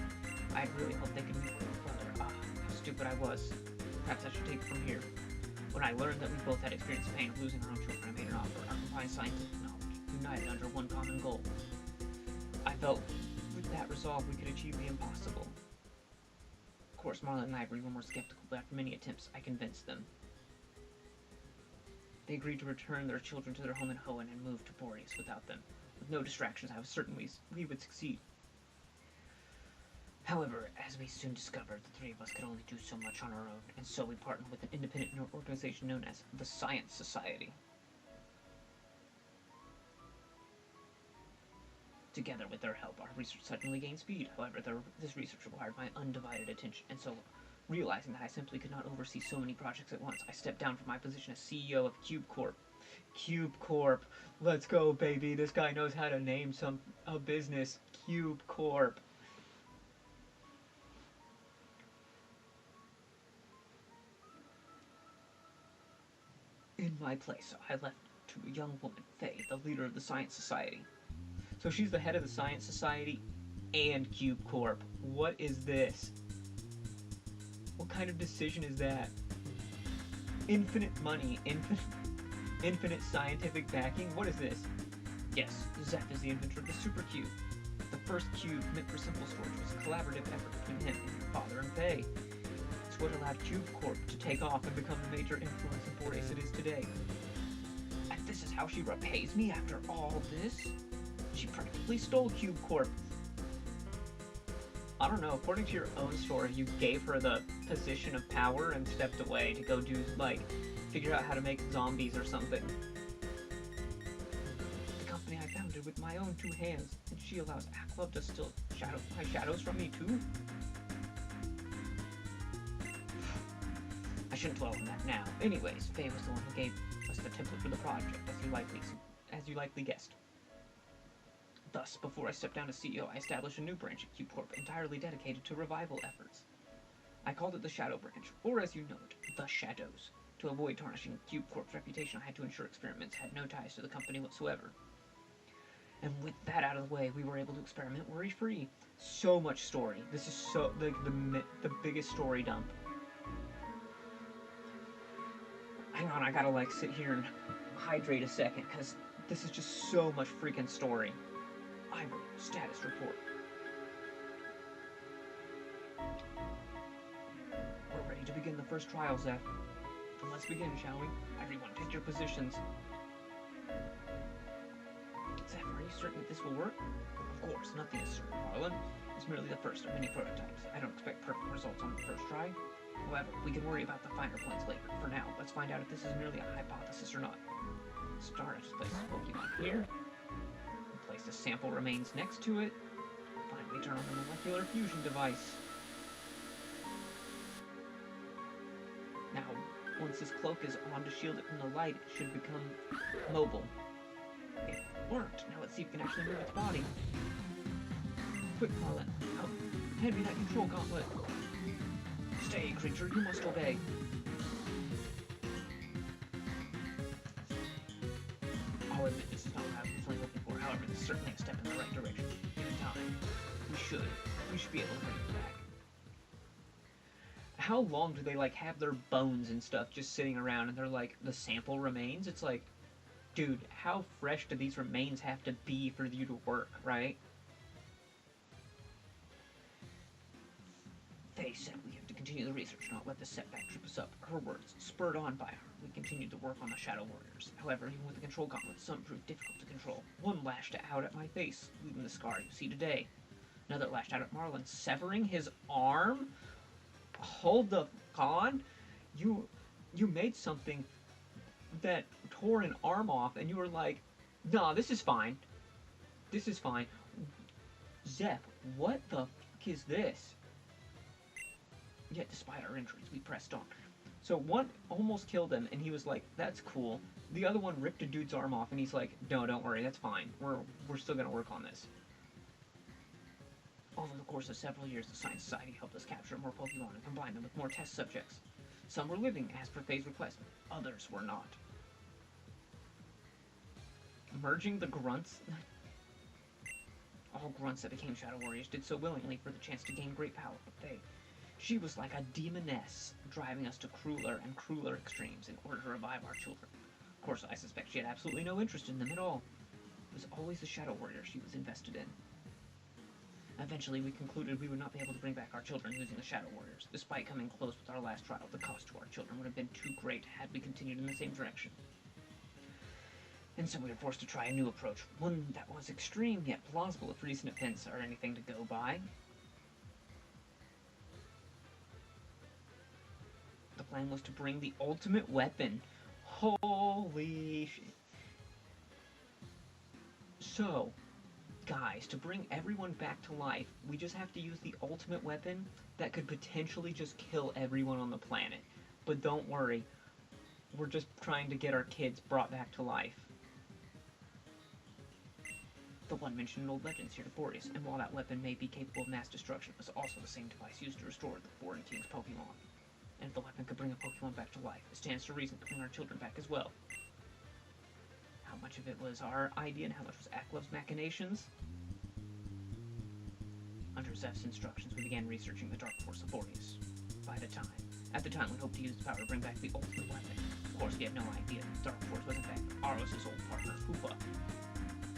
B: I really hoped they could meet further. Ah, how stupid I was. Perhaps I should take it from here. When I learned that we both had experienced the pain of losing our own children, I made an offer. Our combined scientific knowledge, united under one common goal. I felt with that resolve we could achieve the impossible. Of course, Marlon and Ivory were more skeptical, but after many attempts, I convinced them. They agreed to return their children to their home in Hoenn and move to Boreas without them. With no distractions, I was certain we would succeed. However, as we soon discovered, the three of us could only do so much on our own, and so we partnered with an independent organization known as the Science Society. Together with their help, our research suddenly gained speed. However, this research required my undivided attention, and so, realizing that I simply could not oversee so many projects at once, I stepped down from my position as CEO of Cube Corp. Cube Corp. Let's go, baby. This guy knows how to name a business. Cube Corp. In my place, I left to a young woman, Faye, the leader of the Science Society. So she's the head of the Science Society and Cube Corp. What is this? What kind of decision is that? Infinite money, infinite scientific backing? What is this? Yes, Zeph is the inventor of the Super Cube. The first cube meant for simple storage was a collaborative effort between him and your father and Faye. It's what allowed Cube Corp to take off and become the major influence in Boreas it is today. And this is how she repays me after all this? She practically stole Cube Corp. I don't know, according to your own story, you gave her the position of power and stepped away to go do, like, figure out how to make zombies or something. The company I founded with my own two hands, and she allows Aklov to steal my shadows from me too? I shouldn't dwell on that now. Anyways, Faye was the one who gave us the template for the project, as you likely guessed. Thus, before I stepped down as CEO, I established a new branch at Cube Corp entirely dedicated to revival efforts. I called it the Shadow Branch, or as you know it, the Shadows. To avoid tarnishing Cube Corp's reputation, I had to ensure experiments had no ties to the company whatsoever. And with that out of the way, we were able to experiment worry-free. So much story. This is so, like, the biggest story dump. Hang on, I gotta, like, sit here and hydrate a second, because this is just so much freaking story. Ivory, status report. We're ready to begin the first trial, Zeph. Let's begin, shall we? Everyone, take your positions. Zeph, are you certain that this will work? Of course, nothing is certain, Marlon. It's merely the first of many prototypes. I don't expect perfect results on the first try. However, we can worry about the finer points later. For now, let's find out if this is merely a hypothesis or not. Stardust places Pokemon here. Place the sample remains next to it. Finally turn on the molecular fusion device. Now, once this cloak is on to shield it from the light, it should become mobile. It worked. Now let's see if it can actually move its body. Quick, Marlon. Hand me that control gauntlet. Stay, creature. You must obey. I'll admit this is not what I was really looking for. However, this is certainly a step in the right direction. Given time, we should be able to bring it back. How long do they, like, have their bones and stuff just sitting around and they're like, the sample remains? It's like, dude, how fresh do these remains have to be for you to work, right? Faye said we have to continue the research, not let the setback trip us up. Her words, spurred on by her, we continued to work on the Shadow Warriors. However, even with the control gauntlet, some proved difficult to control. One lashed out at my face, leaving the scar you see today. Another lashed out at Marlon, severing his arm? Hold the con? You made something that tore an arm off, and you were like, nah, this is fine. This is fine. Zeph, what the fuck is this? Yet, despite our injuries, we pressed on. So one almost killed him, and he was like, that's cool. The other one ripped a dude's arm off, and he's like, no, don't worry, that's fine. We're still gonna work on this. Over the course of several years, the Science Society helped us capture more Pokémon and combine them with more test subjects. Some were living, as per Faye's request. Others were not. Merging the grunts... All grunts that became Shadow Warriors did so willingly for the chance to gain great power, but she was like a demoness, driving us to crueler and crueler extremes in order to revive our children. Of course, I suspect she had absolutely no interest in them at all. It was always the Shadow Warrior she was invested in. Eventually, we concluded we would not be able to bring back our children using the Shadow Warriors. Despite coming close with our last trial, the cost to our children would have been too great had we continued in the same direction. And so we were forced to try a new approach, one that was extreme yet plausible if recent events are anything to go by. The plan was to bring the ultimate weapon. Holy shit. So, guys, to bring everyone back to life, we just have to use the ultimate weapon that could potentially just kill everyone on the planet. But don't worry, we're just trying to get our kids brought back to life. The one mentioned in old legends here to Boreas, and while that weapon may be capable of mass destruction, it was also the same device used to restore the Foreign King's Pokémon. And if the weapon could bring a Pokémon back to life, it stands to reason to bring our children back as well. How much of it was our idea and how much was Aklov's machinations? Under Zeph's instructions, we began researching the Dark Force of Boreas. At the time, we hoped to use the power to bring back the ultimate weapon. Of course, we had no idea that the Dark Force was in fact Aros' old partner, Hoopa.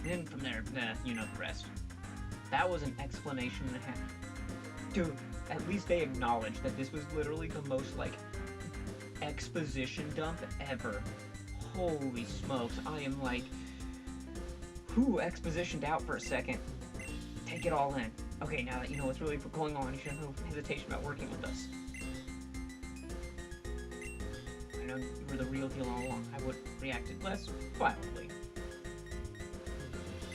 B: Then from there, you know the rest. That was an explanation and a half. Dude, at least they acknowledged that this was literally the most, like, exposition dump ever. Holy smokes, I am like, expositioned out for a second. Take it all in. Okay, now that you know what's really going on, you should have no hesitation about working with us. I know you were the real deal all along. I would have reacted less violently.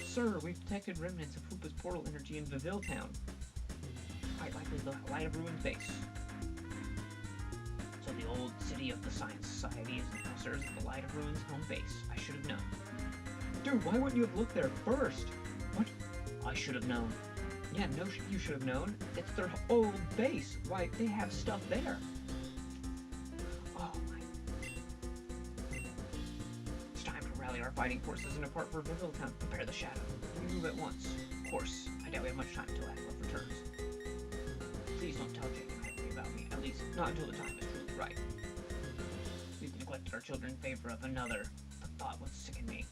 B: Sir, we've detected remnants of Hoopa's portal energy in Viville Town. Quite likely the Light of Ruin's base. So the old city of the Science Society now serves as the Light of Ruin's home base. I should have known. Dude, why wouldn't you have looked there first? What? I should have known. Yeah, no, you should have known. It's their old base. Why, they have stuff there. Oh my. It's time to rally our fighting forces and depart for Viville Town. Prepare the shadow. We move at once. Of course, I doubt we have much time until Aklov returns. Please don't tell Jake and Henry about me. At least, not until the time is truly right. We've neglected our children in favor of another. The thought would sicken me.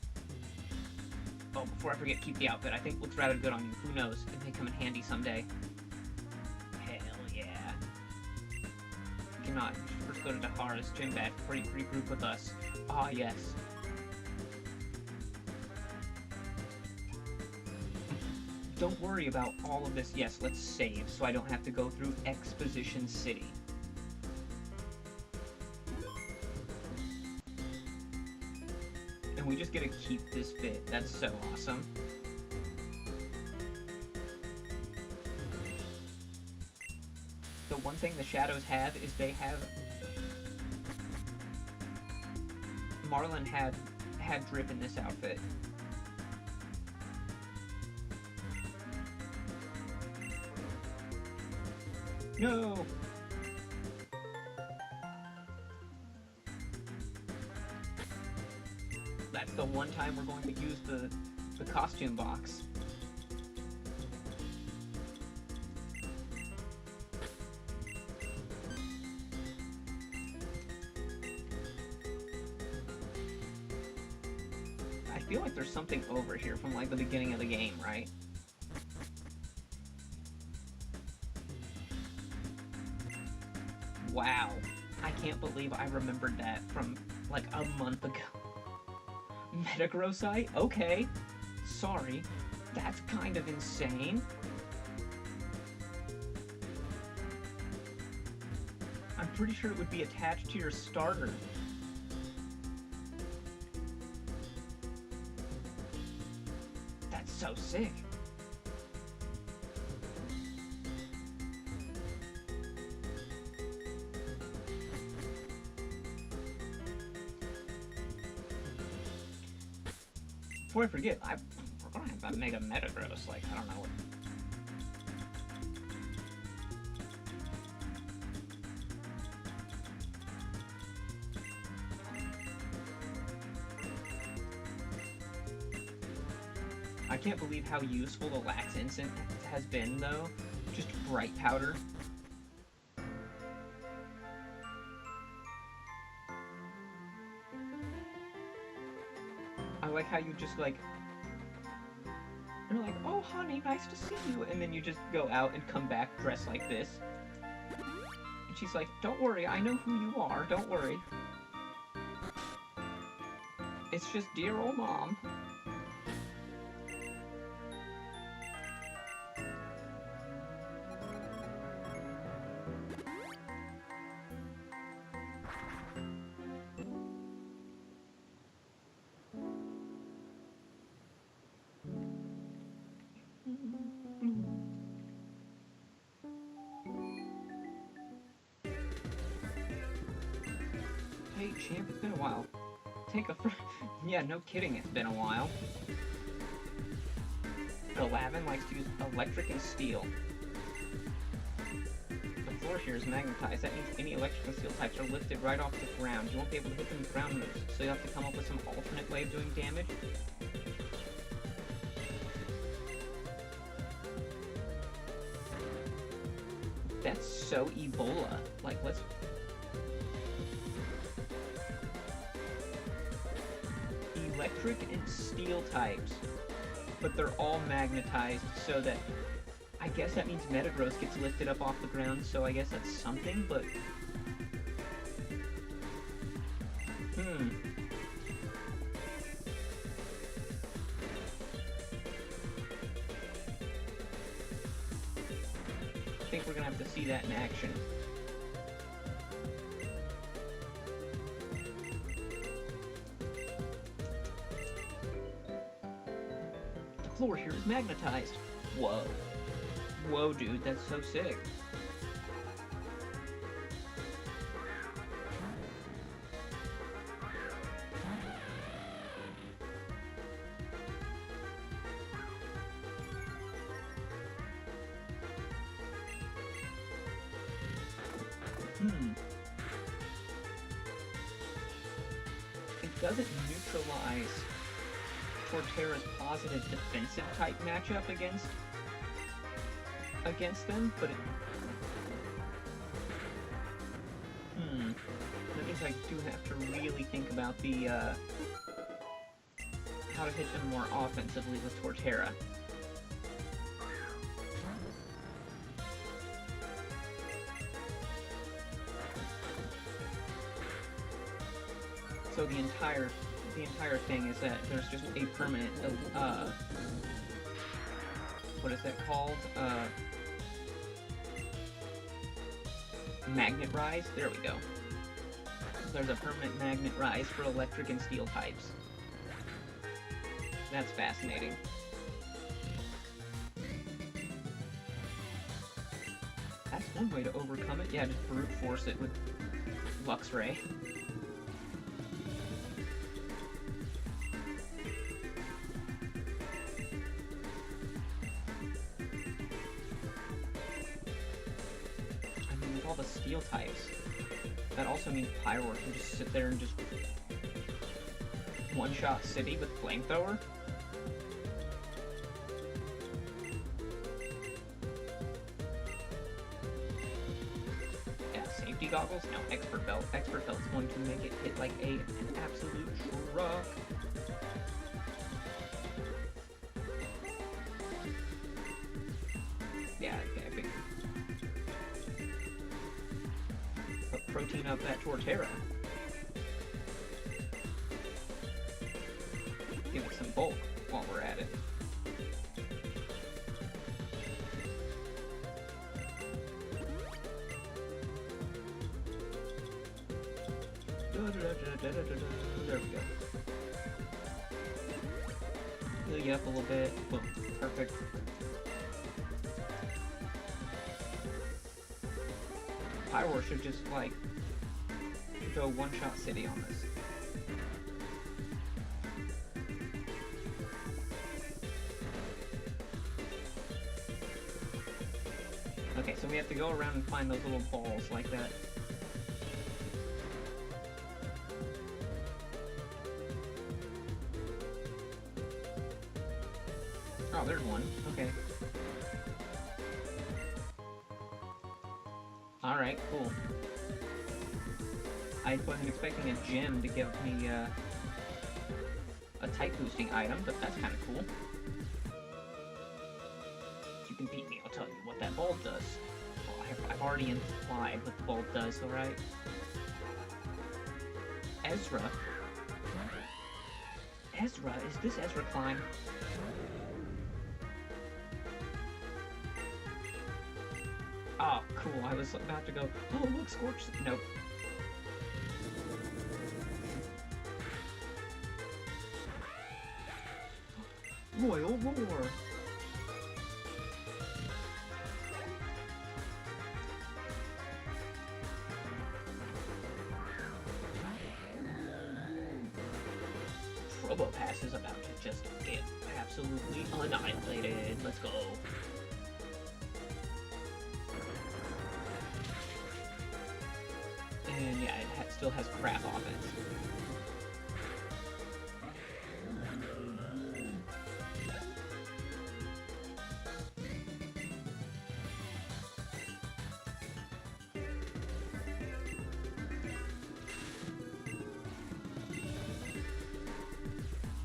B: Oh, before I forget, keep the outfit. I think it looks rather good on you. Who knows? It may come in handy someday. Hell yeah. If not, you should first go to Dahara's gym badge before you regroup with us. Ah, yes. Don't worry about all of this. Yes, let's save so I don't have to go through Exposition City. And we just get to keep this bit. That's so awesome. The one thing the Shadows have is they have... Marlon had drip in this outfit. No! That's the one time we're going to use the costume box. I feel like there's something over here from like the beginning of the game, right? Wow. I can't believe I remembered that from like a month ago. Metagrossite? Okay. Sorry. That's kind of insane. I'm pretty sure it would be attached to your starter. That's so sick. Before I forget, we're gonna have to make a Metagross, like, I don't know what. I can't believe how useful the Lax Instant has been, though. Just bright powder. I like how you just, like... You're like, oh, honey, nice to see you. And then you just go out and come back dressed like this. And she's like, don't worry, I know who you are, don't worry. It's just dear old mom. Hey, champ, it's been a while. Take a yeah, no kidding, it's been a while. Lavin likes to use electric and steel. The floor here is magnetized. That means any electric and steel types are lifted right off the ground. You won't be able to hit them with ground moves, so you'll have to come up with some alternate way of doing damage. That's so Ebola. Like, let's... Electric and steel types, but they're all magnetized, so that... I guess that means Metagross gets lifted up off the ground, so I guess that's something, but... I think we're gonna have to see that in action. The floor here is magnetized. Whoa. Whoa, dude, that's so sick. It doesn't neutralize Torterra's positive defensive type matchup against them, but it... That means I do have to really think about the, how to hit them more offensively with Torterra. So the entire thing is that there's just a permanent, what is that called? Magnet rise? There we go. There's a permanent magnet rise for electric and steel types. That's fascinating. That's one way to overcome it. Yeah, just brute force it with Luxray. All the steel types. That also means Pyroar can just sit there and just one-shot City with Flamethrower. Yeah, safety goggles. Now Expert Belt. Expert Belt's going to make it hit like an absolute truck. Yeah, okay, I figured. Protein up that Torterra. Give it some bulk while we're at it. There we go. Heal you up a little bit. Boom. Perfect. Pyroar should just, like, go one-shot City on this. Okay, so we have to go around and find those little balls like that. Alright, cool. I wasn't expecting a gym to give me a type boosting item, but that's kind of cool. If you can beat me, I'll tell you what that bulb does. Oh, I've already implied what the bulb does, alright? Ezra? Ezra? Is this Ezra Klein? Oh, cool. I was about to go, oh, look, Scorch. Nope. Royal Roar! Probopass is about to just get absolutely annihilated. Let's go. And yeah, it still has crap offense.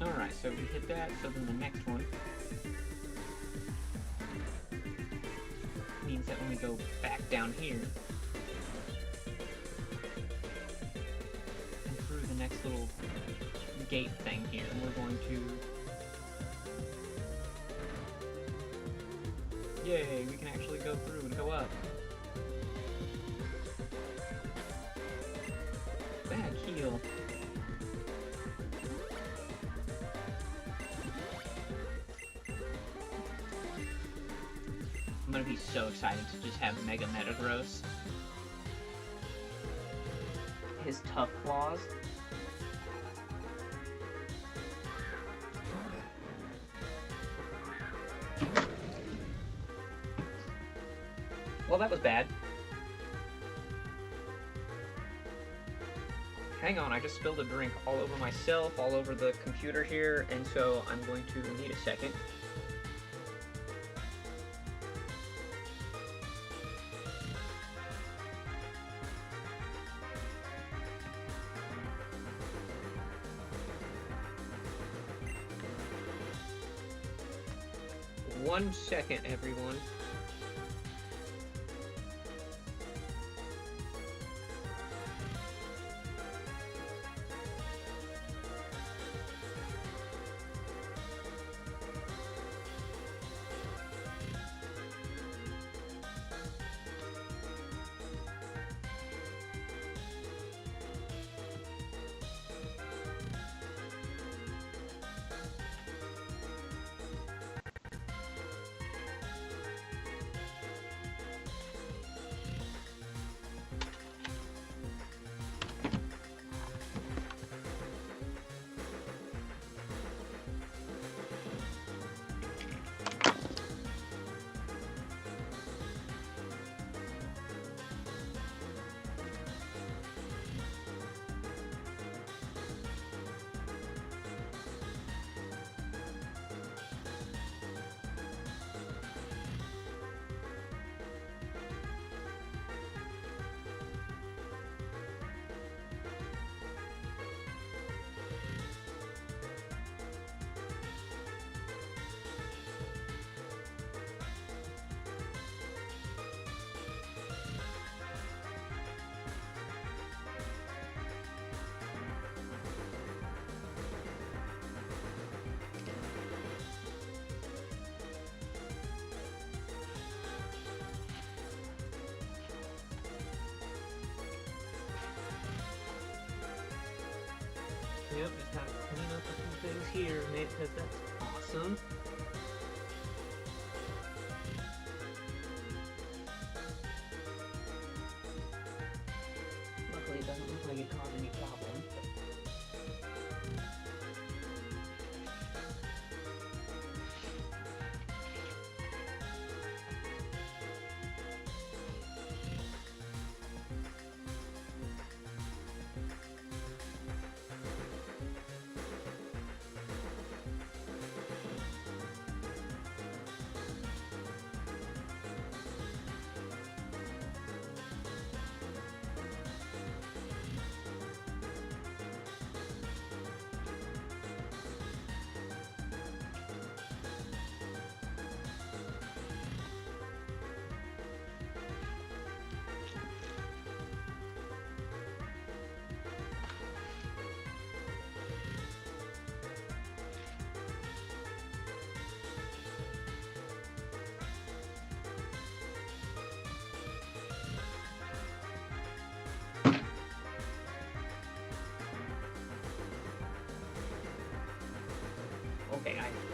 B: Alright, so we hit that, so then the next one means that when we go back down here and through the next little gate thing here, we're going to... Yay, we can actually go through and go up. Bad heal. I'm gonna be so excited to just have Mega Metagross. His Tough Claws. Well, that was bad. Hang on, I just spilled a drink all over myself, all over the computer here, and so I'm going to need a second. One second, everyone. Yep, just have to clean up a few things here, mate, because that's awesome. Luckily, it doesn't look like it caused any problems.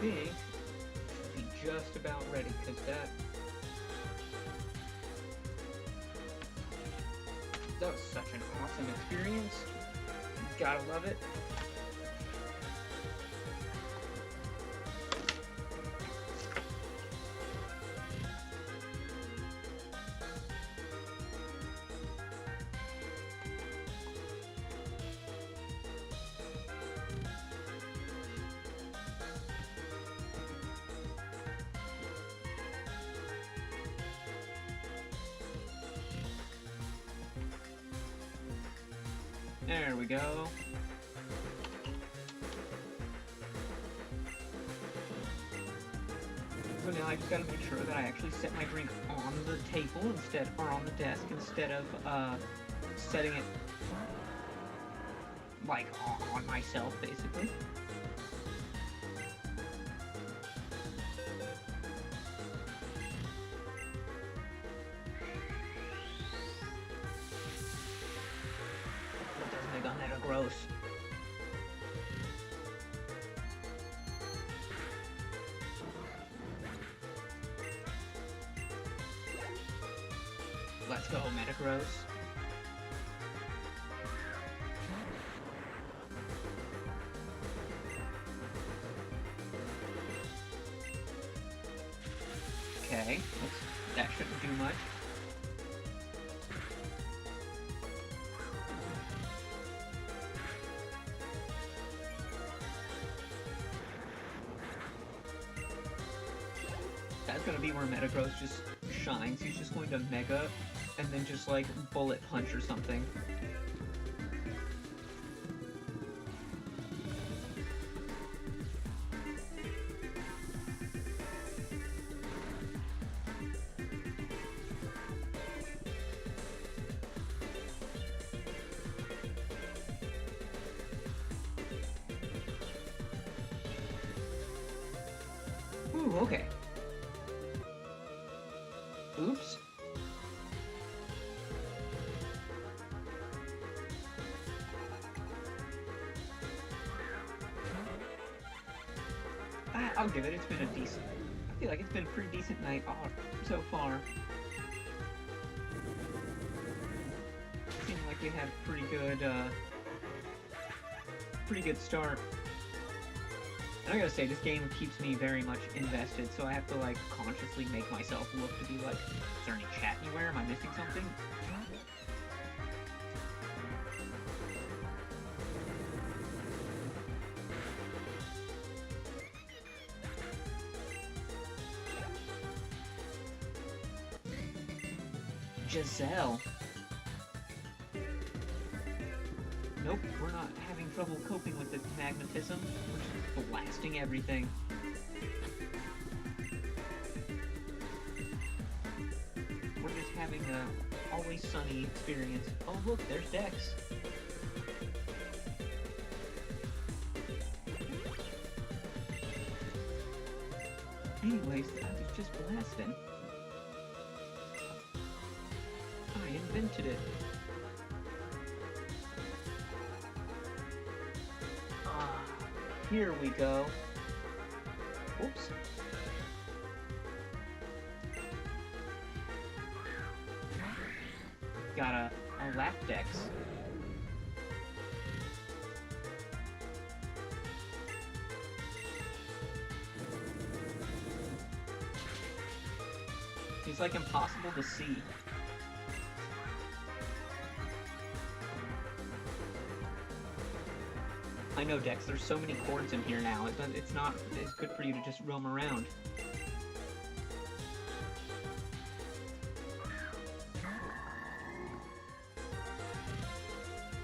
B: think I'll be just about ready, because that was such an awesome experience. Gotta love it. There we go. So now I just gotta make sure that I actually set my drink on the table instead, or on the desk, instead of setting it like on myself, basically. Gross. Let's go, Metagross. Okay, that shouldn't do much. That's gonna be where Metagross just shines. He's just going to Mega, and then just like Bullet Punch or something. Ooh, okay. Oops. I'll give it. It's been a decent... I feel like it's been a pretty decent night so far. Seems like we had a pretty good start. And I gotta say, this game keeps me very much invested, so I have to, like, consciously make myself look to be like, is there any chat anywhere? Am I missing something? Giselle. Nope, we're not having trouble coping with the magnetism. We're just blasting everything. We're just having a always sunny experience. Oh look, there's Dex. Anyways, I was just blasting. I invented it. Here we go. Oops. Got a Lapdex. He's like impossible to see. I know, Dex, there's so many cords in here now, it's not as good for you to just roam around.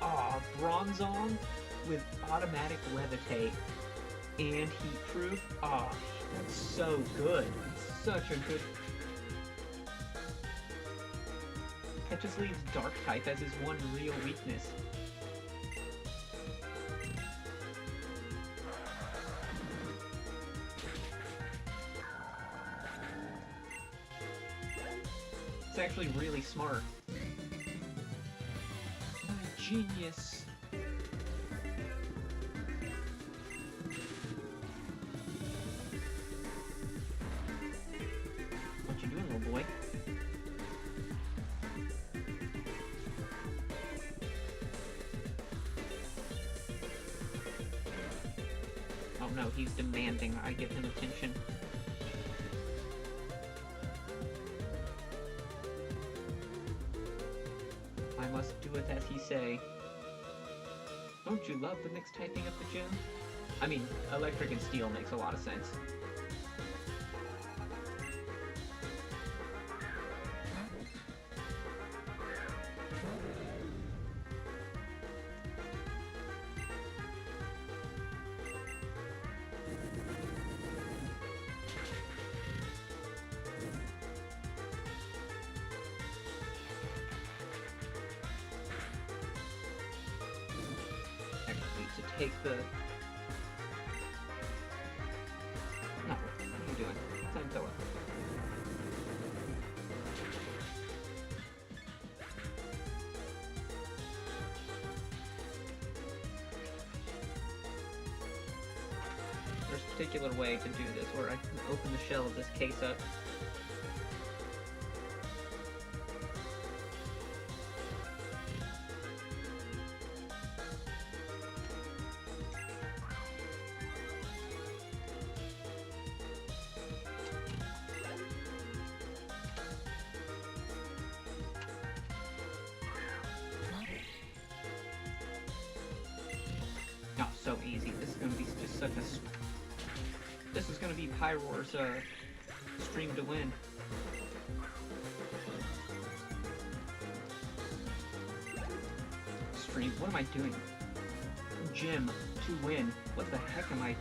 B: Aw, Bronzong with automatic levitate and heatproof. Aw, that's so good. It's such a good... That just leaves Dark type as his one real weakness. It's actually really smart. My genius. no, he's demanding I give him attention. I must do it as he say. Don't you love the mixed typing of the gym? I mean, electric and steel makes a lot of sense. Take the... Not worth it. What are you doing? Flamethrower. There's a particular way to do this where I can open the shell of this case up. Oh, so easy. This is gonna be just such a... This is gonna be Pyroar's, stream to win. Stream? What am I doing? Gym to win. What the heck am I...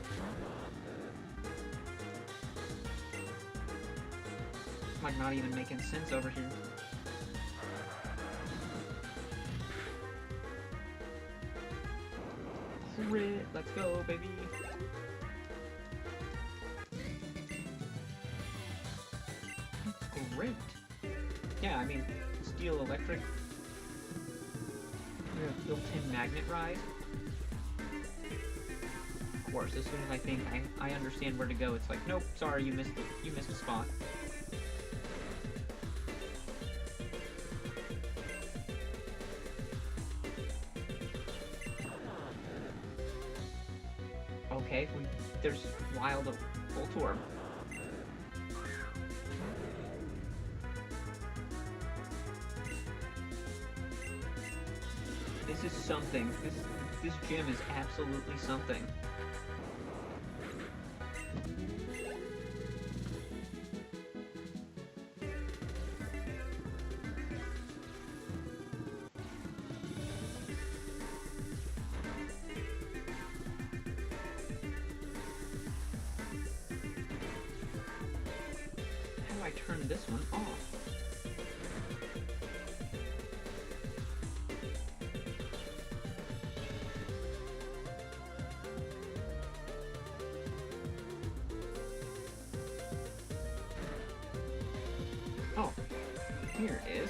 B: I'm like not even making sense over here. Crit, let's go, baby. Great. Yeah, I mean, steel, electric. Built-in magnet rise. Of course, as soon as I think I understand where to go, it's like, nope, sorry, you missed a spot. Okay, there's wild Voltorb. This is something. This gym is absolutely something. How do I turn this one off? Oh, here it is.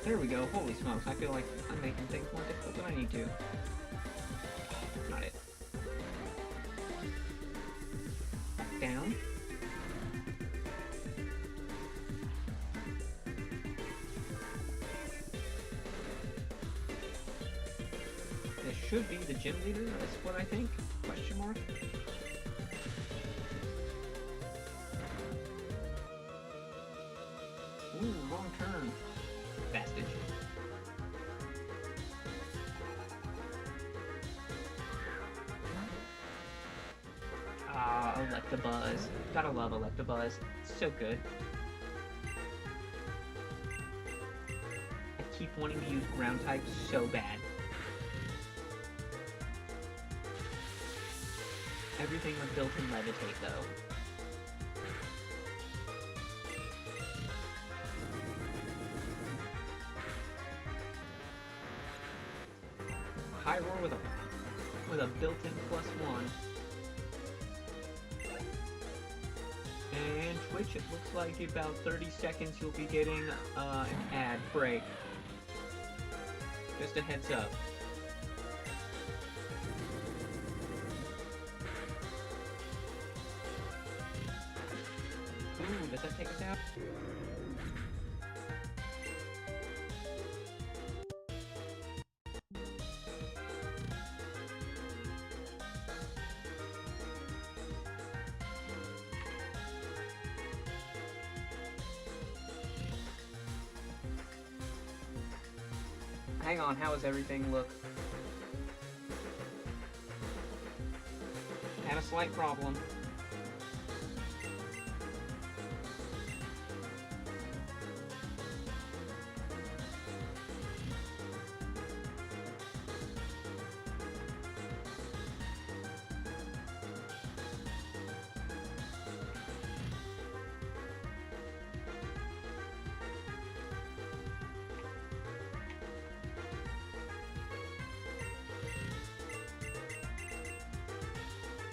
B: There we go. Holy smokes, I feel like I'm making things more difficult than I need to. That's not it. Back down. This should be the gym leader, that's what I think. Question mark. Ooh, wrong turn. Bastage. Ah, Electabuzz. Gotta love Electabuzz. It's so good. I keep wanting to use ground type so bad. Everything was built in Levitate, though. Pyroar with a built-in +1. And Twitch, it looks like in about 30 seconds you'll be getting an ad break. Just a heads up. Ooh, does that take us out? hang on, how does everything look? Had a slight problem.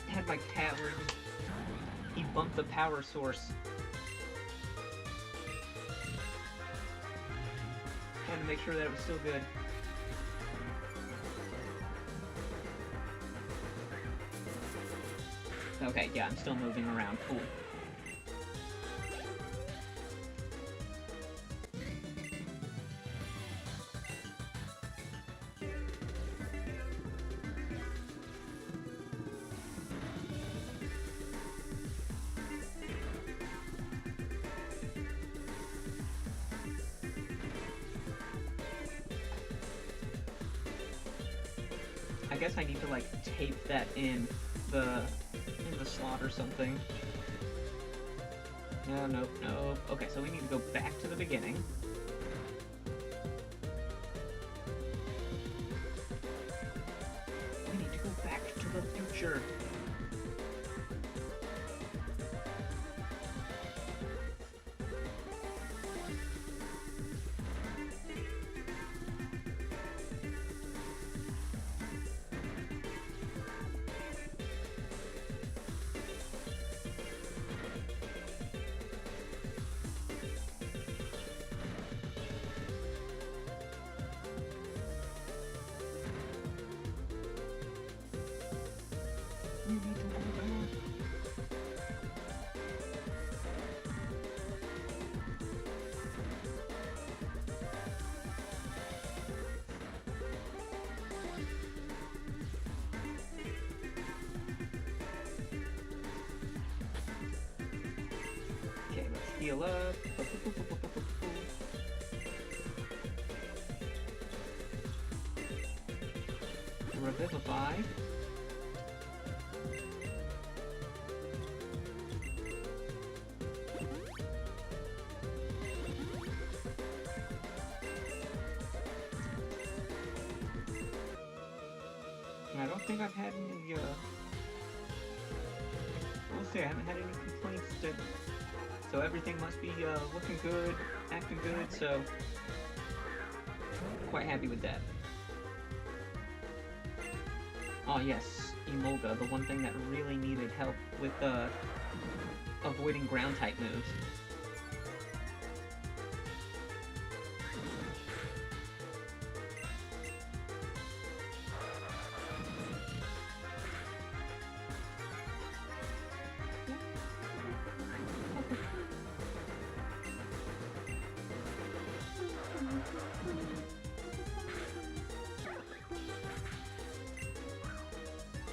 B: Had my cat where he bumped the power source. Had to make sure that it was still good. Okay, yeah, I'm still moving around. Cool. I guess I need to like tape that in the slot or something. No, nope, nope. Okay, so we need to go back to the beginning. We need to go back to the future. We need to go back. Okay, let's heal up. Revivify. I don't think I've had any, we'll see, I haven't had any complaints to, so everything must be, looking good, acting good, so, quite happy with that. Oh yes, Emolga, the one thing that really needed help with, avoiding ground-type moves.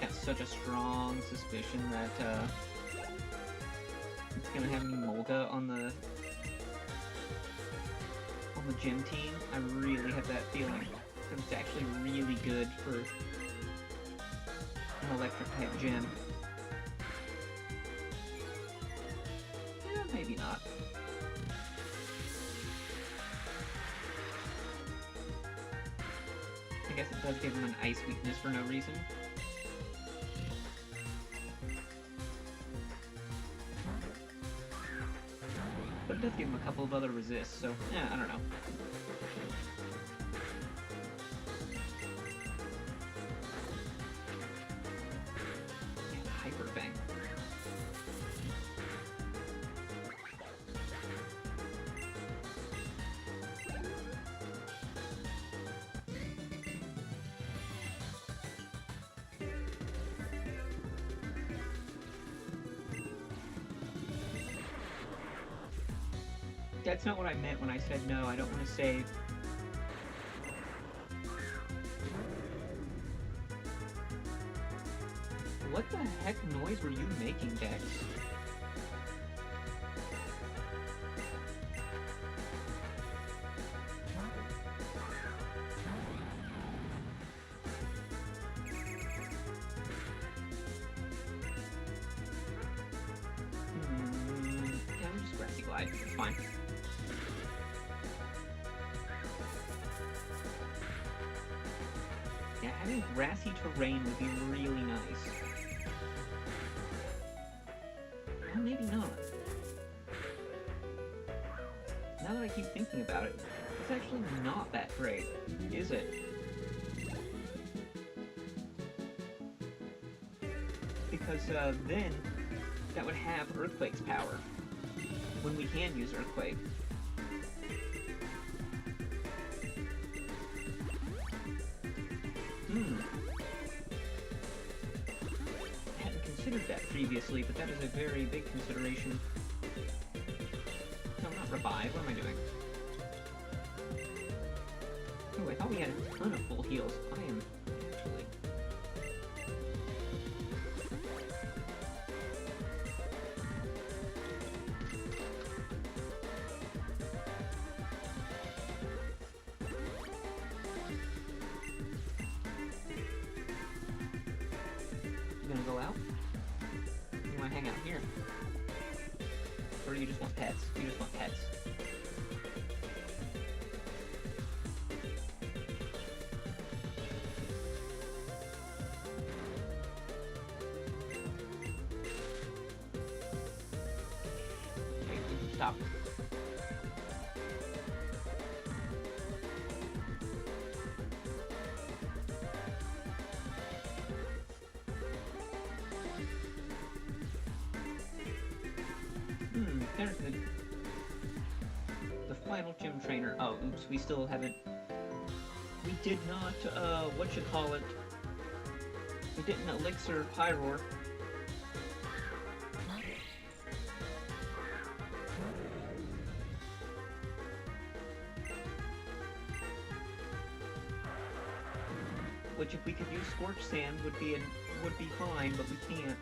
B: Got such a strong suspicion that it's gonna have Emolga on the gym team. I really have that feeling. Because it's actually really good for an electric type gym. Yeah, maybe not. I guess it does give him an ice weakness for no reason. But it does give him a couple of other resists, so, yeah, I don't know. Yeah, Hyper Fang. That's not what I meant when I said no, I don't want to save. What the heck noise were you making, Dex?
A: fine. Yeah, having grassy terrain would be really nice. Well, maybe not. Now that I keep thinking about it, it's actually not that great, is it? Because then that would have Earthquake's power when we can use Earthquake. I hadn't considered that previously, but that is a very big consideration. No, not revive. What am I doing? Oh, I thought we had a ton of full heals. I am actually... You gonna go out? You wanna hang out here? Or do you just want pets? You just want pets. Okay, stop. There's the final gym trainer. Oh, oops, we still haven't... We did not, whatchamacallit. We didn't elixir Pyroar. Which, if we could use Scorch Sand, would be fine, but we can't.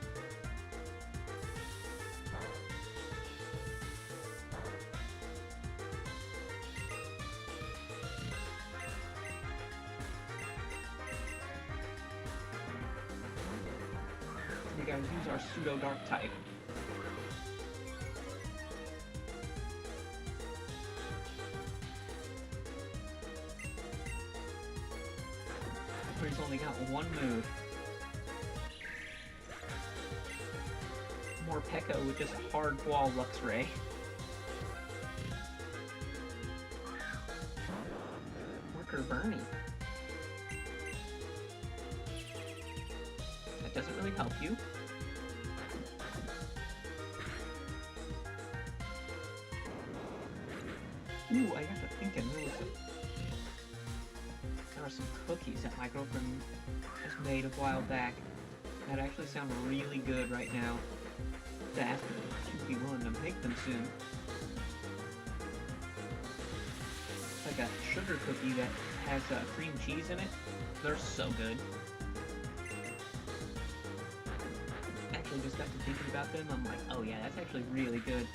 A: We gotta use our pseudo-dark type. He's only got one move. More Pekka with just a hard wall Luxray. Worker Bernie. That doesn't really help you. Ooh, I got to thinking, there are some cookies that my girlfriend has made a while back that actually sound really good right now. To ask her if she'd be willing to make them soon. It's like a sugar cookie that has cream cheese in it. They're so good. Actually just got to thinking about them, I'm like, oh yeah, that's actually really good.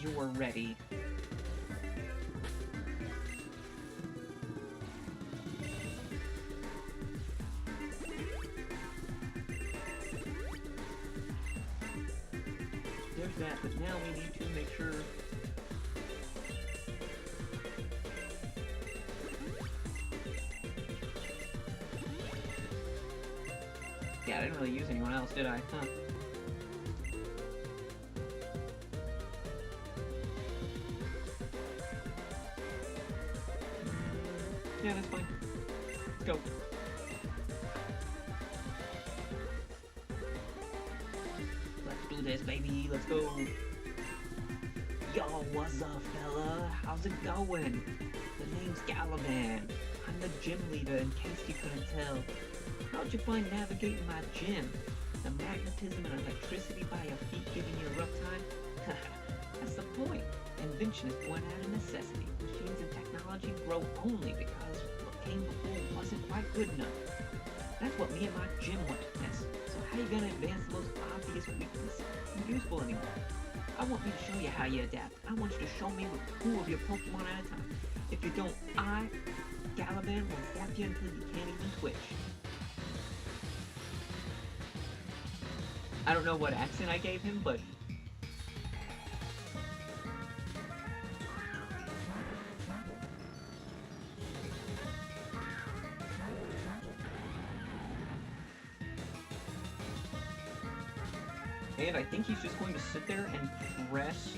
A: You're ready. There's that, but now we need to make sure... Yeah, I didn't really use anyone else, did I? Huh. Yeah, that's fine. Let's go. Let's do this, baby. Let's go. Yo, what's up, fella? How's it going? The name's Galavan. I'm the gym leader, in case you couldn't tell. How'd you find navigating my gym? The magnetism and electricity by your feet giving you a rough time? That's the point. Invention is born out of necessity. Machines and technology grow only because what came before wasn't quite good enough. That's what me and my gym want to test. So how you gonna advance the most obvious weakness useful anymore? I want you to show you how you adapt. I want you to show me with 2 of your Pokemon at a time. If you don't, Galavan will zap you until you can't even twitch. I don't know what accent I gave him, but... And I think he's just going to sit there and press,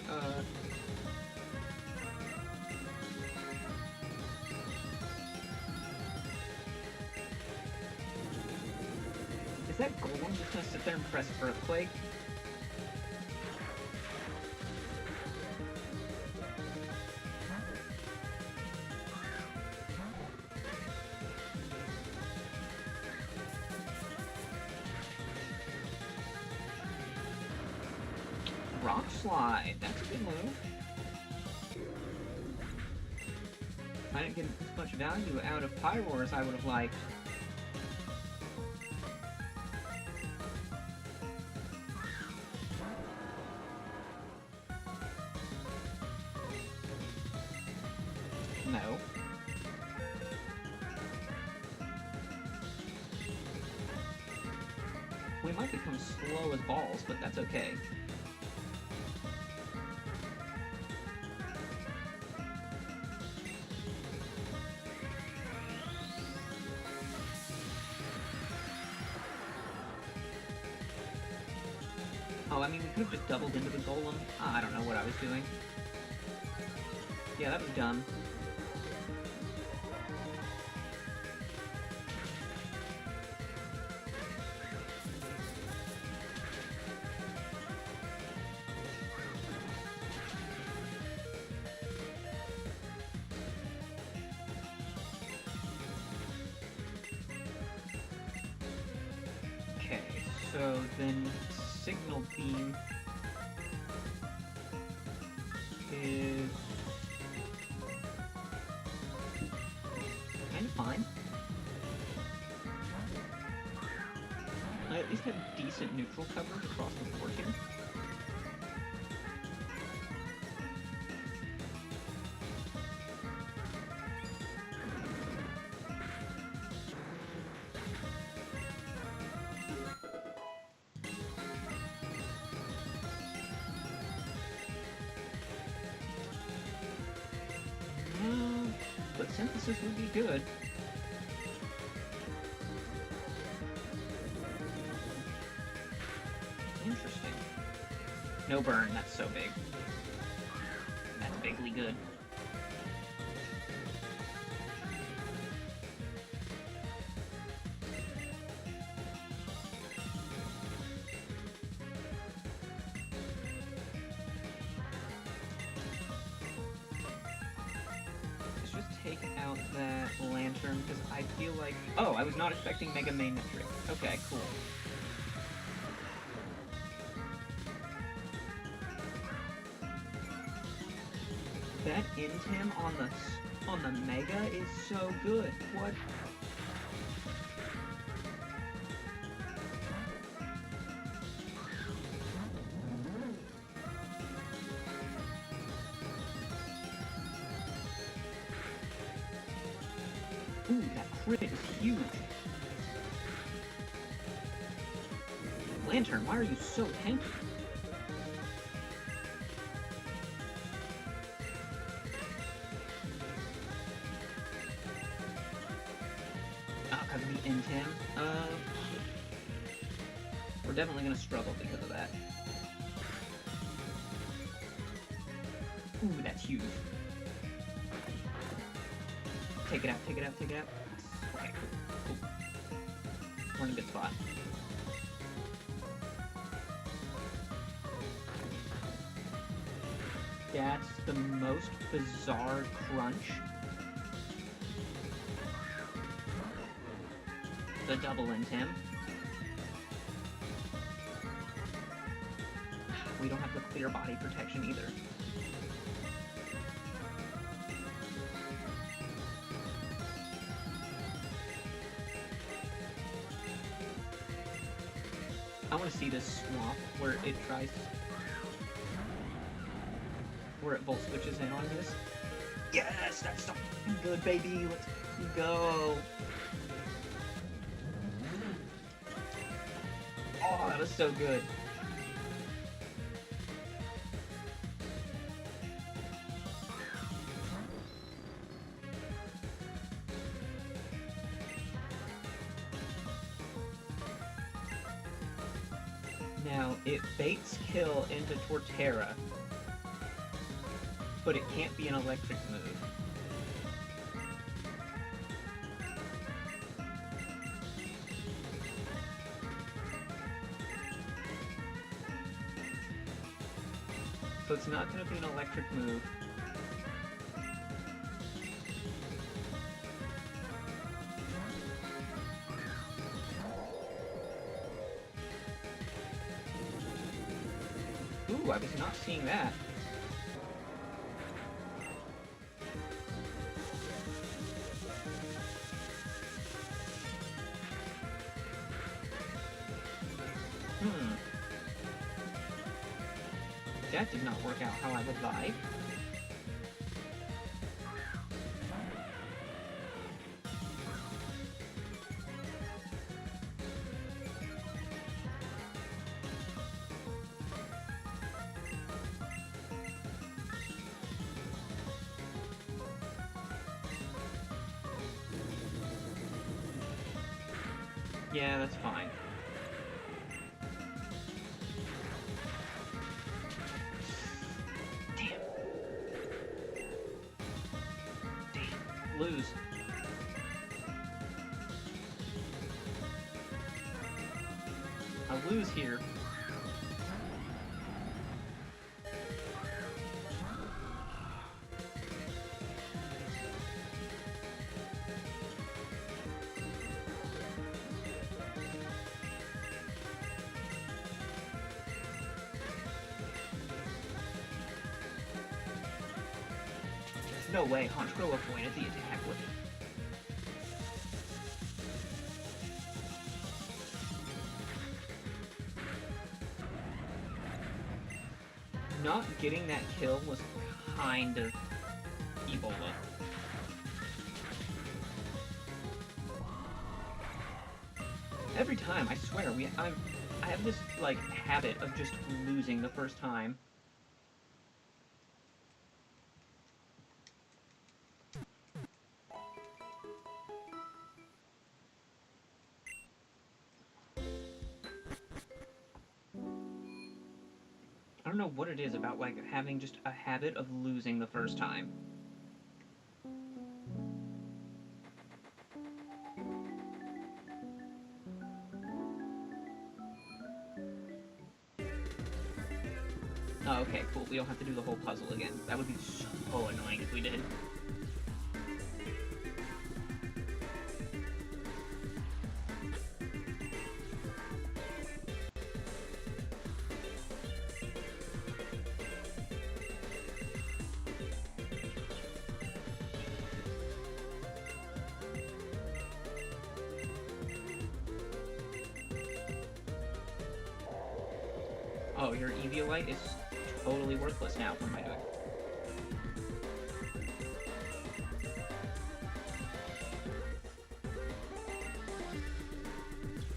A: Is that Golem just gonna sit there and press Earthquake? Rock Slide, that's a good move. I didn't get as much value out of Pyroar as I would have liked. No. We might become slow as balls, but that's okay. Oh, I mean, we could have just doubled into the Golem. I don't know what I was doing. Yeah, that was dumb. Okay, so then Signal Beam is kind of fine. I at least have decent neutral coverage across the board here. But Synthesis would be good. Interesting. No burn, that's so big. That's bigly good. Take out that Lantern, because I feel like... Oh, I was not expecting Mega Main Metric. Okay, cool. That Intim on the Mega is so good. What? Ooh, that crit is huge. Lantern, why are you so tanky? Ah, because of the Intim? We're definitely gonna struggle because of that. Ooh, that's huge. Take it out, take it out, take it out. Okay, cool, cool. We're in a good spot. That's the most bizarre crunch. The double Intim. We don't have the clear body protection either. I want to see this swamp where it tries... where it volt switches in on this. Yes! That's so good, baby! Let's go!
B: Oh, that was so good. Now, it baits kill into Torterra, but it can't be an electric move. So it's not going to be an electric move. Ooh, I was not seeing that. That did not work out how I would like. Yeah, that's fine. Damn. Damn. Lose. I lose here. No way, Honchkrow avoided the attack with it. Not getting that kill was kind of Ebola. Every time, I swear, I have this, like, habit of just losing the first time. I don't know what it is about, like, having just a habit of losing the first time. Oh, okay, cool. We don't have to do the whole puzzle again. That would be so annoying if we did. Oh, your Eviolite is totally worthless now. What am I doing?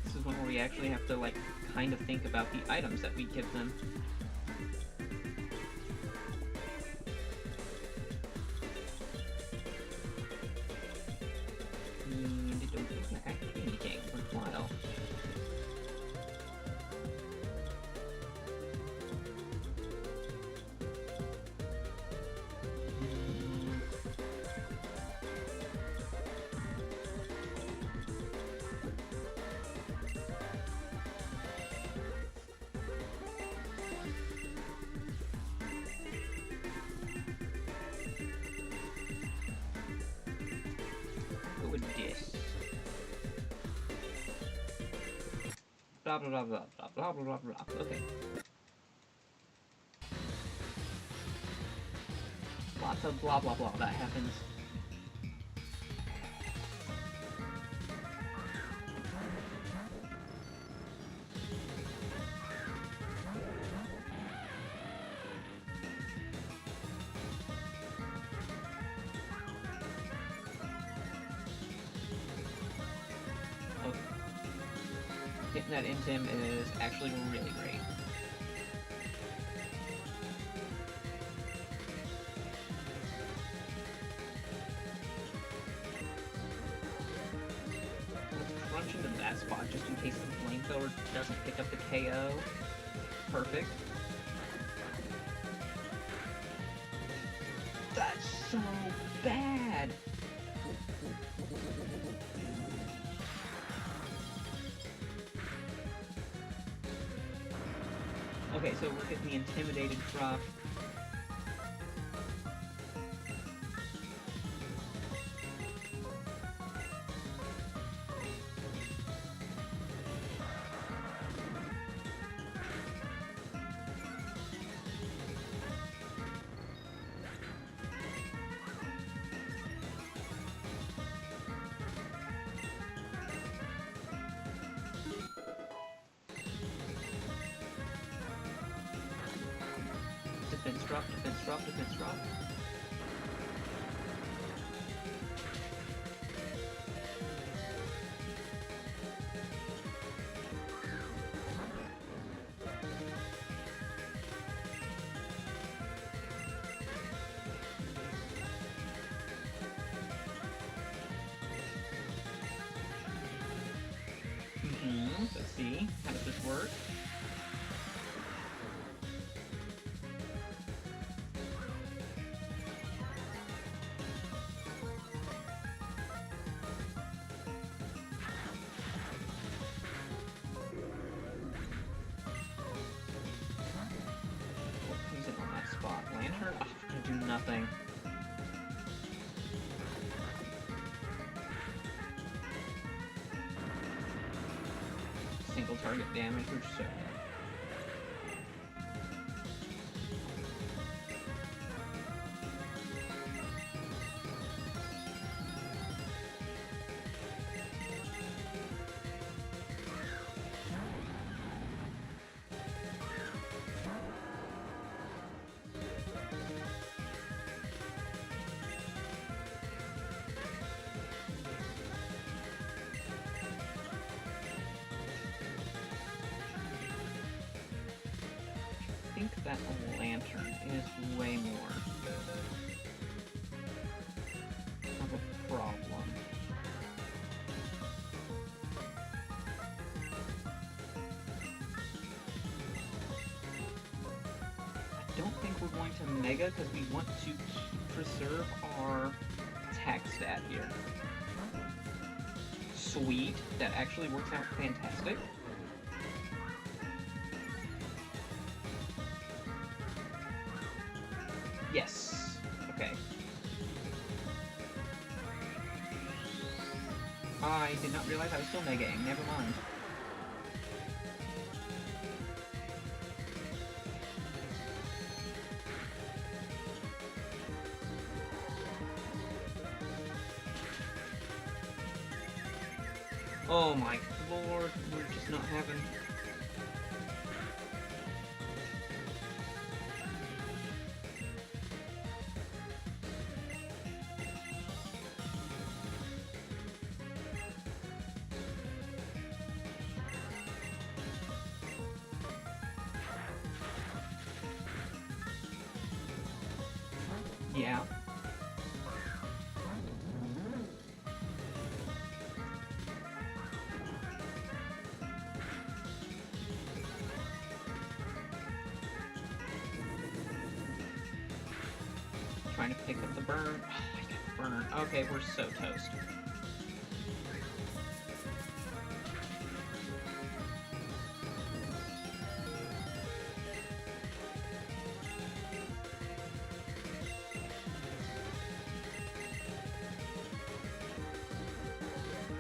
B: This is one where we actually have to, like, kind of think about the items that we give them. They don't look like actually anything worthwhile. Go with this. Blah blah blah blah blah blah blah blah. Okay. Lots of blah blah blah that happens. That Intim is actually really great. Let's crunch into that spot just in case the flamethrower doesn't pick up the KO. Perfect. That's so bad! Okay, so we're getting the intimidated drop. Defense drop, defense drop, defense drop. Let's see. How does this work? Lantern? Oh, gonna do nothing. Single target damage, we're so dead. I think that lantern is way more of a problem. I don't think we're going to Mega because we want to preserve our attack stat here. Sweet, that actually works out fantastic. Yes. Okay. I did not realize I was still negating. Never mind. Oh my lord, we're just not having... Yeah. Trying to pick up the burn. Oh, I got the burn. Okay, we're so toast.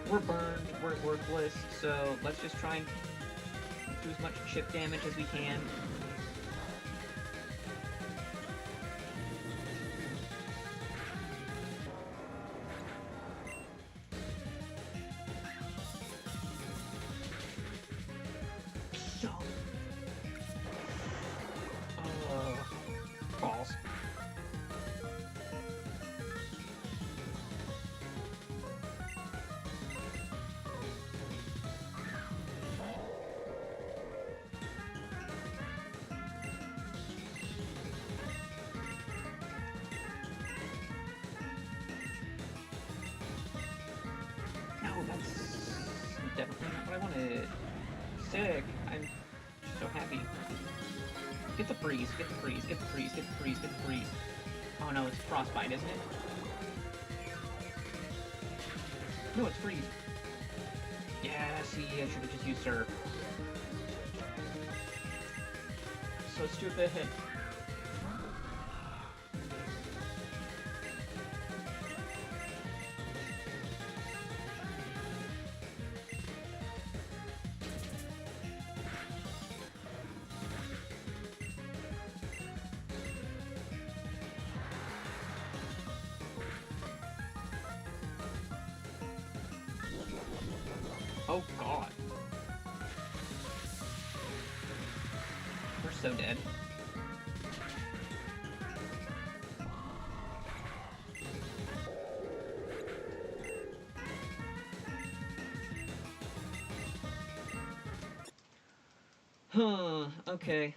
B: We're burned, we're worthless, so let's just try and do as much chip damage as we can. Balls. definitely not what I wanted. Sick. I'm so happy. Get the freeze, get the freeze, get the freeze, get the freeze, get the freeze. Oh no, it's frostbite, isn't it? No, it's freeze. Yeah, see, I should have just used Surf. So stupid. Oh god. We're so dead. Huh, okay.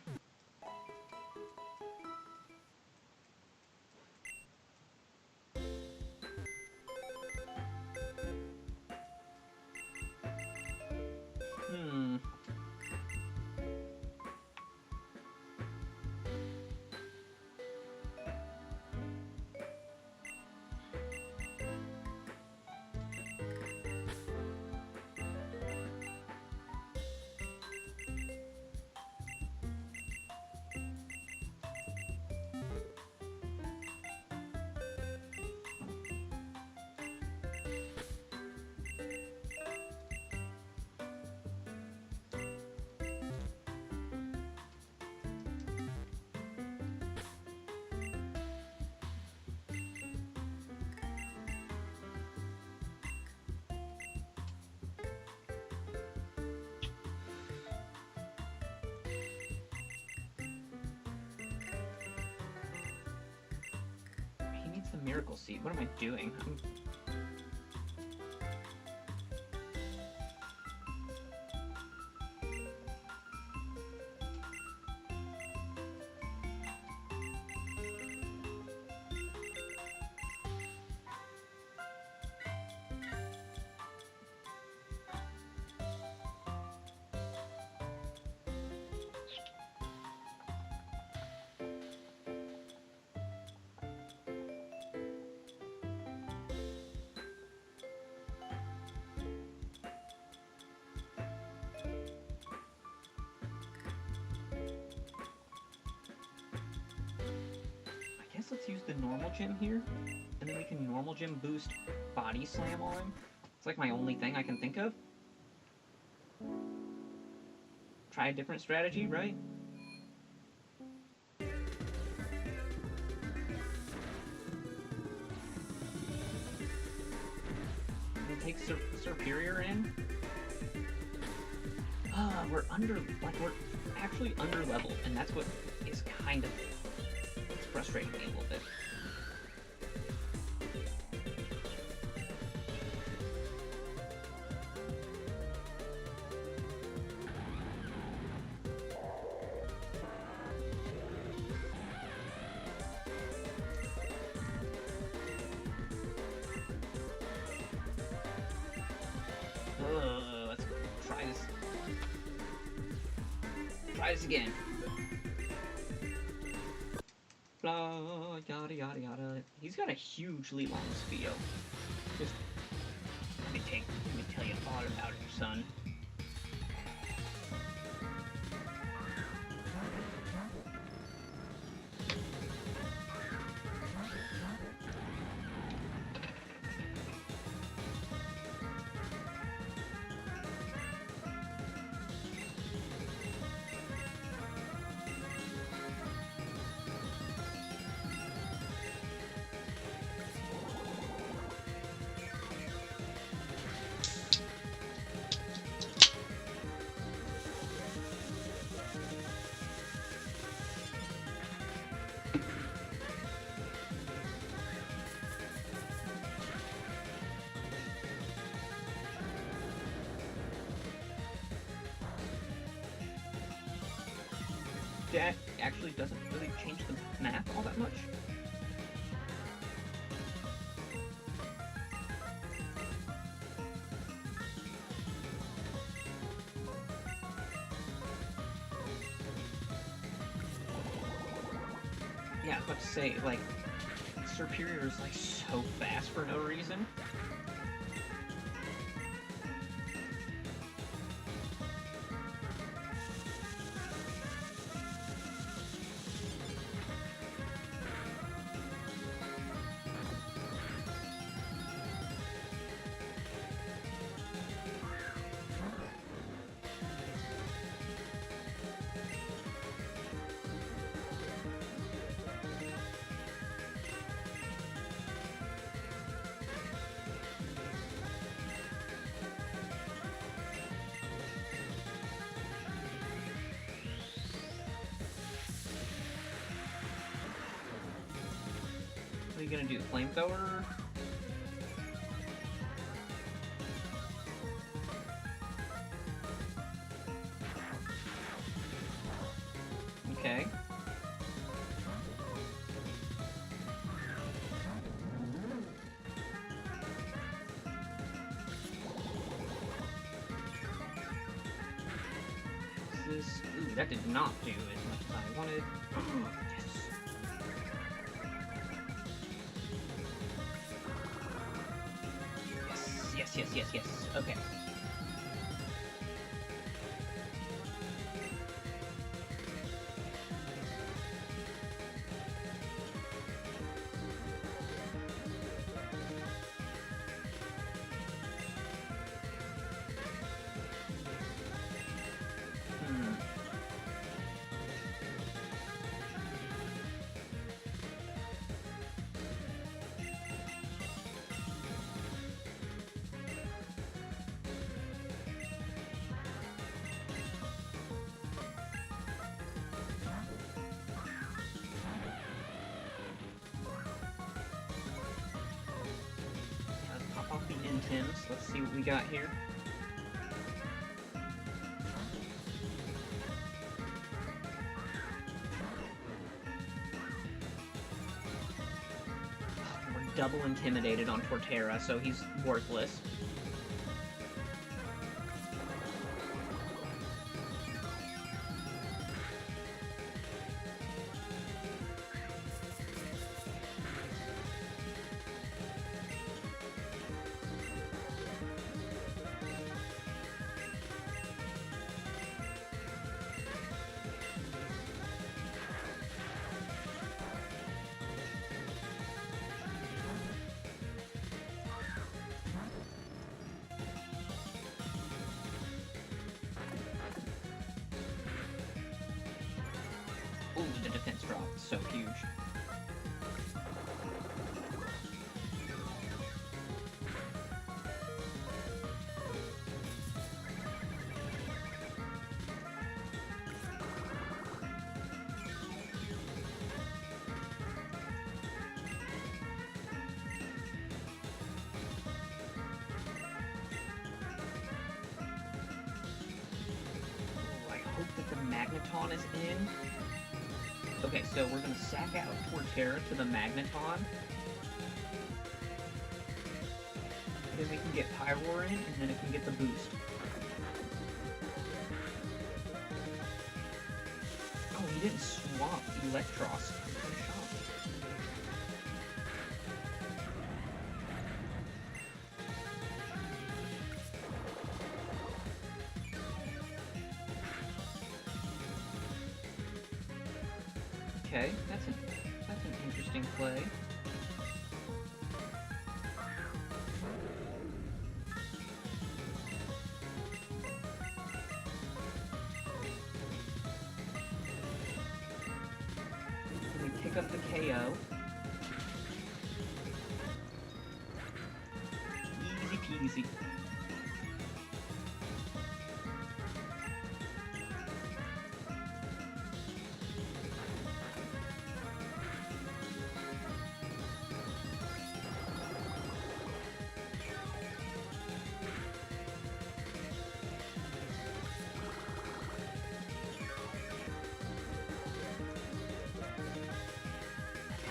B: He needs the miracle seed. What am I doing? I guess let's use the normal gym here, and then we can normal gym boost body slam on him. It's like my only thing I can think of. Try a different strategy, right? We'll take Superior in. We're actually under level, and that's what is kind of frustrating me a little bit. Let's try this. Try this again. Blah, yada yada yada. He's got a hugely long Spio. Just let me tell you all about it, son. That actually doesn't really change the map all that much. Yeah, I was about to say, like, Serperior is, like, so fast for no reason. What are you gonna do, flamethrower? Okay. This... Ooh, that did not do as much as I wanted. Yes. Yes. Okay. Pop off the Intims. Let's see what we got here. We're double intimidated on Torterra, so he's worthless. Ooh, the defense drop is so huge. I hope that the Magneton is in. Okay, so we're gonna sack out Torterra to the Magneton. Then we can get Pyroar in, and then it can get the boost. Oh, he didn't swap Electros. I'm shocked. Okay, that's an interesting play. We pick up the KO. Easy peasy.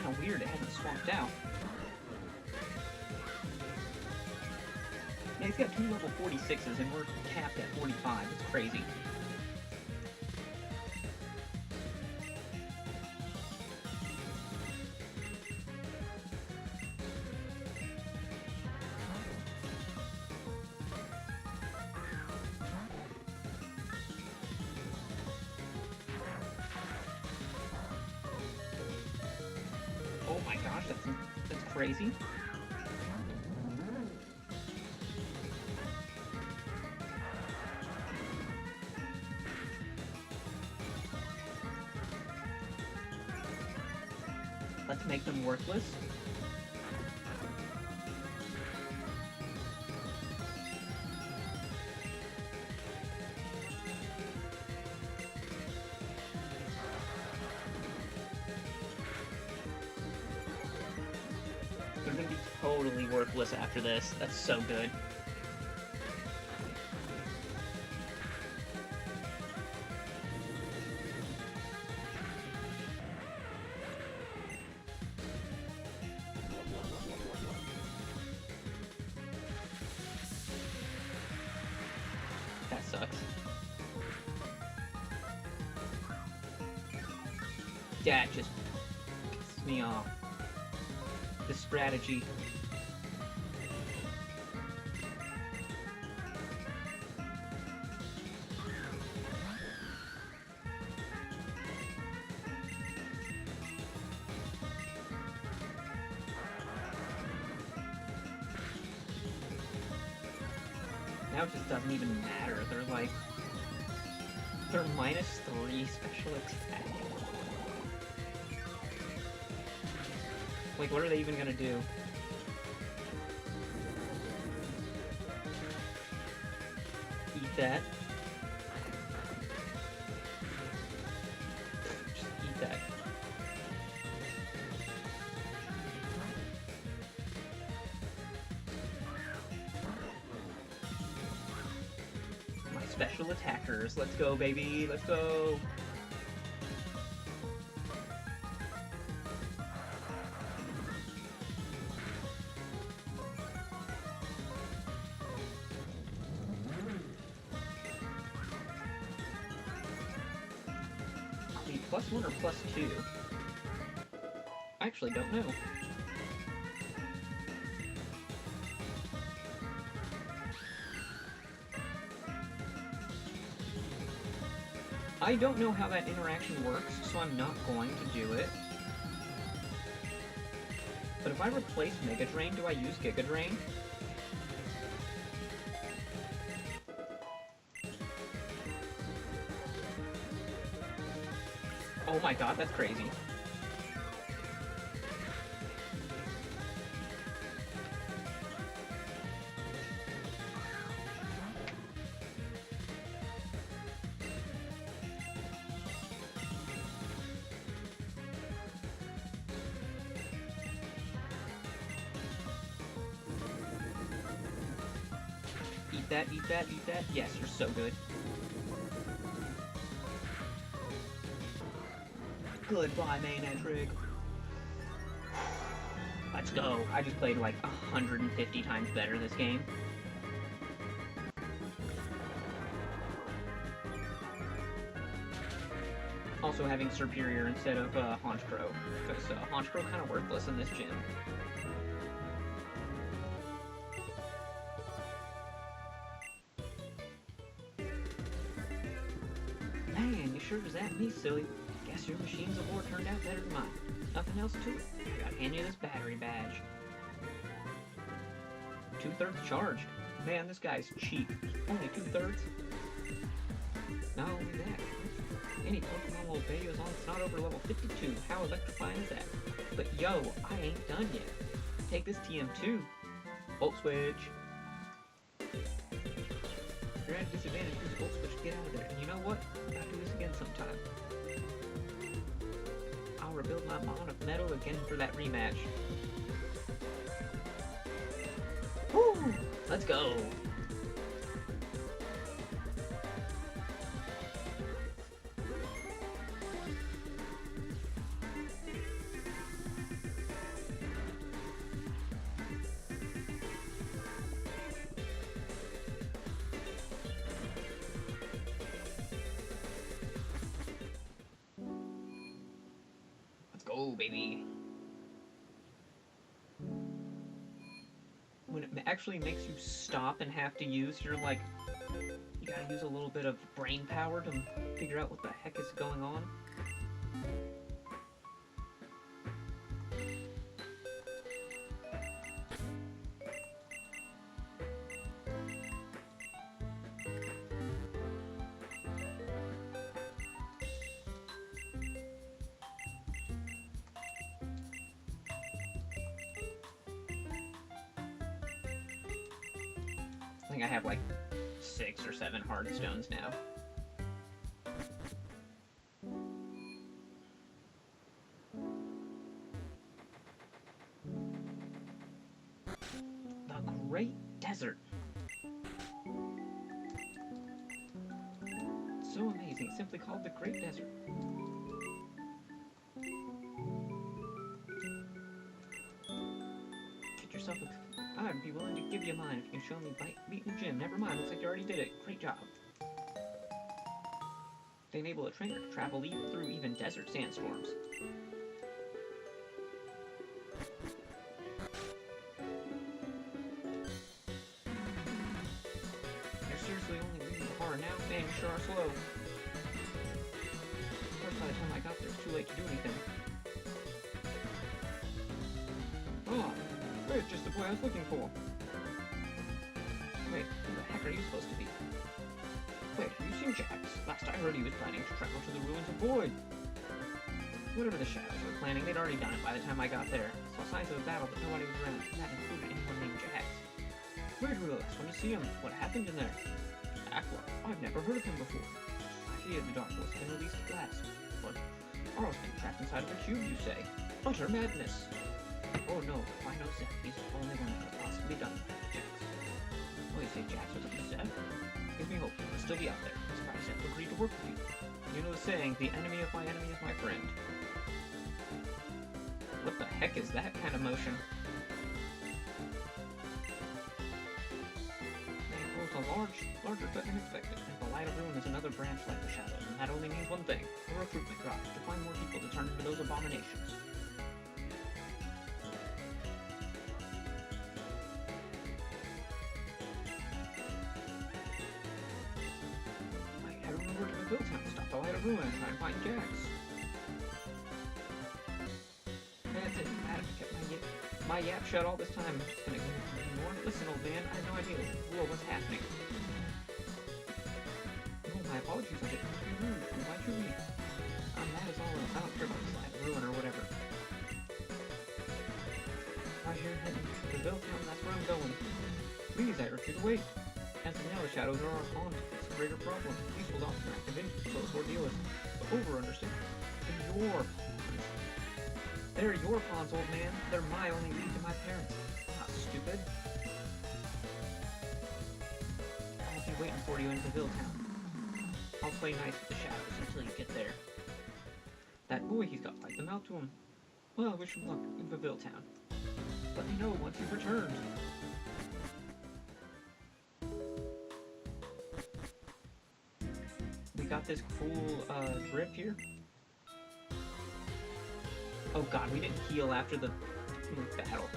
B: Kind of weird, it hasn't swapped out. Yeah, he's got 2 level 46s and we're capped at 45. It's crazy. my gosh, that's crazy. Let's make them worthless. They're gonna be totally worthless after this. That's so good. That sucks. Yeah, it just pisses me off. The strategy. Now it just doesn't even matter. They're like... They're -3 special attack. Like, what are they even gonna do? Eat that. Just eat that. My special attackers. Let's go, baby. Let's go. +1 or +2? I actually don't know. I don't know how that interaction works, so I'm not going to do it. But if I replace Mega Drain, do I use Giga Drain? Oh my god, that's crazy. Eat that, eat that, eat that. Yes, you're so good. Goodbye, main entry. Let's go. I just played like 150 times better this game. Also having Superior instead of Honchkrow, because Honchkrow kind of worthless in this gym. Man, you sure zapped me, silly. Guess your machines of war turned out better than mine. Nothing else to it. Gotta hand you this battery badge. 2/3 charged. Man, this guy's cheap. Only 2/3. Not only that, any Pokemon will obey you as long as it's not over level 52. How electrifying is that? But yo, I ain't done yet. Take this TM2. Volt switch. You're at a disadvantage. Use Volt switch to get out of there. And you know what? I'll do this again sometime. I'll rebuild my Mon of Metal again for that rematch. Woo! Let's go! Go, baby. When it actually makes you stop and have to use your, like, you gotta use a little bit of brain power to figure out what the heck is going on. think I have like 6 or 7 hard stones now. The Great Desert. So amazing, simply called the Great Desert. Get yourself a... I'd be willing to give you mine if you can show me beating Jim. Never mind, looks like you already did it. Great job. They enable a trainer to travel through even desert sandstorms. You're seriously only leaving the bar now? Man, you sure are slow. Of course, by the time I got there, it's too late to do anything. Oh, great, just the boy I was looking for. Wait, who the heck are you supposed to be? Wait, have you seen Jax? Last I heard he was planning to travel to the ruins of Void. Whatever the Shadows were planning, they'd already done it by the time I got there. Saw signs of a battle, but nobody was around, and that included anyone named Jax. Where'd we last when you see him? What happened in there? Aqua. I've never heard of him before. I feared the Dark Force had been released at last. But Aro's been trapped inside of a cube, you say? Utter madness. Oh no, if I know Zeph, he's the only one that could have possibly done it. Jax. Oh, you say Jax was up to Zeph? Gives me hope he'll still be out there. I'm surprised Zeph agreed to work with you. You know the saying, the enemy of my enemy is my friend. What the heck is that kind of motion? They pose a larger threat than expected, and the Light of Ruin is another branch like the Shadows, and that only means one thing, a recruitment drive to find more people to turn into those abominations. Stop the Light of Ruin and try and find Jax. That's it. Adam kept my yap shut all this time. I'm just gonna ignore it. Listen, old man, I had no idea what's happening. Oh, my apologies. I didn't mean to be rude. Why should we? That is all. I don't care about this Light of Ruin or whatever. Right here, heading to the Town. That's where I'm going. Please, I urge you to wait. As of now, the Shadows are our haunt. It's a greater problem. These will often act convinced to close ordeal is over-understand. They're your pawns. They're your pawns, old man. They're my only lead to my parents. I'm not stupid. I'll be waiting for you in the Town. I'll play nice with the Shadows until you get there. That boy, he's got to fight them out to him. Well, wish him luck in the Town. Let me know once you've returned. Got this cool drip here. Oh god, we didn't heal after the battle.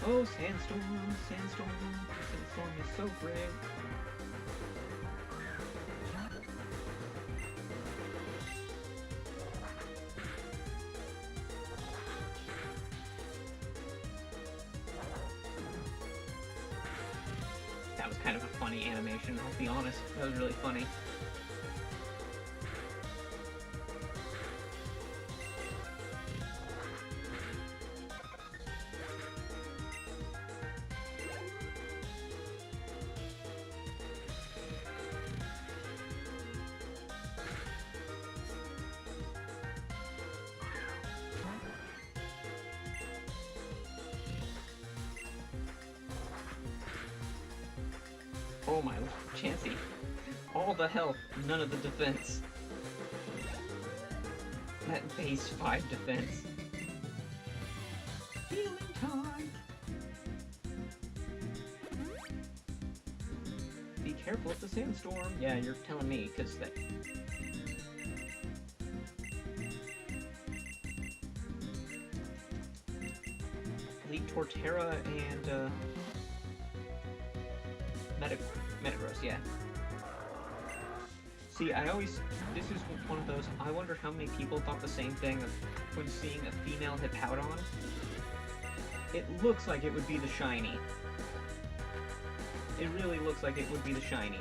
B: Oh, sandstorm, sandstorm, sandstorm is so great. That was kind of a funny animation, I'll be honest. That was really funny. Oh my, Chansey. All the health, none of the defense. That base 5 defense. Healing time! Be careful of the sandstorm. Yeah, you're telling me, because that... Elite Torterra and, Metagross, yeah.
A: See, this is one of those, I wonder how many people thought the same thing of when seeing a female Hippowdon. It looks like it would be the shiny. It really looks like it would be the shiny.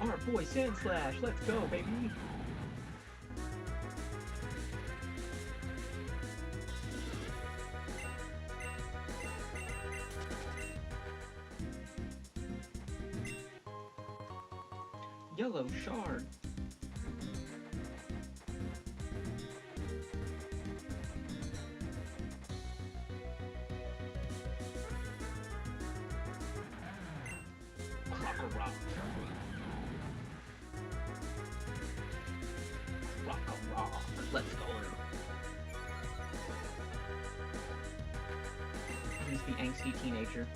A: Our boy Sandslash, let's go, baby! Yellow shard. Rock. Let's go. He's the angsty teenager.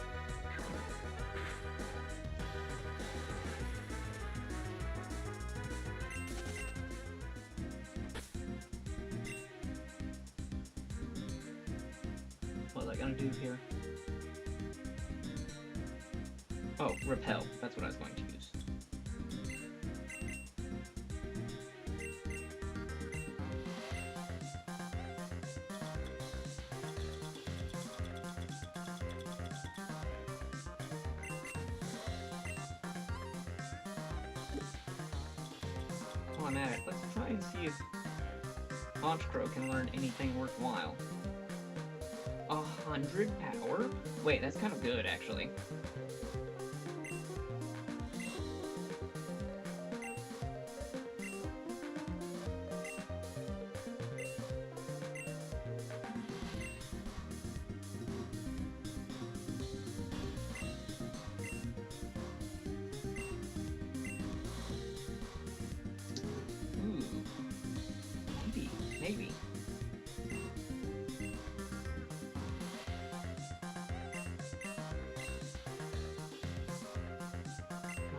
A: What was I gonna do here? Oh, repel. That's what I was going to use. While I'm at it, let's try and see if Honchkrow can learn anything worthwhile. 100 power? Wait, that's kind of good, actually. Maybe.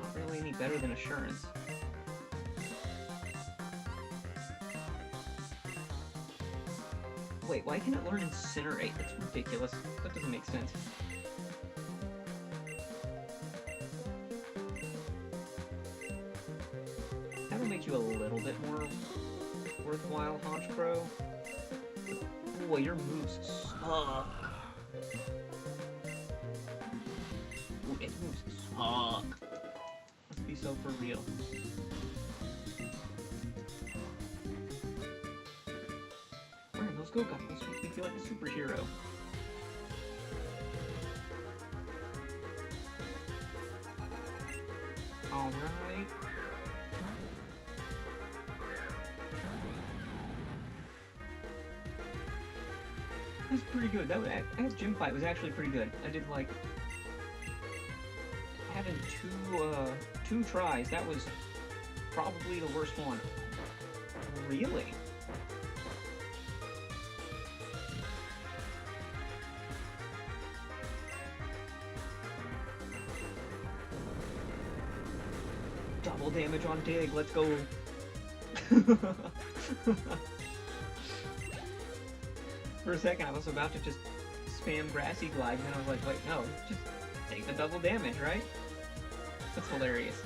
A: Not really any better than Assurance. Wait, why can't it learn Incinerate? That's ridiculous. That doesn't make sense. That'll make you a little bit more worthwhile, Honchkrow. Boy, your moves suck. Ooh, it moves suck. Let's be so for real. Wearing those go goggles makes me feel like a superhero. Alright. That's pretty good. That gym fight was actually pretty good. I did like having two tries. That was probably the worst one. Really? Double damage on Dig. Let's go. For a second, I was about to just spam Grassy Glide, and then I was like, wait, no, just take the double damage, right? That's hilarious.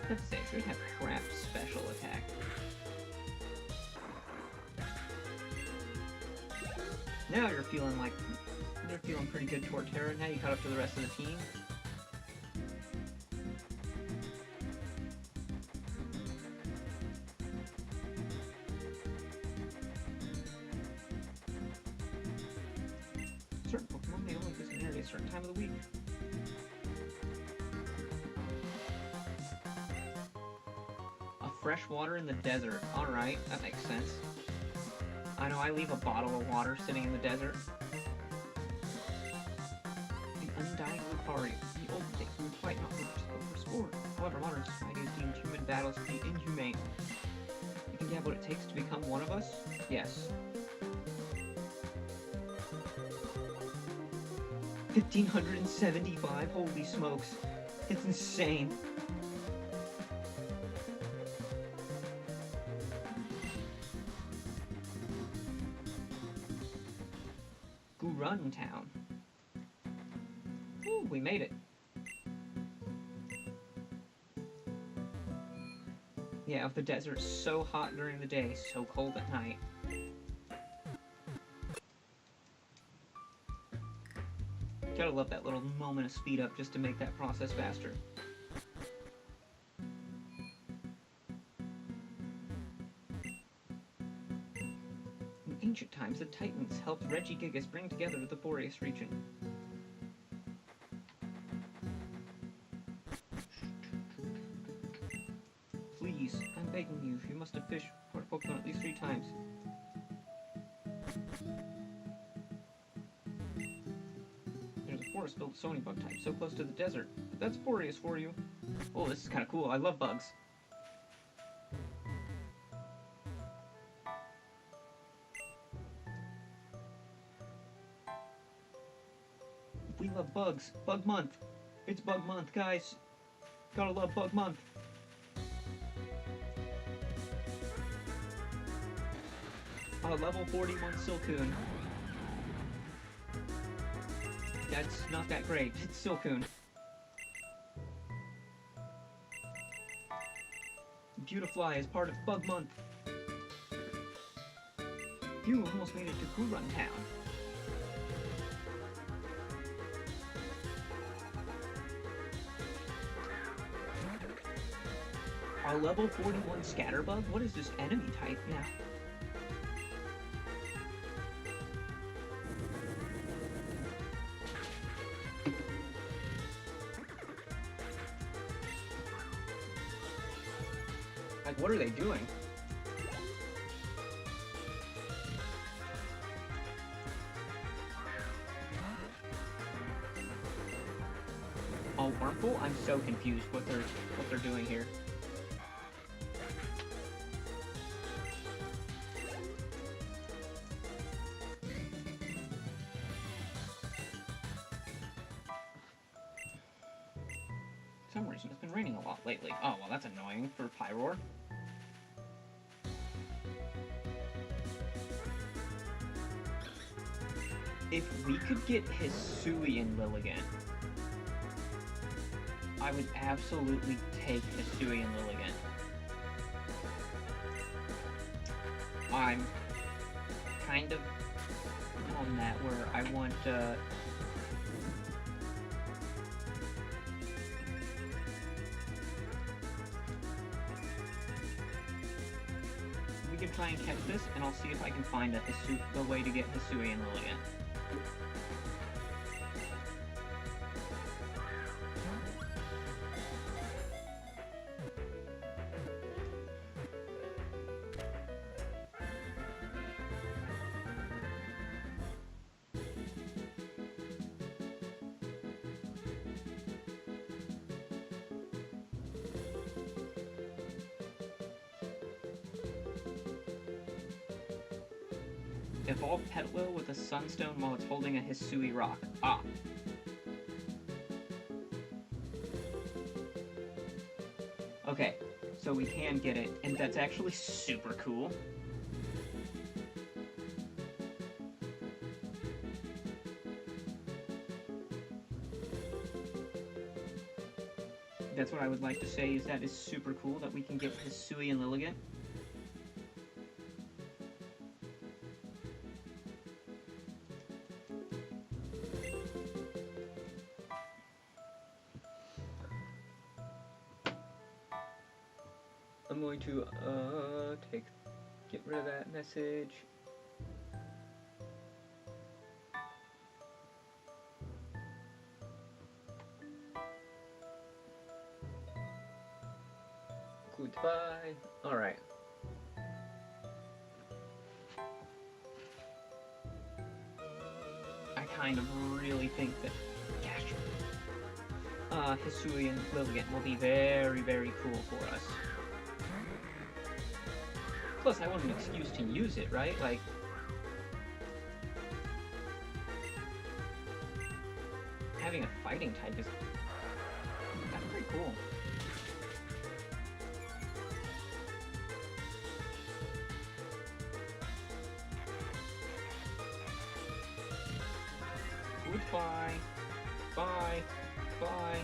A: I have to say, it should have crap special attack. Now you're feeling pretty good, Torterra. Now you caught up to the rest of the team. Certain Pokemon may only visit an area at a certain time of the week. A fresh water in the desert. Alright, that makes sense. I know I leave a bottle of water sitting in the desert. The undying Lupari. The old days we would fight not for sport. However, modern society has deemed human battles to be inhumane. You think you have what it takes to become one of us? Yes. 1,575? Holy smokes. It's insane.
B: Run Town. Ooh, we made it. Yeah, the desert's so hot during the day, so cold at night. Gotta love that little moment of speed up just to make that process faster. In ancient times, the Titans helped Regigigas bring together the Boreas region. Please, I'm begging you, you must have fished for a Pokemon at least 3 times. There's a forest built with so many bug types, so close to the desert. But that's Boreas for you. Oh, this is kind of cool. I love bugs. We love bugs. Bug month. It's bug month, guys. Gotta love bug month. Level 41 Silcoon. That's not that great. It's Silcoon. Beautifly is part of Bug Month. You almost made it to Run Town. Our level 41 Scatterbug? What is this enemy type now? Like, what are they doing? Oh, Wurmple? I'm so confused what they're doing here. For some reason, it's been raining a lot lately. Oh, well, that's annoying for Pyroar. If we could get Hisuian Lilligant, I would absolutely take Hisuian Lilligant. I'm kind of on that where I want, we can try and catch this, and I'll see if I can find a way to get Hisuian Lilligant. Evolve Petalil with a Sunstone while it's holding a Hisui Rock. Ah. Okay, so we can get it, and that's actually super cool. That's what I would like to say, is that is super cool that we can get Hisui and Lilligant. I'm going to get rid of that message. Goodbye. All right. I kind of really think that Hisui and Lilligant will be very, very cool for us. Plus, I want an excuse to use it, right? Like, having a fighting type is pretty cool.
A: Bye. Bye. Bye.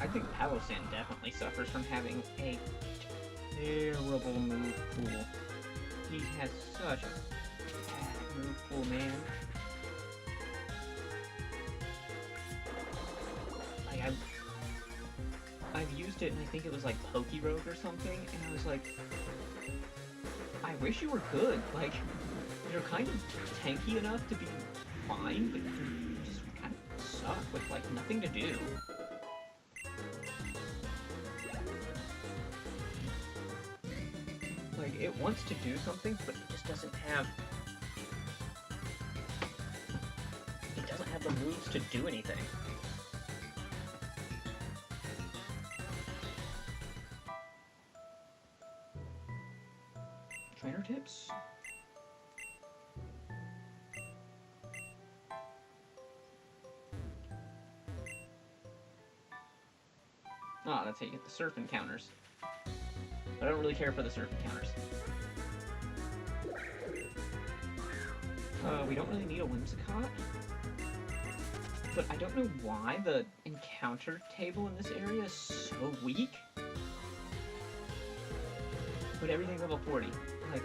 A: I think Palosan definitely suffers from having a terrible move pool. He has such a bad move pool, man. Like, I've used it, and I think it was like Pokerogue or something, and I was like, I wish you were good. Like, you're kind of tanky enough to be fine, but you just kind of suck with like nothing to do. Like, it wants to do something, but it just doesn't have... It doesn't have the moves to do anything. Trainer tips? Ah, that's how you get the surf encounters. But I don't really care for the surf encounters. We don't really need a Whimsicott. But I don't know why the encounter table in this area is so weak. But everything's level 40. Like,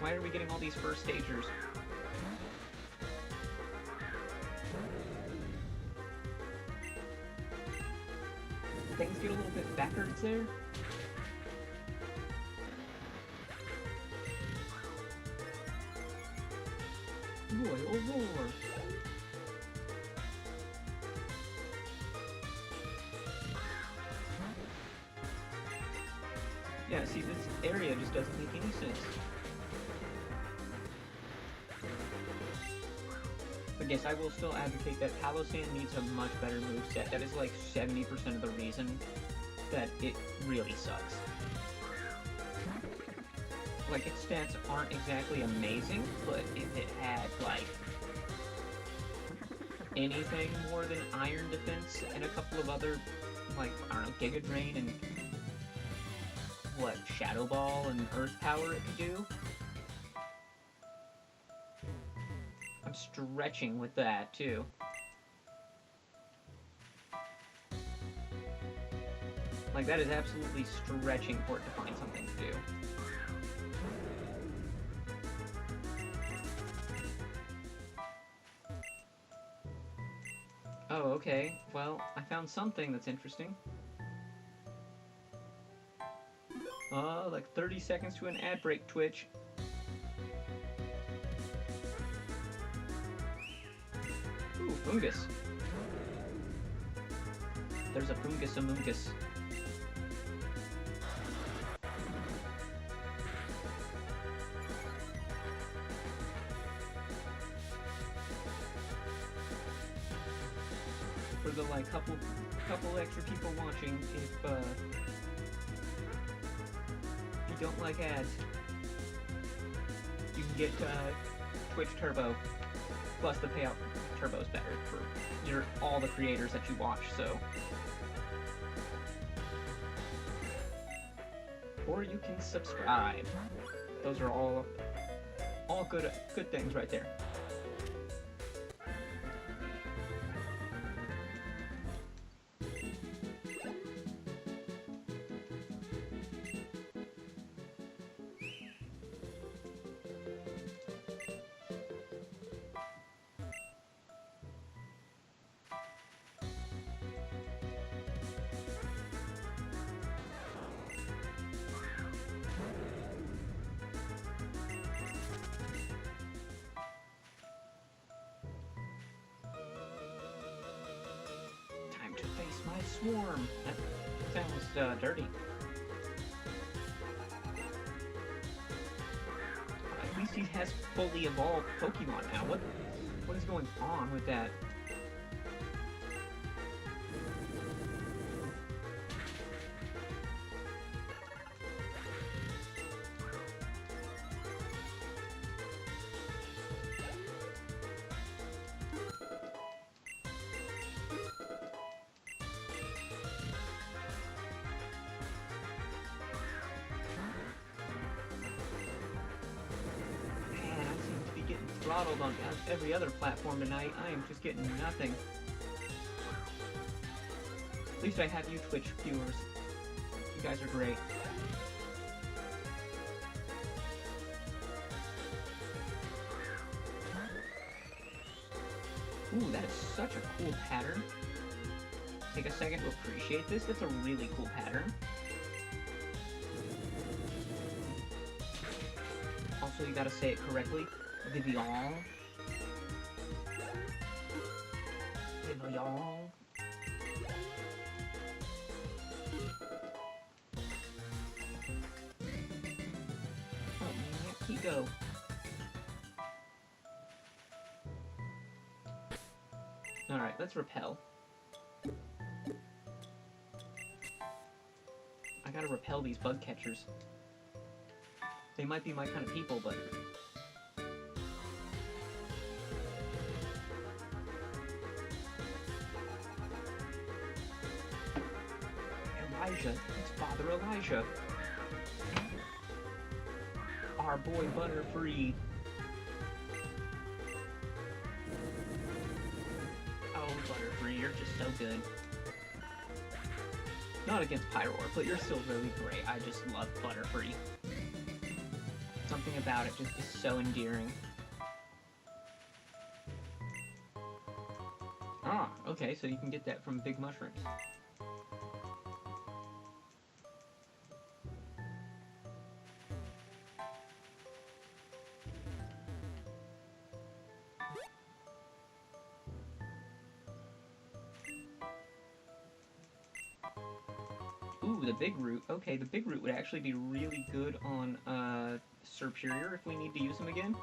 A: why are we getting all these first stagers? Things get a little bit backwards there. Royal Roar. Yeah, see, this area just doesn't make any sense. But yes, I will still advocate that Palosan needs a much better moveset. That is like 70% of the reason that it really sucks. Like, its stats aren't exactly amazing, but if it had, like, anything more than Iron Defense and a couple of other, like, I don't know, Giga Drain and, what, Shadow Ball and Earth Power it could do? I'm stretching with that, too. Like, that is absolutely stretching for it to find something to do. Oh, okay. Well, I found something that's interesting. Like 30 seconds to an ad break, Twitch. Ooh, Fungus. There's a Fungus Amoongus. For the like couple extra people watching, if you don't like ads, you can get Twitch Turbo, plus the payout Turbo's better for all the creators that you watch. So, or you can subscribe. Those are all good things right there. To face my swarm. That sounds dirty. At least he has fully evolved Pokemon now. What is going on with that?
B: throttled on every other platform tonight. I am just getting nothing. At least I have you Twitch viewers. You guys are great. Ooh, that is such a cool pattern. Take a second to appreciate this. That's a really cool pattern. Also, you gotta say it correctly. Vivian. Vivian. Oh, man, keep go. Alright, let's repel. I gotta repel these bug catchers. They might be my kind of people, but... Elijah. It's Father Elijah. Our boy Butterfree. Oh, Butterfree, you're just so good. Not against Pyroar, but you're still really great. I just love Butterfree. Something about it just is so endearing. Ah, okay, so you can get that from big mushrooms. Ooh, the big root. Okay, the big root would actually be really good on Serperior if we need to use him again.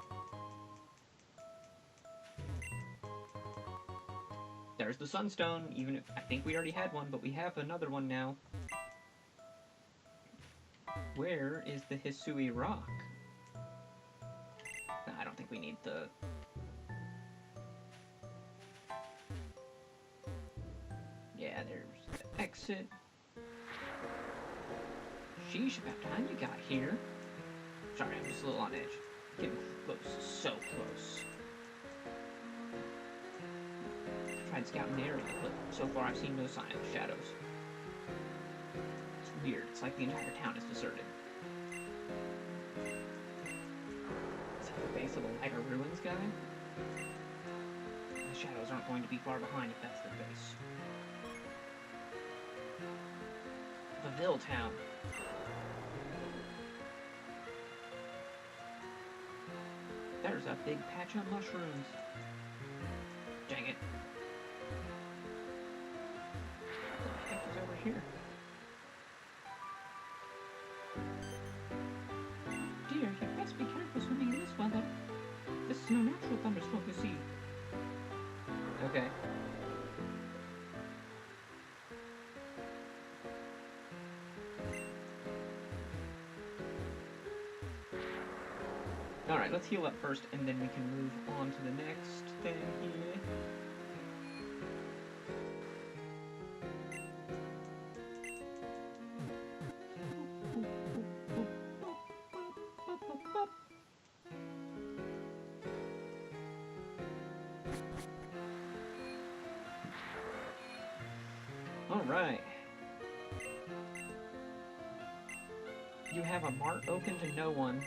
B: There's the Sunstone, even if I think we already had one, but we have another one now. Where is the Hisui Rock? I don't think we need the... Yeah, there's the exit. Sheesh, about time you got here. Sorry, I'm just a little on edge. Getting close, so close. I tried scouting the area, but so far I've seen no sign of shadows. It's weird, it's like the entire town is deserted. Is that the base of the Lighter Ruins guy? The shadows aren't going to be far behind if that's the base. The Ville Town. There's a big patch of mushrooms. Dang it. What the heck is over here? Dear, you best be careful swimming in this weather. This is no natural thunderstorm, you see. Okay. Alright, let's heal up first, and then we can move on to the next thing here. Alright. You have a mart open to no one.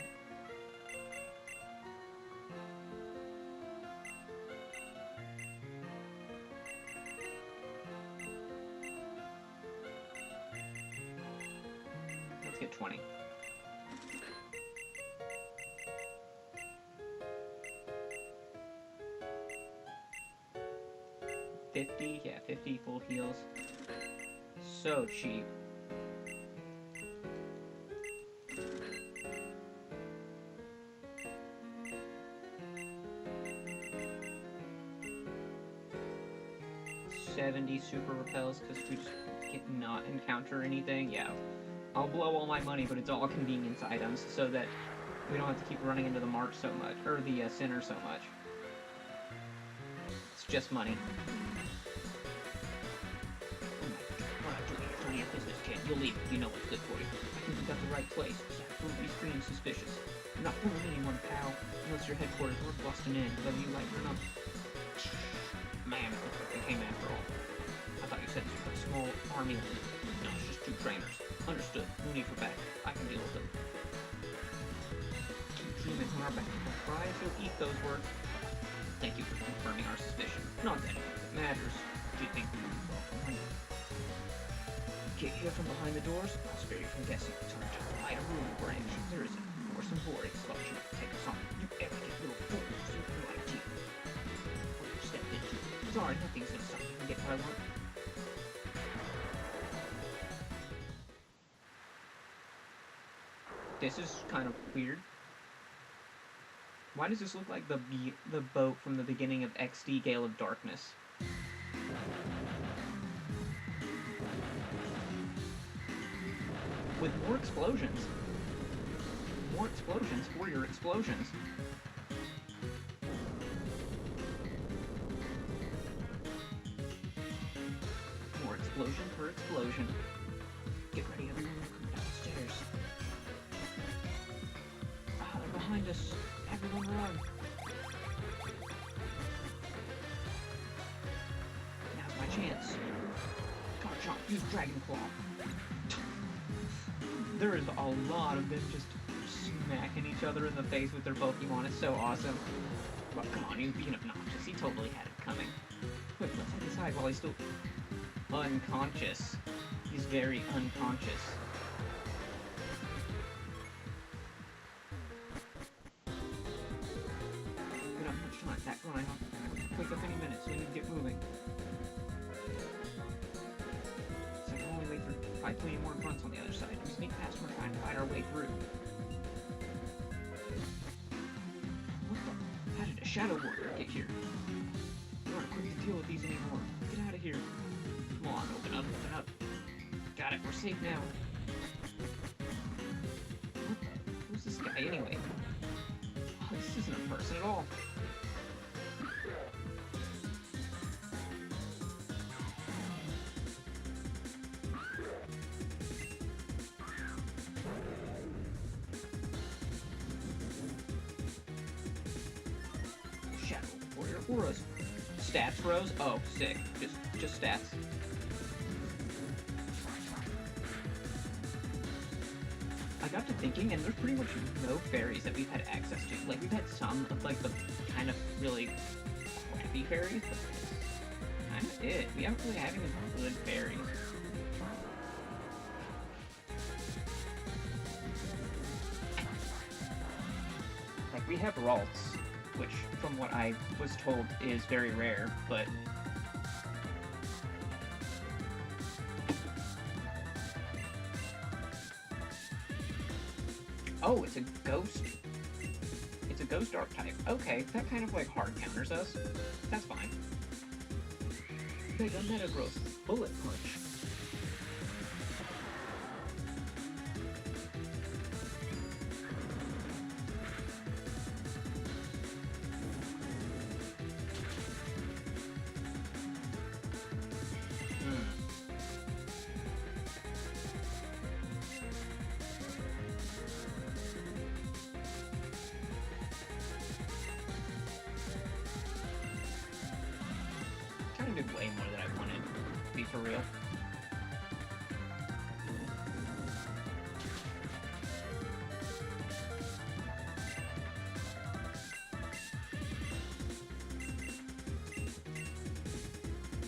B: Let's get 20. $50, yeah, 50 full heals. So cheap. $70 super repels because we just cannot encounter anything. Yeah, I'll blow all my money, but it's all convenience items so that we don't have to keep running into the mart so much, or the center so much. It's just money. Oh my god, do we have to business shit. You'll leave if you know what's good for you. I think you got the right place. Don't be screaming suspicious. You're not fooling anyone, pal. Unless your headquarters were busting in, whether you like it or not. Man, it looks like they came after all. I thought you said this was a small army. No, it's just 2 trainers. Understood. No need for backup. I can deal with them. Demons on our back. Try if you'll eat those words. Thank you for confirming our suspicion. Not that it matters. Do you think we will welcome you? Get here from behind the doors. I'll spare you from guessing. Turn to the light room branch. There is a force and bore explosion. Take us on. You arrogant little fools. You have no idea what you stepped into. Sorry, nothing's gonna stop me from getting what I want. This is kind of weird. Why does this look like the boat from the beginning of XD Gale of Darkness? With more explosions. More explosions for your explosions. More explosion per explosion. Get ready, everyone. Come downstairs. Ah, they're behind us. Everyone run. Now's my chance. Garchomp, use Dragon Claw. There is a lot of them just smacking each other in the face with their Pokemon. It's so awesome. Well, come on, he's being obnoxious. He totally had it coming. Quick, let's head inside while he's still unconscious. He's very unconscious. We don't have much time. That grind on. Wake up any minute, so we need to get moving. So I can only wait for 520 more grunts on the other side. We sneak past them and try and fight our way through. What the? How did a Shadow Warrior get here? We aren't equipped to deal with these anymore. Get out of here. Come on, open up, open up. Got it, we're safe now. What the? Who's this guy anyway? Oh, this isn't a person at all. Shadow Warrior Auras. Stats rose? Oh, sick. Just stats. I got to thinking, and there's pretty much no fairies that we've had access to. Like, we've had some of, like, the kind of really crappy fairies, but that's kind of it. We haven't really had any good fairies. Like, we have Ralts, which, from what I was told, is very rare, but... Oh, it's a ghost. It's a ghost archetype. Okay, that kind of like hard counters us. That's fine. Big Meta Growth. Bullet Punch. Kind of did way more than I wanted, to be for real.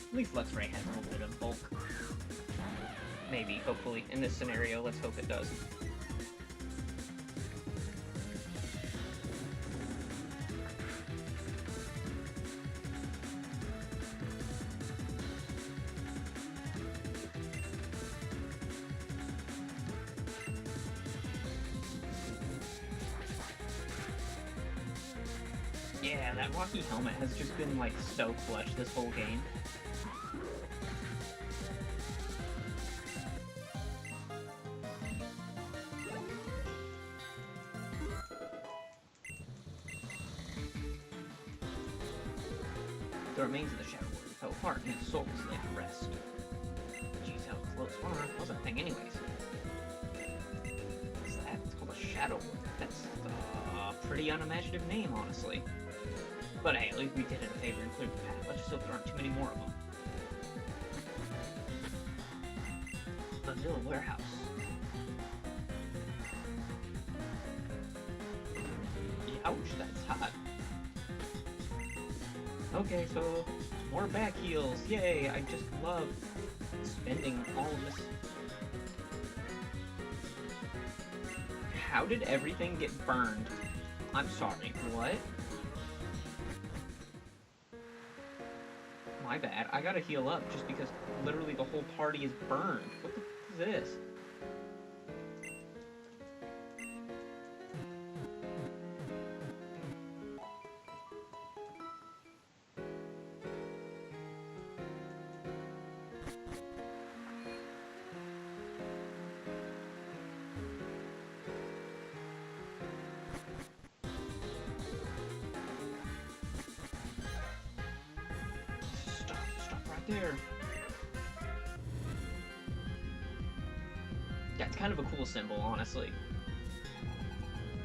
B: At least Luxray has a little bit of bulk. Maybe, hopefully. In this scenario, let's hope it does. Yeah, that Rocky Helmet has just been, like, so clutch this whole game. The remains of the Shadow Warrior fell apart and his soul was laid to rest. Jeez, how close What was that thing anyways? What's that? It's called a shadow. That's a pretty unimaginative name, honestly. But hey, at least we did it a favor and cleared the path. Let's just hope there aren't too many more of them. Vanilla warehouse. Ouch, that's hot. Okay, so more back heals. Yay, I just love spending all of this. How did everything get burned? I'm sorry, what? My bad, I gotta heal up just because literally the whole party is burned. What the f is this? There. Yeah, it's kind of a cool symbol, honestly.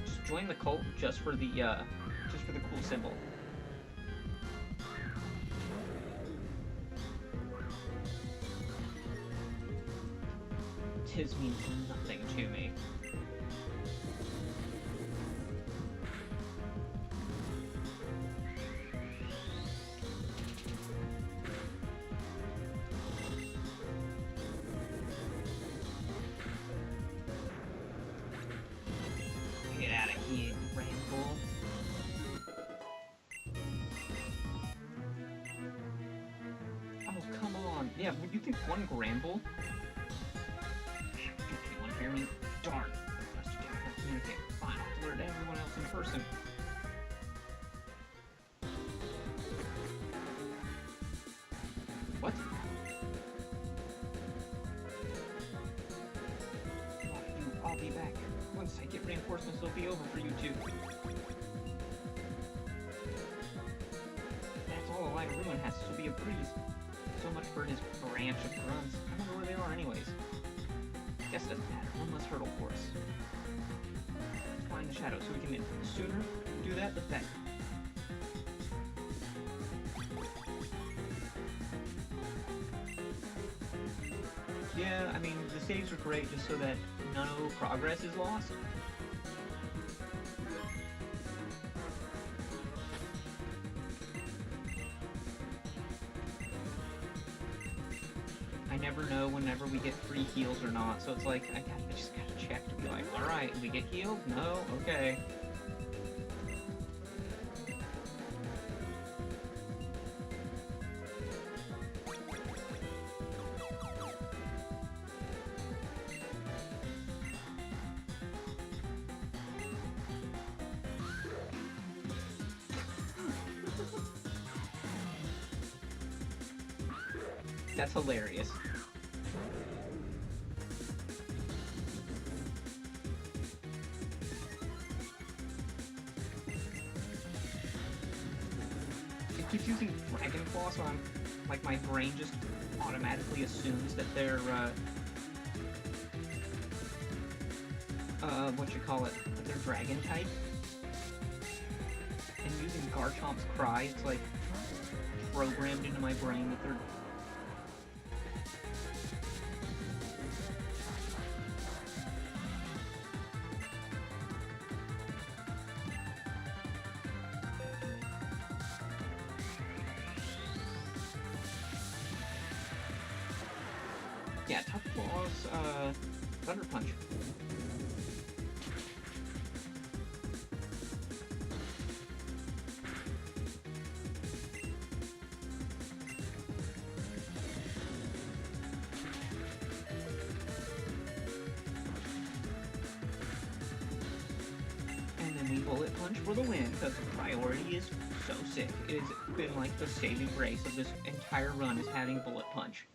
B: Just join the cult just for the cool symbol. Tis means nothing to me. Get out of here, Ramble. Oh, come on. Yeah, would you think one Gramble? Anyone hear me? Darn. Must have can't communicate. Fine, I'll alert everyone else in person. What? I'll be back. Once I get reinforcements, it'll be over for you two. That's all a light of ruin has to be a breeze. So much for his branch of grunts. I wonder where they are anyways. Guess it doesn't matter. One less hurdle for us. Let's find the shadow so we can the sooner do that, the better. Yeah, I mean, the saves are great just so that no progress is lost. I never know whenever we get free heals or not, so it's like, I just gotta check to be like, alright, we get healed? No? Okay. That's hilarious. It keeps using Dragon Claw, so I'm like my brain just automatically assumes that they're what you call it? That they're Dragon type. And using Garchomp's cry, it's like programmed into my brain that they're. Yeah, Tough Claw's, Thunder Punch. And then we Bullet Punch for the win, because the priority is so sick. It has been like the saving grace of this entire run is having Bullet Punch.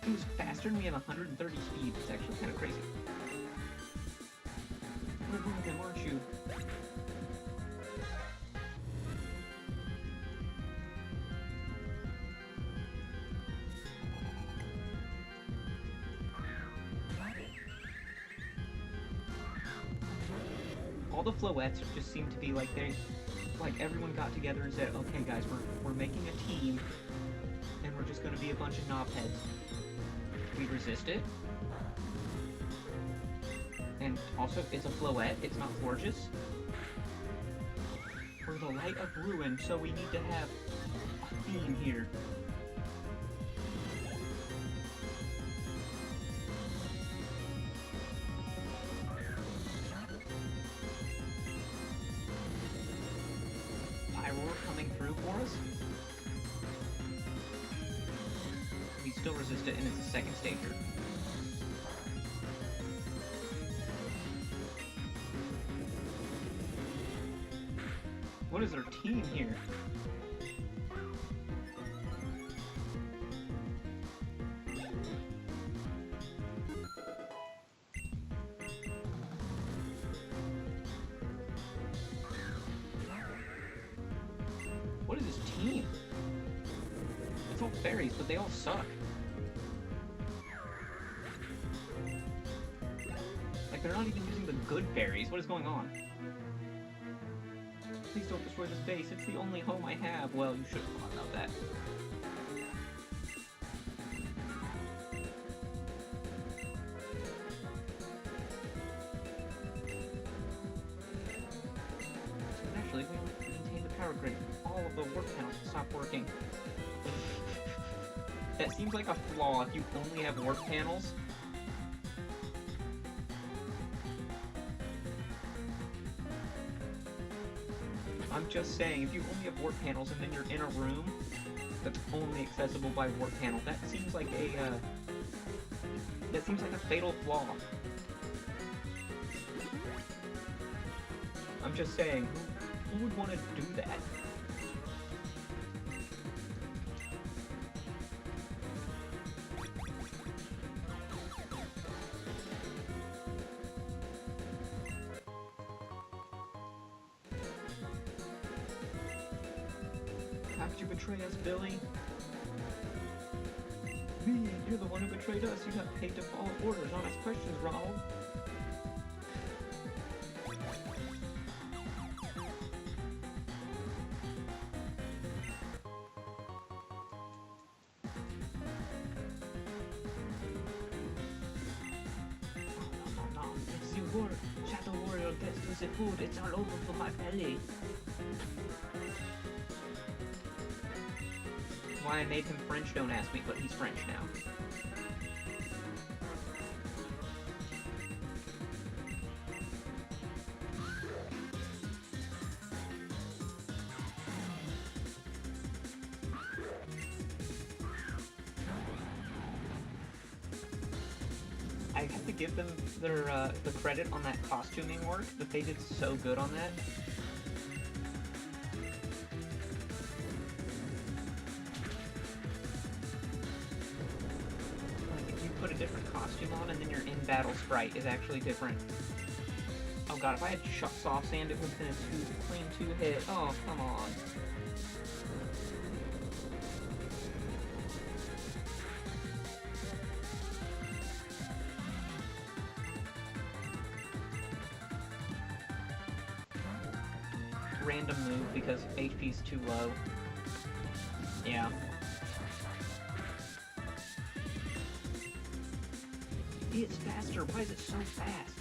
B: It was faster and we have 130 speed. It's actually kind of crazy. You're one of them, aren't you?
A: the floettes just seem to be like like everyone got together and said, okay guys, we're making a team, and we're just gonna be a bunch of knobheads. We resist it. And also, it's a floette, it's not gorgeous. We're the light of ruin, so we need to have a theme here. Pyroar coming through for us. We still resist it, and it's a second stager. What is our team here? What is this team? It's all fairies, but they all suck. Like, they're not even using the good fairies. What is going on? Please don't destroy this base. It's the only home I have. Well, you should have thought about that. Actually, we maintain the power grid. All of the work panels will stop working. That seems like a flaw if you only have work panels. I'm just saying, if you only have work panels and then you're in a room that's only accessible by work panel, that seems like a fatal flaw. I'm just saying, who would want to do that? How could you betray us, Billy? Me, you're the one who betrayed us. You got paid to follow orders, not ask questions, Ronald. No. It's the war. Shadow Warrior gets to the food. It's all over for my belly. Why I made him French, don't ask me, but he's French now. I have to give them their the credit on that costuming work, that they did so good on that. Put a different costume on, and then your in-battle sprite is actually different. Oh god, if I had soft sand, it would have been a clean 2-hit. Oh, come on. Random move because HP's too low. Yeah. It's faster. Why is it so fast?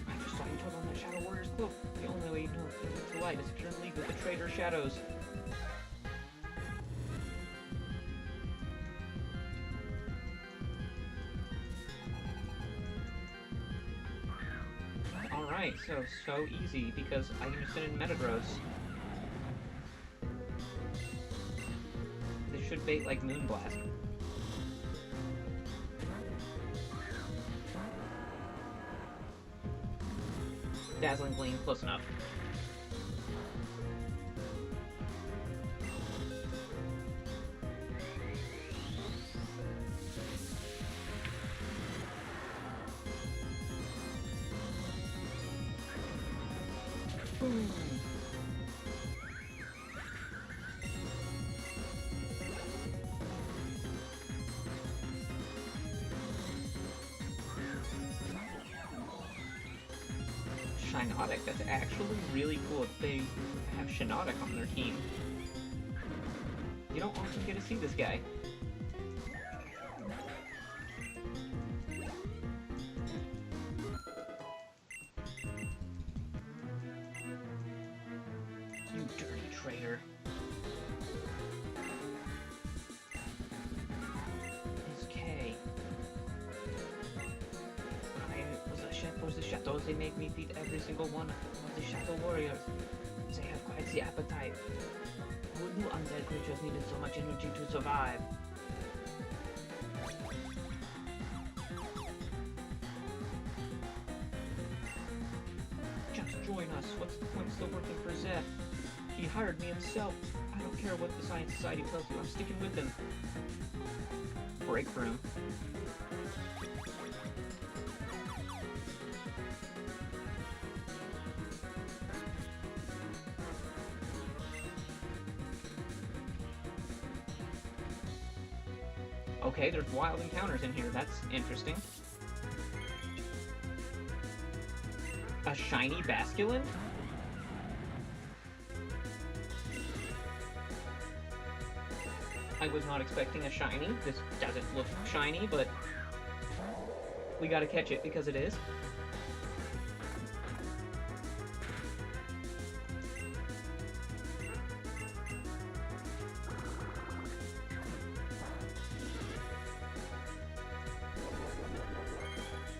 A: I just saw you told on that Shadow Warrior's cloak. The only way you know if it's light is if you're in league with the traitor shadows. Alright, so easy, because I can just send in Metagross. This should bait like Moonblast. Dazzling Gleam, close enough.
B: Boom! Shinotic, that's actually really cool if they have Shinotic on their team. You don't often get to see this guy. You dirty traitor. It's K. Was the Shadows, they make me feed every single one of the Shadow Warriors. They have quite the appetite. Who knew undead creatures needed so much energy to survive? Just join us. What's the point still working for Zeth? He hired me himself. I don't care what the Science Society tells you. I'm sticking with him. Break room. Okay, there's wild encounters in here. That's interesting. A shiny Basculin? I was not expecting a shiny. This doesn't look shiny, but we gotta catch it because it is.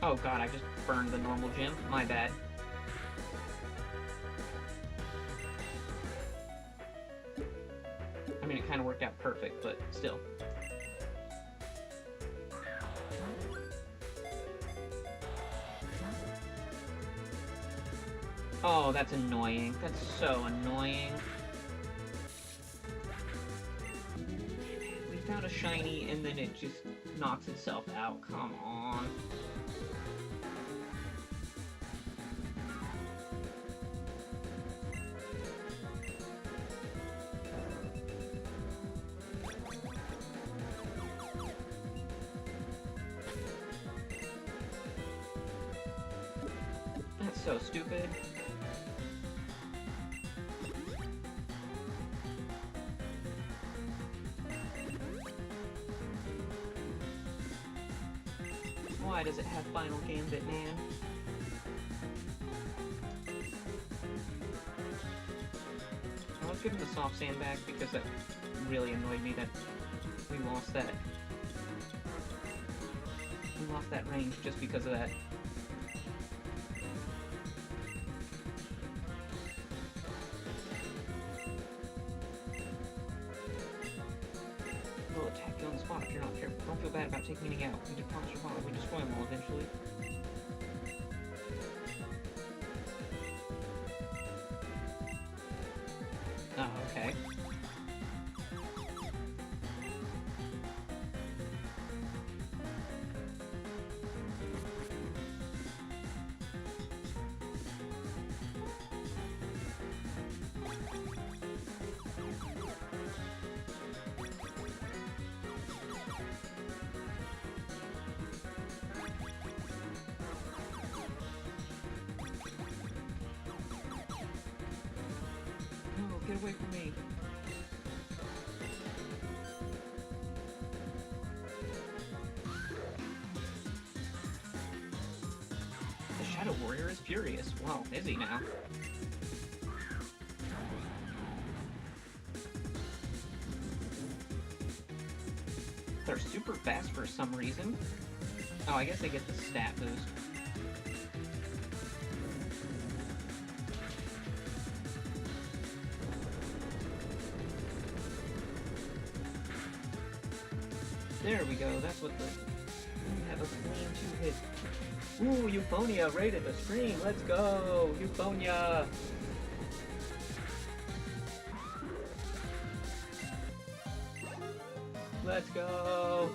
B: Oh god, I just burned the normal gym. My bad. I mean, it kind of worked out perfect, but still. Oh, that's annoying. That's so annoying. We found a shiny and then it just knocks itself out. Come on. That's so stupid. Why does it have Final Gambit, man? Let's give him the soft sand back because that really annoyed me that we lost that. We lost that range just because of that. We'll attack you on the spot if you're not careful. Don't feel bad about taking anything out. We promise your father we destroy them all eventually. Oh, okay. Get away from me. The Shadow Warrior is furious. Wow, is he now? They're super fast for some reason. Oh, I guess they get the stat boost. There we go, that's what the... We have a clean 2-hit. Ooh, Euphonia rated the stream, let's go! Euphonia! Let's go!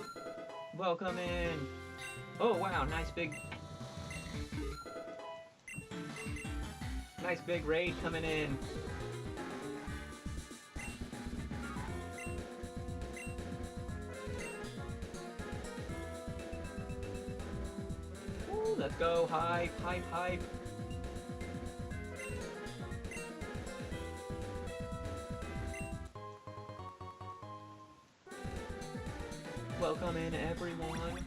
B: Welcome in! Oh wow, nice big...
A: Nice big raid coming in. Ooh, let's go. Hype, hype, hype. Welcome in, everyone.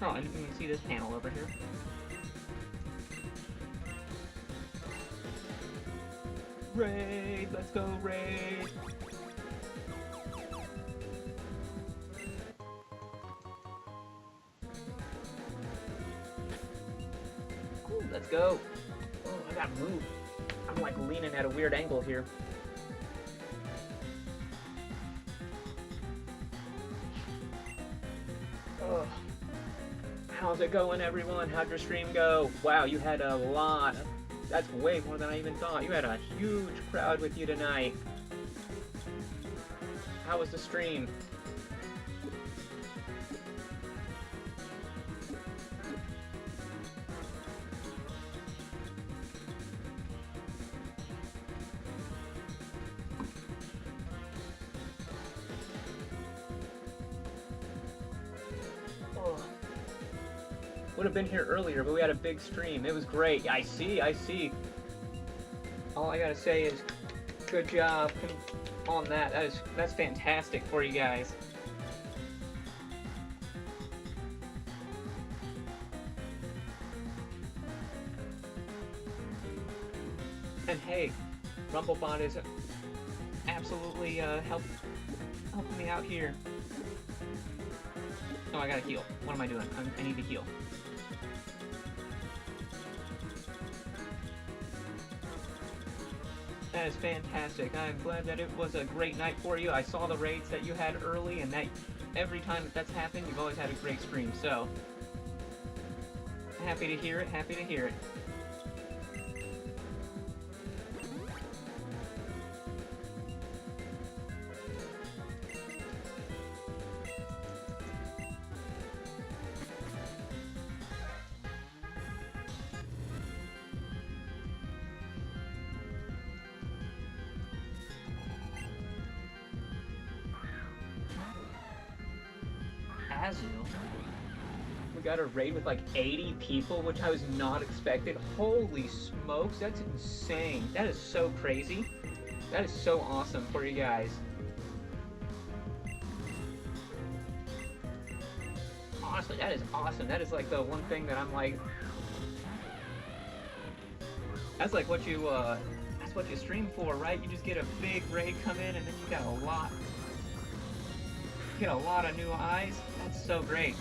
A: Oh, and you can see this panel over here. Raid! Let's go, raid! Ooh, let's go! Oh, I gotta move. I'm like leaning at a weird angle here. Ugh. How's it going, everyone? How'd your stream go? Wow, you had a lot. That's way more than I even thought. You had a huge crowd with you tonight. How was the stream? Would have been here earlier, but we had a big stream. It was great. I see, I see. All I gotta say is, good job on that. That's fantastic for you guys. And hey, RumbleBot is absolutely helping me out here. Oh, I gotta heal. What am I doing? I need to heal. That is fantastic. I'm glad that it was a great night for you. I saw the raids that you had early, and that every time that's happened, you've always had a great stream. So, happy to hear it, happy to hear it. We got a raid with like 80 people, which I was not expected. Holy smokes, that's insane. That is so crazy. That is so awesome for you guys. Honestly, that is awesome. That is like the one thing that I'm like, that's like what you stream for, right? You just get a big raid come in, and then you got a lot. Get a lot of new eyes. That's so great.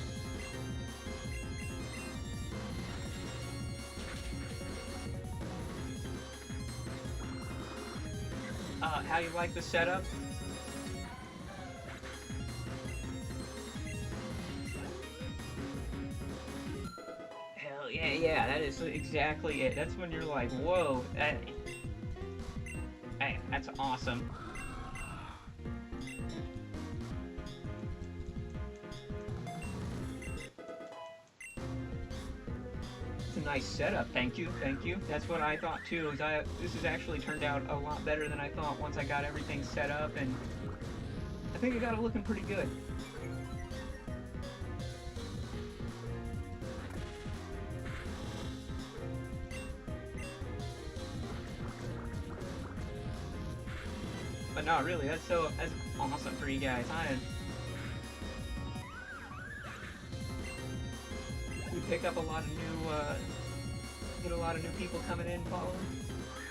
A: How you like the setup? Hell yeah, yeah, that is exactly it. That's when you're like, whoa, hey, that's awesome. Nice setup. Thank you, thank you. That's what I thought too. This has actually turned out a lot better than I thought once I got everything set up, and I think it got it looking pretty good. But no, really, that's awesome for you guys. We pick up a lot of new, get a lot of new people coming in, following.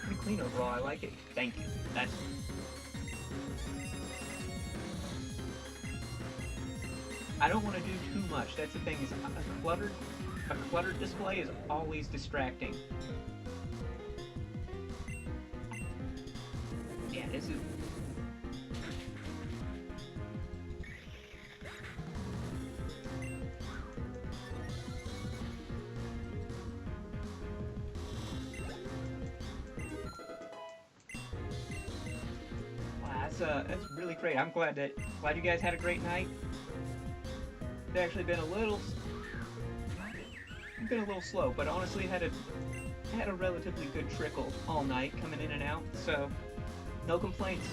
A: Pretty clean overall, I like it. Thank you. I don't want to do too much. That's the thing, is a cluttered display is always distracting. Yeah, this is... that's really great. I'm glad you guys had a great night. It's actually been a little slow, but honestly had a relatively good trickle all night coming in and out, so no complaints.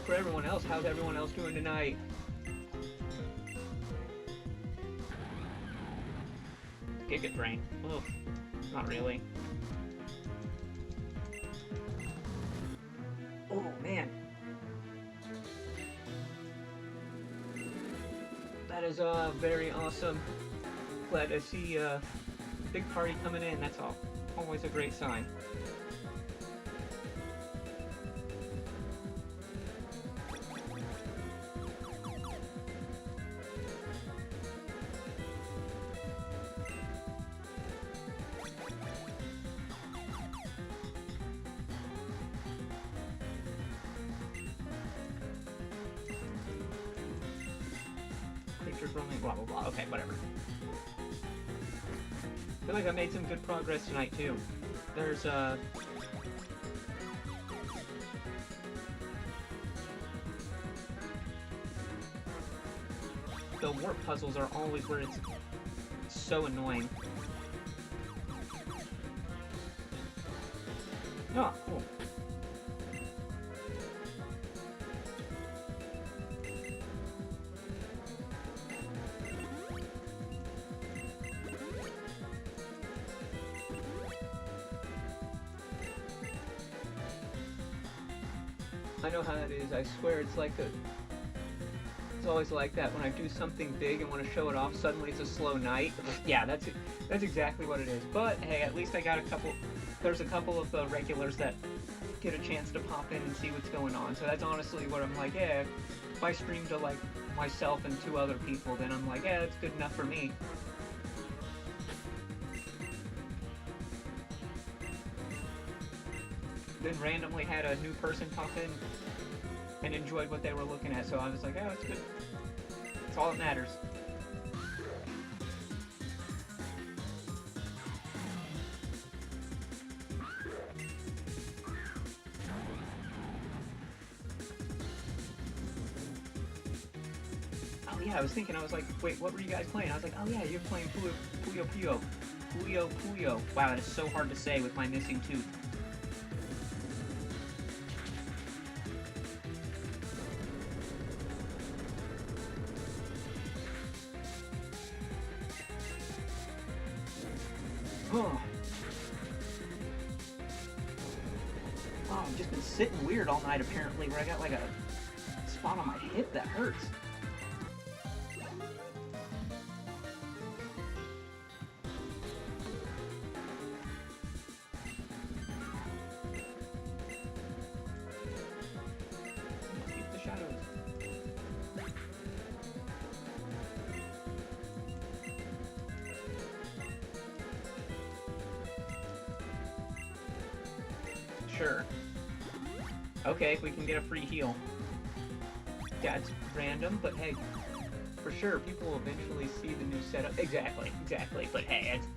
A: For everyone else, how's everyone else doing tonight? Kick it, brain. Ugh, not really. Oh, man. That is very awesome. Glad to see a big party coming in. That's always a great sign. Running, blah blah blah. Okay, whatever. I feel like I made some good progress tonight too. There's the warp puzzles are always where it's so annoying. Oh, cool. I know how that is. I swear it's like it's always like that when I do something big and want to show it off. Suddenly it's a slow night. Yeah, that's exactly what it is. But hey, at least I got there's a couple of the regulars that get a chance to pop in and see what's going on. So that's honestly what I'm like, yeah, if I stream to like myself and 2 other people, then I'm like, yeah, that's good enough for me. Then randomly had a new person pop in and enjoyed what they were looking at, so I was like, oh, it's good. That's all that matters. Oh yeah, I was like, wait, what were you guys playing? I was like, oh yeah, you're playing Puyo Puyo. Puyo Puyo. Wow, that is so hard to say with my missing tooth. Oh, I've just been sitting weird all night apparently, where I got like a spot on my hip that hurts. Keep the shadows. Sure. Okay, if we can get a free heal. That's random, but hey, for sure, people will eventually see the new setup. Exactly, but hey, it's...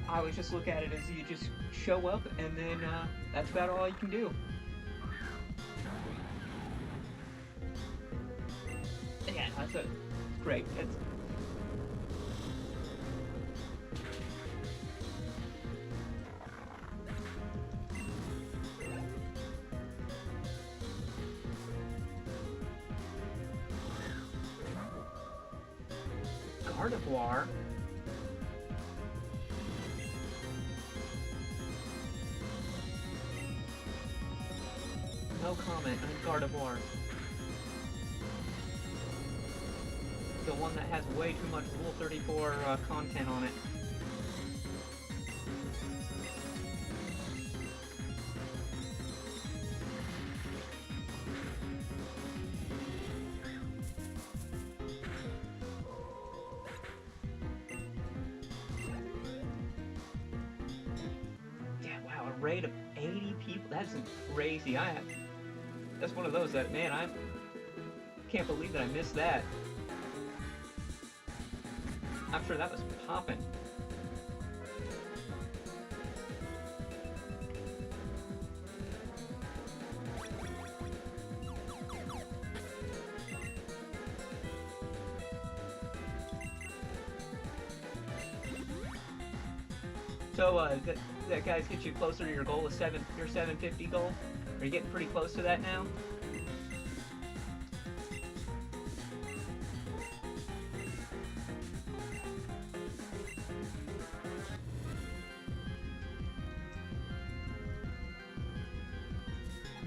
A: I always just look at it as you just show up, and then that's about all you can do. Yeah, that's it. It's great. It's... Gardevoir? No comment on Gardevoir. The one that has way too much Rule 34 content on it. rate of 80 people. That's crazy. That's one of those that, man, I can't believe that I missed that. I'm sure that was popping. So, that guys get you closer to your goal of your 750 goal? Are you getting pretty close to that now?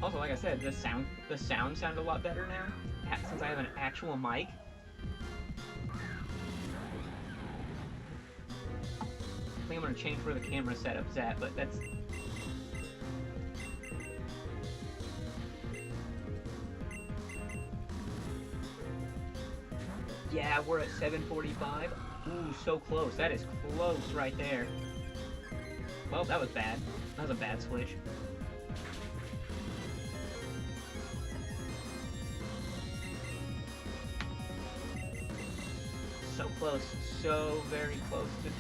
A: Also, like I said, the sound sounds a lot better now, since I have an actual mic. I think I'm gonna change where the camera setup's at, but that's... Yeah, we're at 745. Ooh, so close. That is close right there. Well, that was bad. That was a bad switch. So close. So very close to...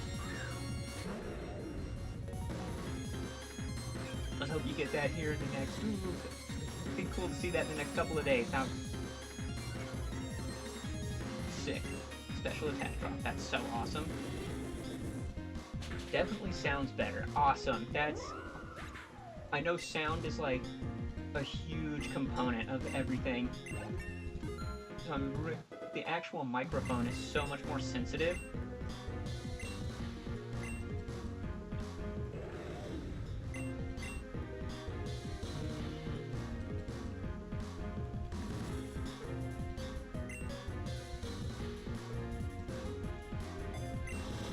A: Let's hope you get that here in the next... Ooh, it'd be cool to see that in the next couple of days. How... Sick. Special attack drop. That's so awesome. Definitely sounds better. Awesome. That's... I know sound is like a huge component of everything. So the actual microphone is so much more sensitive.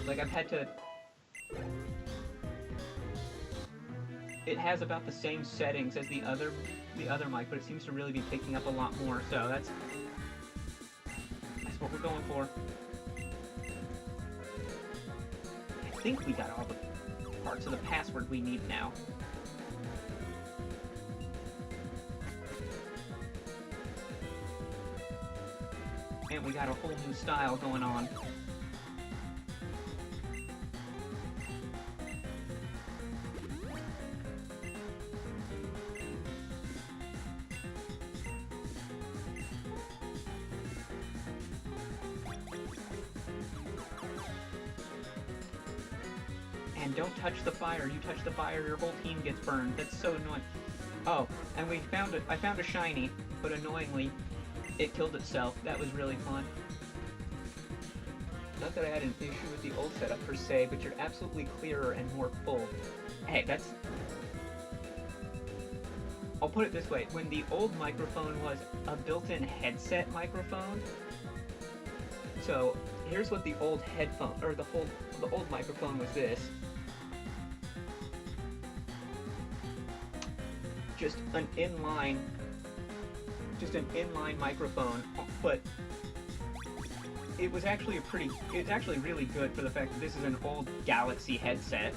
A: Like, I've had to... It has about the same settings as the other mic, but it seems to really be picking up a lot more, so that's what we're going for. I think we got all the parts of the password we need now. And we got a whole new style going on. And don't touch the fire. You touch the fire, your whole team gets burned. That's so annoying. Oh, and I found a shiny, but annoyingly, it killed itself. That was really fun. Not that I had an issue with the old setup per se, but you're absolutely clearer and more full. Hey, that's... I'll put it this way. When the old microphone was a built-in headset microphone, so here's what the old headphone, or the old microphone was this. Just an inline microphone, but it was actually it's actually really good for the fact that this is an old Galaxy headset.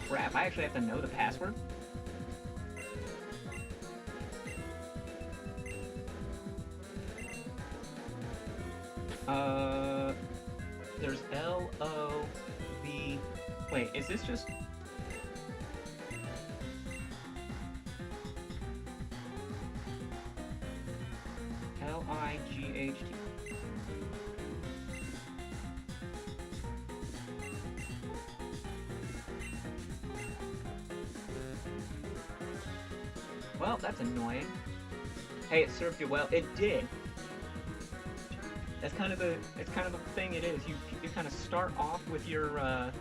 A: Crap, I actually have to know the password. There's L-O-V... Wait, is this just... L-I-G-H-T... Well, that's annoying. Hey, it served you well. It did. It's kind of the thing it is. You kind of start off with your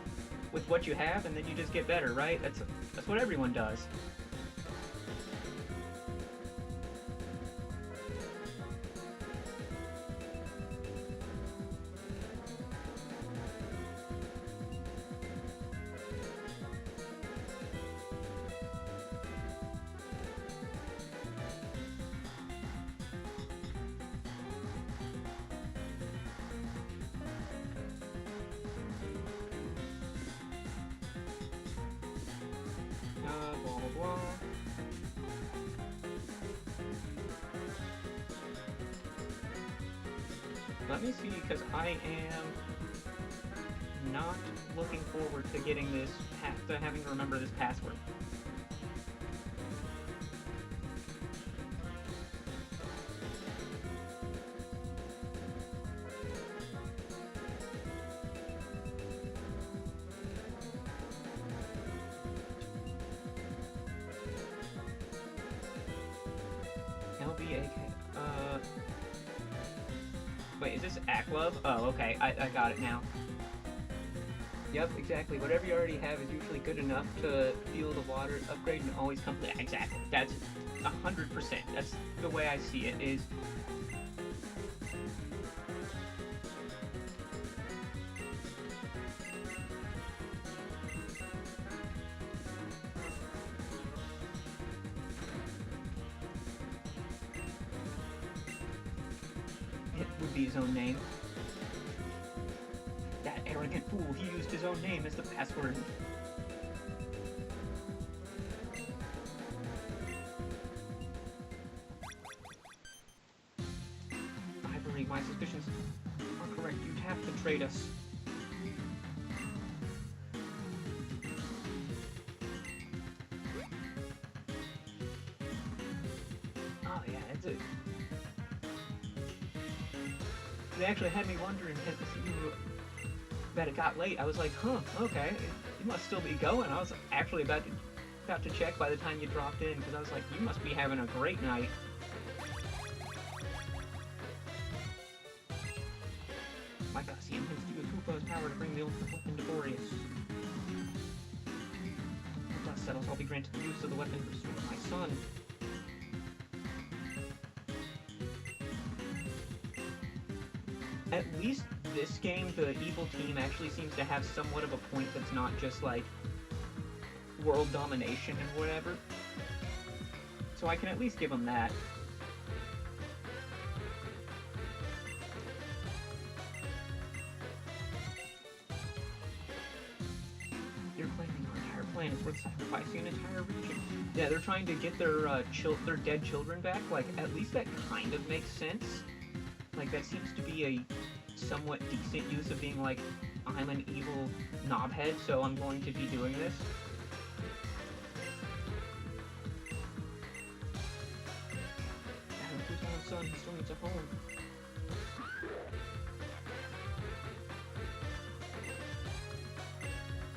A: with what you have, and then you just get better, right? That's what everyone does. blah, blah. Let me see, because I am not looking forward to getting this, to having to remember this password. LBAK. Wait, is this Aklov? Oh, okay, I got it now. Yep, exactly. Whatever you already have is usually good enough to fuel the water upgrade and always complete. Exactly. That's 100%. That's the way I see it, is... It would be his own name. That arrogant fool, he used his own name as the password. Ivory, my suspicions are correct. You'd have to trade us. Oh yeah, it's a... They actually had me wondering that it got late. I was like, huh, okay, it must still be going. I was actually about to check by the time you dropped in, because I was like, you must be having a great night. My God, see, I'm going to use Koopa's power to bring the ultimate weapon to Boreas. The dust settles, I'll be granted the use of the weapon to restore my son. At least this game, the evil team actually seems to have somewhat of a point that's not just like world domination and whatever. So I can at least give them that. You're claiming our entire plan is worth sacrificing an entire region. Yeah, they're trying to get their dead children back. Like, at least that kind of makes sense. Like, that seems to be a somewhat decent use of being like, I'm an evil knobhead, so I'm going to be doing this. Adam, who's my son? He still needs a home.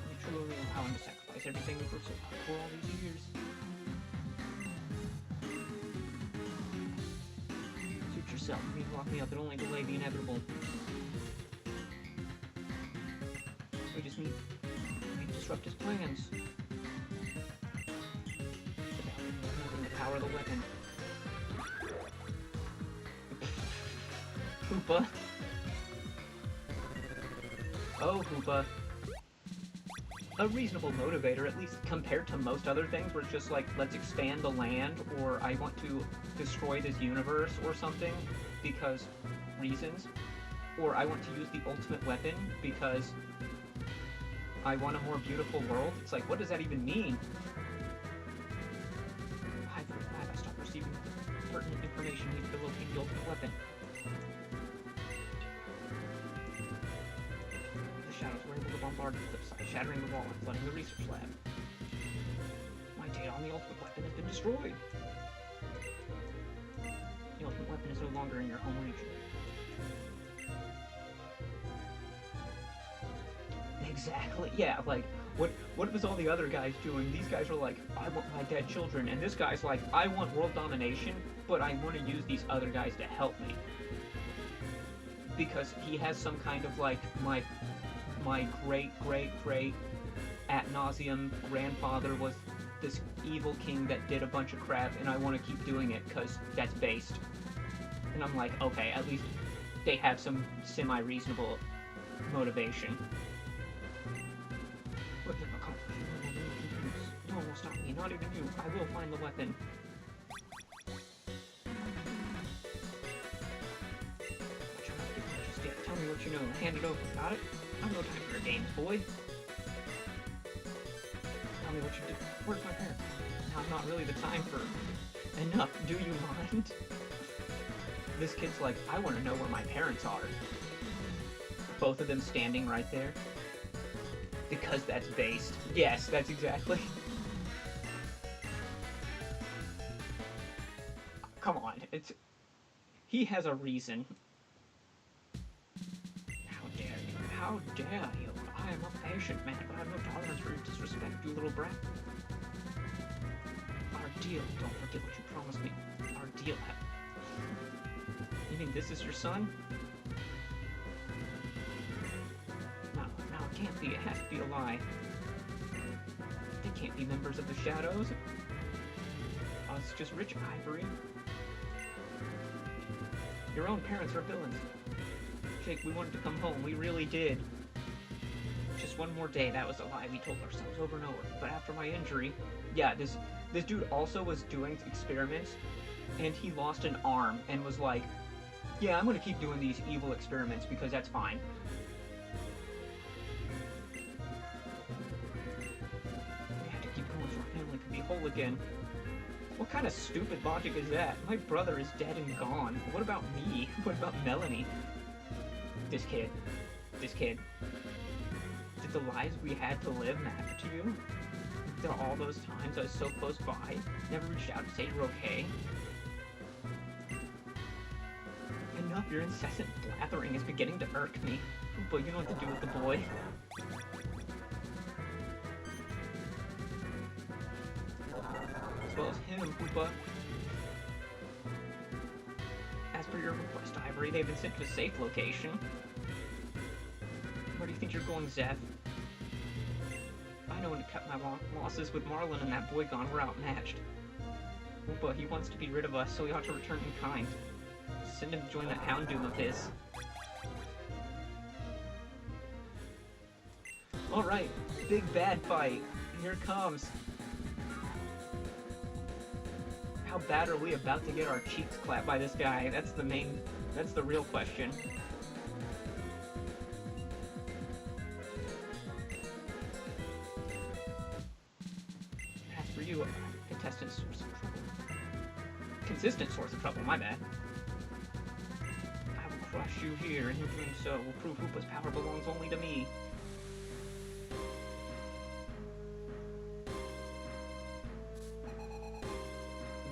A: We truly allow him to sacrifice everything we've worked so hard for all these years. Suit yourself. You need to lock me up. It'll only delay the inevitable. We just need to disrupt his plans. Removing the power of the weapon. Hoopa. Oh, Hoopa. A reasonable motivator, at least compared to most other things, where it's just like, let's expand the land, or I want to destroy this universe or something, because reasons. Or I want to use the ultimate weapon, because I want a more beautiful world. It's like, what does that even mean? I'm very glad I stopped receiving pertinent information needed to locate the ultimate weapon. The shadows were able to bombard the cliffside, shattering the wall and flooding the research lab. My data on the ultimate weapon has been destroyed. The ultimate weapon is no longer in your home region. Exactly. Yeah, like, what was all the other guys doing? These guys are like, I want my dead children, and this guy's like, I want world domination, but I want to use these other guys to help me. Because he has some kind of like, my great ad nauseum grandfather was this evil king that did a bunch of crap, and I want to keep doing it because that's based. And I'm like, okay, at least they have some semi-reasonable motivation. But if no one will stop me, not even you. I will find the weapon. Just yet. Tell me what you know. Hand it over. Got it? I've no time for your games, boy. Tell me what you did. Where's my parents?
B: Now's not really the time for enough, do you mind? This kid's like, I want to know where my parents are. Both of them standing right there. Because that's based. Yes, that's exactly. Come on, it's... He has a reason. How dare you? How dare you? I am a patient man, but I have no tolerance for your disrespect, you little brat. Our deal. Don't forget what you promised me. Our deal. You mean this is your son? No, it can't be. It has to be a lie. They can't be members of the Shadows. Oh, it's just rich ivory. Your own parents are villains. Jake, we wanted to come home. We really did. Just one more day. That was a lie we told ourselves over and over. But after my injury... Yeah, this dude also was doing experiments, and he lost an arm and was like, yeah, I'm going to keep doing these evil experiments because that's fine. We had to keep going so our family could be whole again. What kind of stupid logic is that? My brother is dead and gone. What about me? What about Melanie? This kid. Did the lives we had to live matter to you? After all those times I was so close by, never reached out to say you're okay? Enough, your incessant blathering is beginning to irk me. But you know what to do with the boy. As well as him, Hoopa. As per your request, Ivory, they've been sent to a safe location. Where do you think you're going, Zeph? I know when to cut my losses. With Marlin and that boy gone, we're outmatched. Hoopa, he wants to be rid of us, so we ought to return in kind. Send him to join that Houndoom of his. Alright, big bad fight. Here it comes. How bad are we about to get our cheeks clapped by this guy? That's the real question. As for you, a contestant source of trouble. Consistent source of trouble, my bad. I will crush you here, and in doing so will prove Hoopa's power belongs only to me.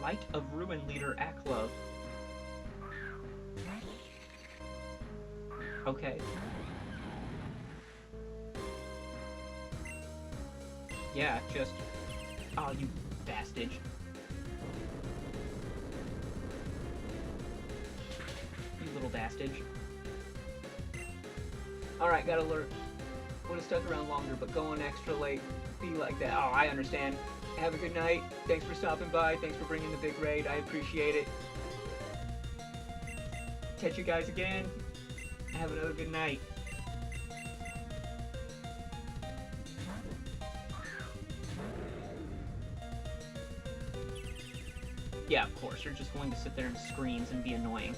B: Light of Ruin leader Aklov. Okay. Yeah, just... Oh, you bastard. You little bastard. Alright, got alert. Would've stuck around longer, but going extra late, be like that. Oh, I understand. Have a good night. Thanks for stopping by. Thanks for bringing the big raid. I appreciate it. Catch you guys again. Have another good night. Yeah, of course. You're just going to sit there and screams and be annoying.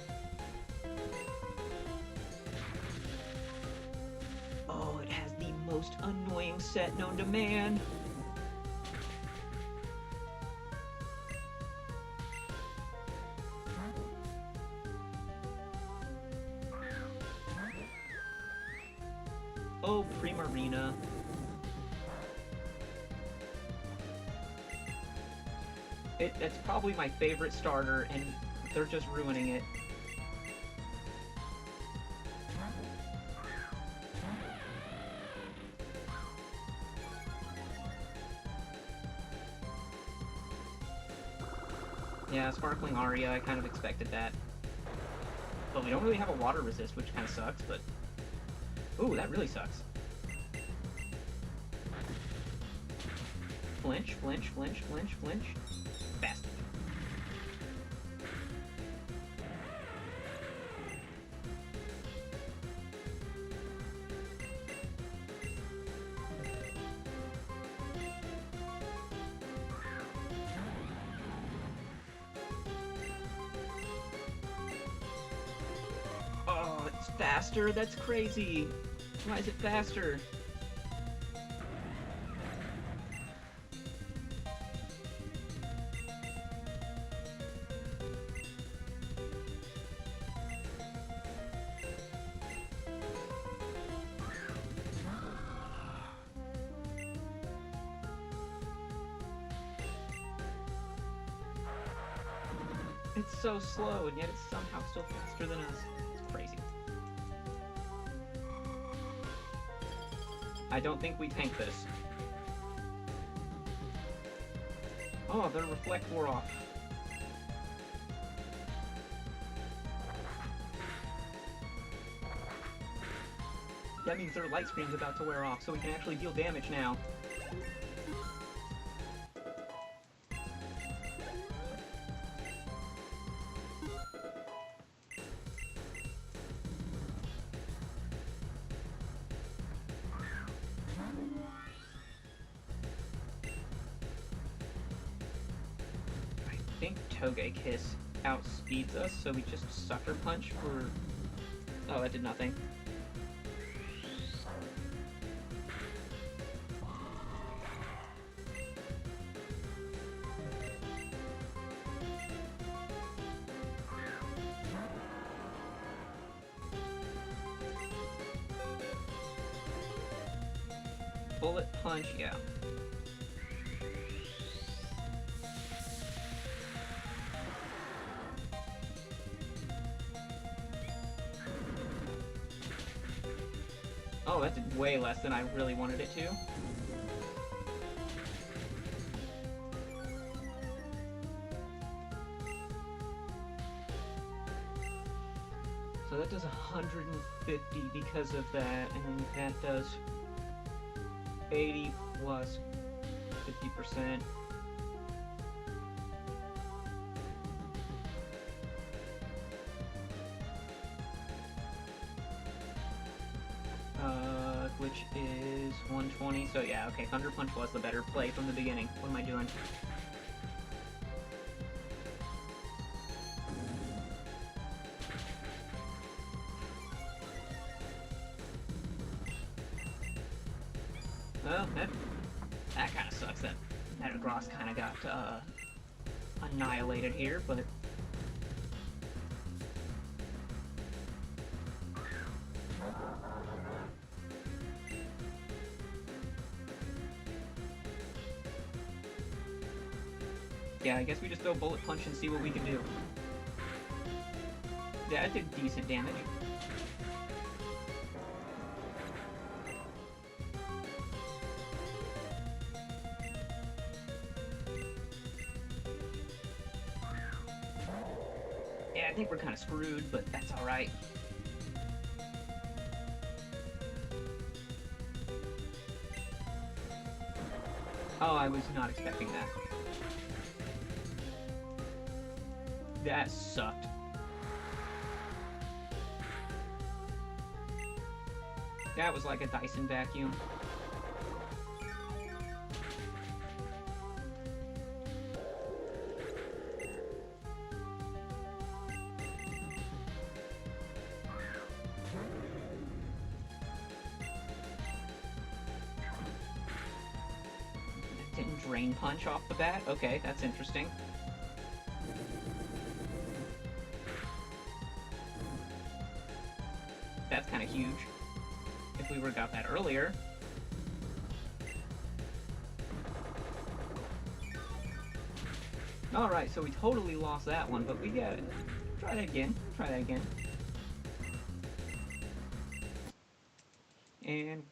B: Oh, it has the most annoying set known to man. Oh, Primarina. That's probably my favorite starter, and they're just ruining it. Yeah, Sparkling Aria, I kind of expected that. But we don't really have a water resist, which kind of sucks, but... Ooh, that really sucks. Flinch, flinch, flinch, flinch, flinch. Bastard. Oh, it's faster? That's crazy. Why is it faster? It's so slow, and yet it's somehow still faster than us. It's crazy. I don't think we tank this. Oh, their reflect wore off. That means their light screen's about to wear off, so we can actually deal damage now. I think Togekiss outspeeds us, so we just Sucker Punch for... Oh, that did nothing. Bullet Punch, yeah. Oh, that did way less than I really wanted it to. So that does 150 because of that, and that does 80 plus 50%. Which is 120, so yeah, okay, Thunder Punch was the better play from the beginning. What am I doing? Well, that kind of sucks. That Metagross kind of got annihilated here, but yeah, I guess we just throw Bullet Punch and see what we can do. Yeah, it did decent damage. Yeah, I think we're kind of screwed, but that's alright. Oh, I was not expecting that. That sucked. That was like a Dyson vacuum. Didn't Drain Punch off the bat? Okay, that's interesting. That's kind of huge. If we would've got that earlier. Alright, so we totally lost that one, but we got it. Try that again. Try that again. And...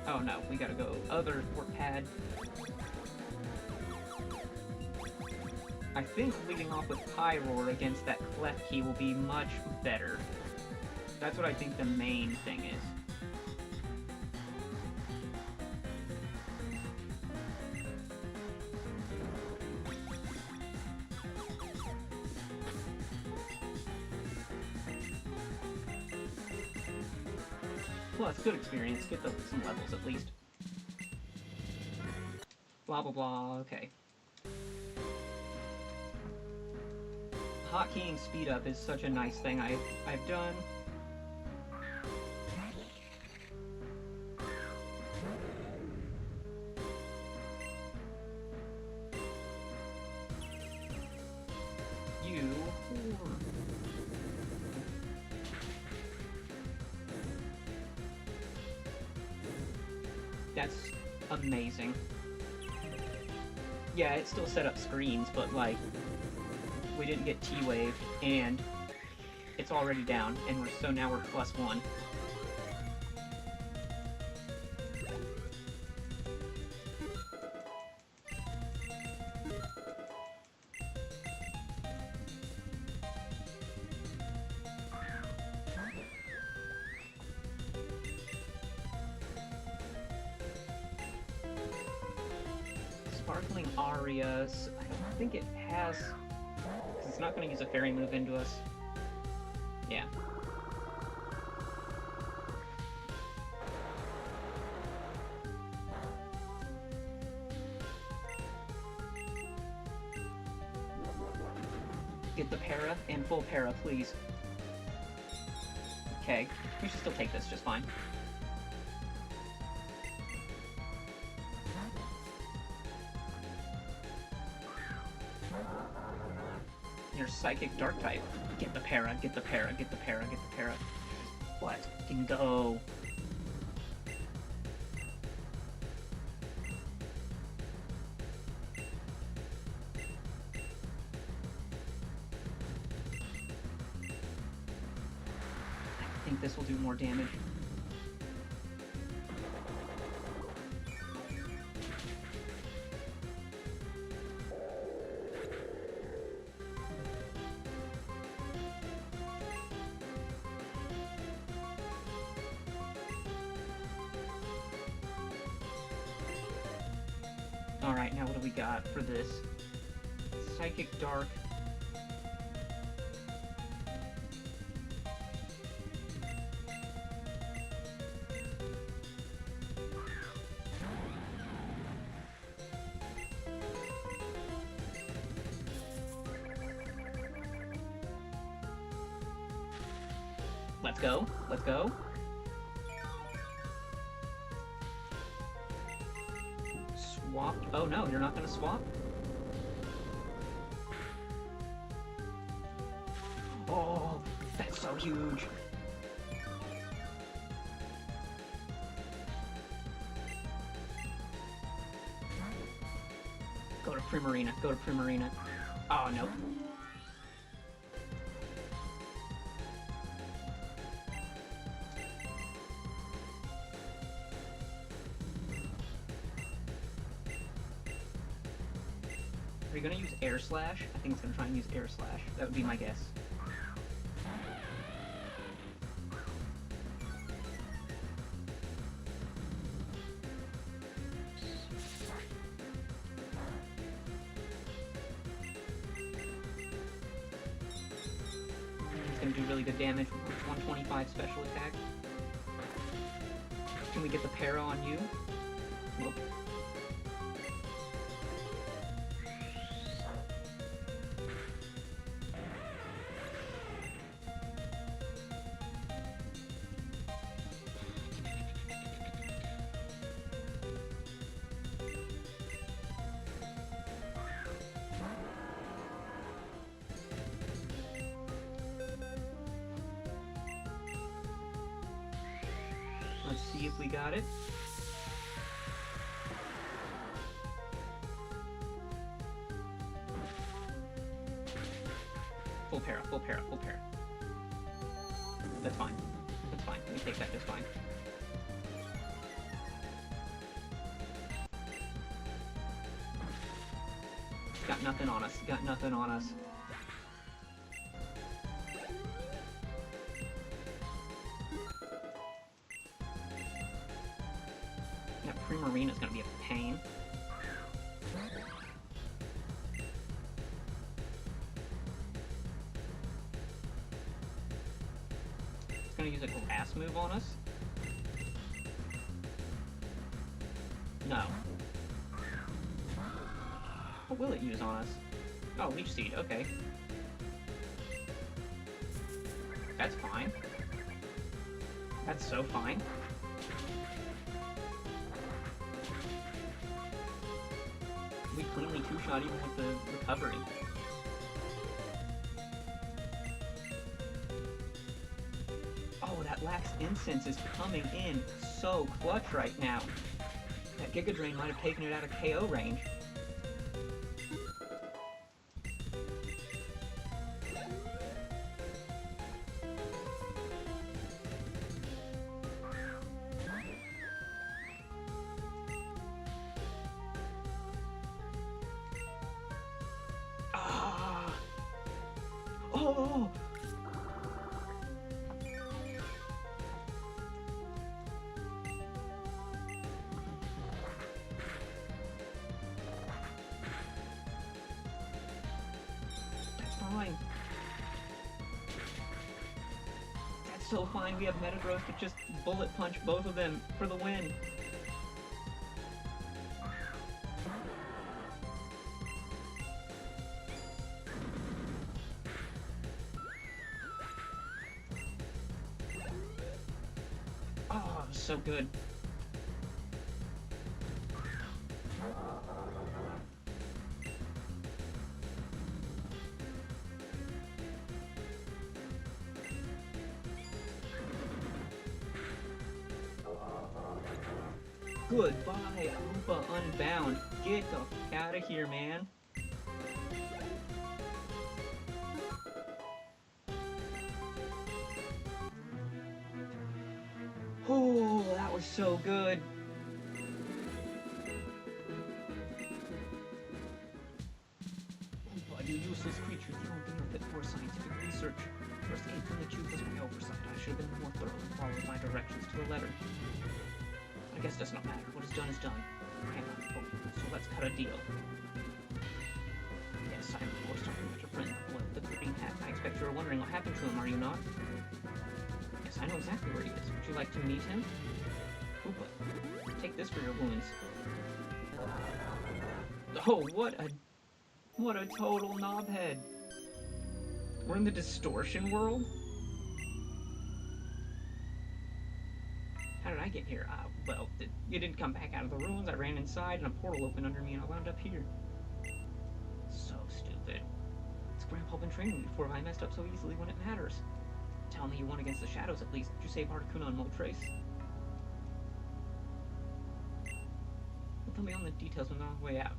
B: oh no, we gotta go other port pad. I think leading off with Pyroar against that Klefki will be much better. That's what I think the main thing is. Well, it's good experience. Get some levels at least. Blah blah blah, okay. Hotkeying speed up is such a nice thing I've done. You whore. That's amazing. Yeah, it still set up screens, but, like, we didn't get T-Wave, and it's already down, and so now we're +1. Sparkling Arias, I don't think it has, because it's not going to use a fairy move into us. Yeah. Get the para and full para, please. Okay, we should still take this just fine. You're Psychic Dark type. Get the para, get the para, get the para, get the para. Let's fucking go. I think this will do more damage. Alright, now what do we got for this? Psychic Dark. Let's go, let's go. Swap. Oh no, you're not gonna swap? Oh, that's so huge. Go to Primarina, go to Primarina. Oh, no. Are you gonna use Air Slash? I think it's gonna try and use Air Slash. That would be my guess. It's gonna do really good damage with 125 special attack. Can we get the para on you? Nope. Let's see if we got it. Full para, full para, full para. That's fine. That's fine. We take that just fine. Got nothing on us. Got nothing on us. That Primarina is going to be a pain. It's going to use a grass move on us. No. What will it use on us? Oh, Leech Seed, okay. That's fine. That's so fine. We cleanly two-shot even with the recovery. Oh, that Lax Incense is coming in so clutch right now. That Giga Drain might have taken it out of KO range. Ah! Oh! Fine. That's so fine. We have Metagross to just bullet punch both of them for the win. Oh, so good. Goodbye, Unbound. Get the fuck out of here, man. Oh, that was so good. But you useless creatures, the only thing fit for scientific research. First aid from the tube was my oversight. I should have been more thorough and followed my directions to the letter. I guess it does not matter. What is done is done. Hang on. Oh, so let's cut a deal. Yes, I'm of course talking about your friend, the green hat. I expect you're wondering what happened to him, are you not? Yes, I know exactly where he is. Would you like to meet him? Koopa, take this for your wounds. Oh, what a total knobhead. We're in the distortion world? How did I get here? Well, you didn't come back out of the ruins. I ran inside and a portal opened under me and I wound up here. So stupid. It's Grandpa been training me before. I messed up so easily when it matters. Tell me you won against the shadows at least. Did you save Articuno and Moltres? Well, tell me on the details when they're on the way out.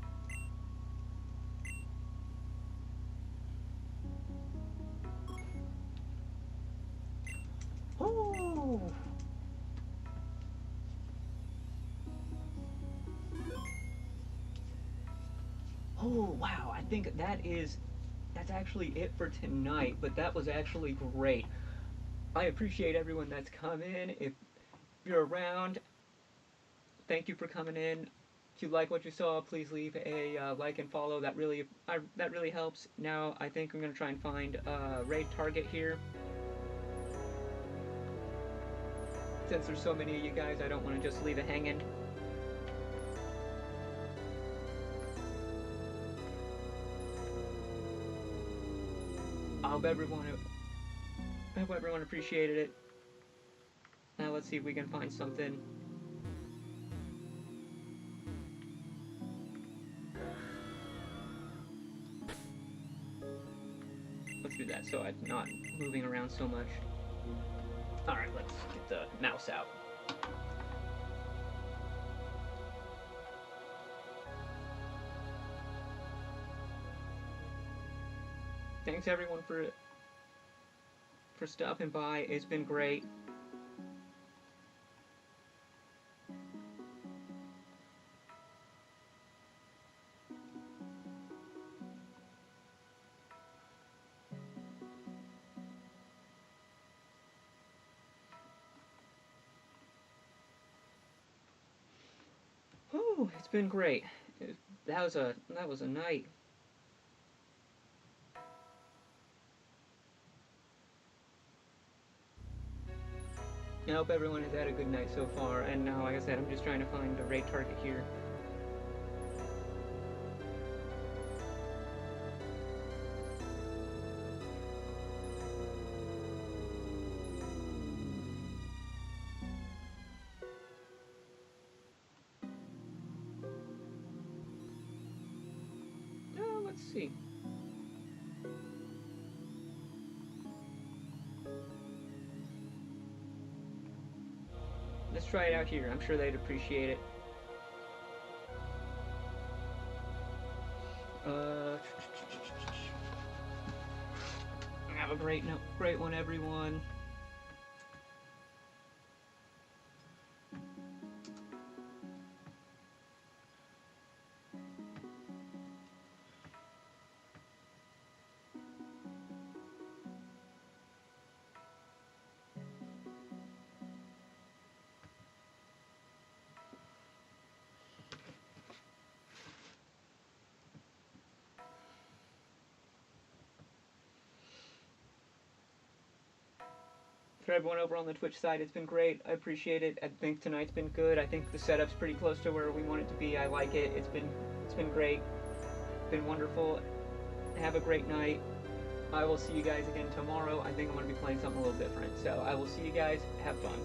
B: Oh! Oh, wow. I think that's actually it for tonight, but that was actually great. I appreciate everyone that's come in. If you're around, thank you for coming in. If you like what you saw, please leave a like and follow. That really helps. Now, I think I'm going to try and find a raid target here. Since there's so many of you guys, I don't want to just leave it hanging. I hope everyone appreciated it. Now let's see if we can find something. Let's do that so I'm not moving around so much. Alright, let's get the mouse out. Thanks everyone for stopping by. It's been great. Whew, it's been great. That was a night. I hope everyone has had a good night so far, and now, like I said, I'm just trying to find a raid target here. Let's see. Let's try it out here. I'm sure they'd appreciate it. Have a great one, everyone. For everyone over on the Twitch side, it's been great. I appreciate it. I think tonight's been good. I think the setup's pretty close to where we want it to be. I like it. It's been great. It's been wonderful. Have a great night. I will see you guys again tomorrow. I think I'm going to be playing something a little different. So I will see you guys. Have fun.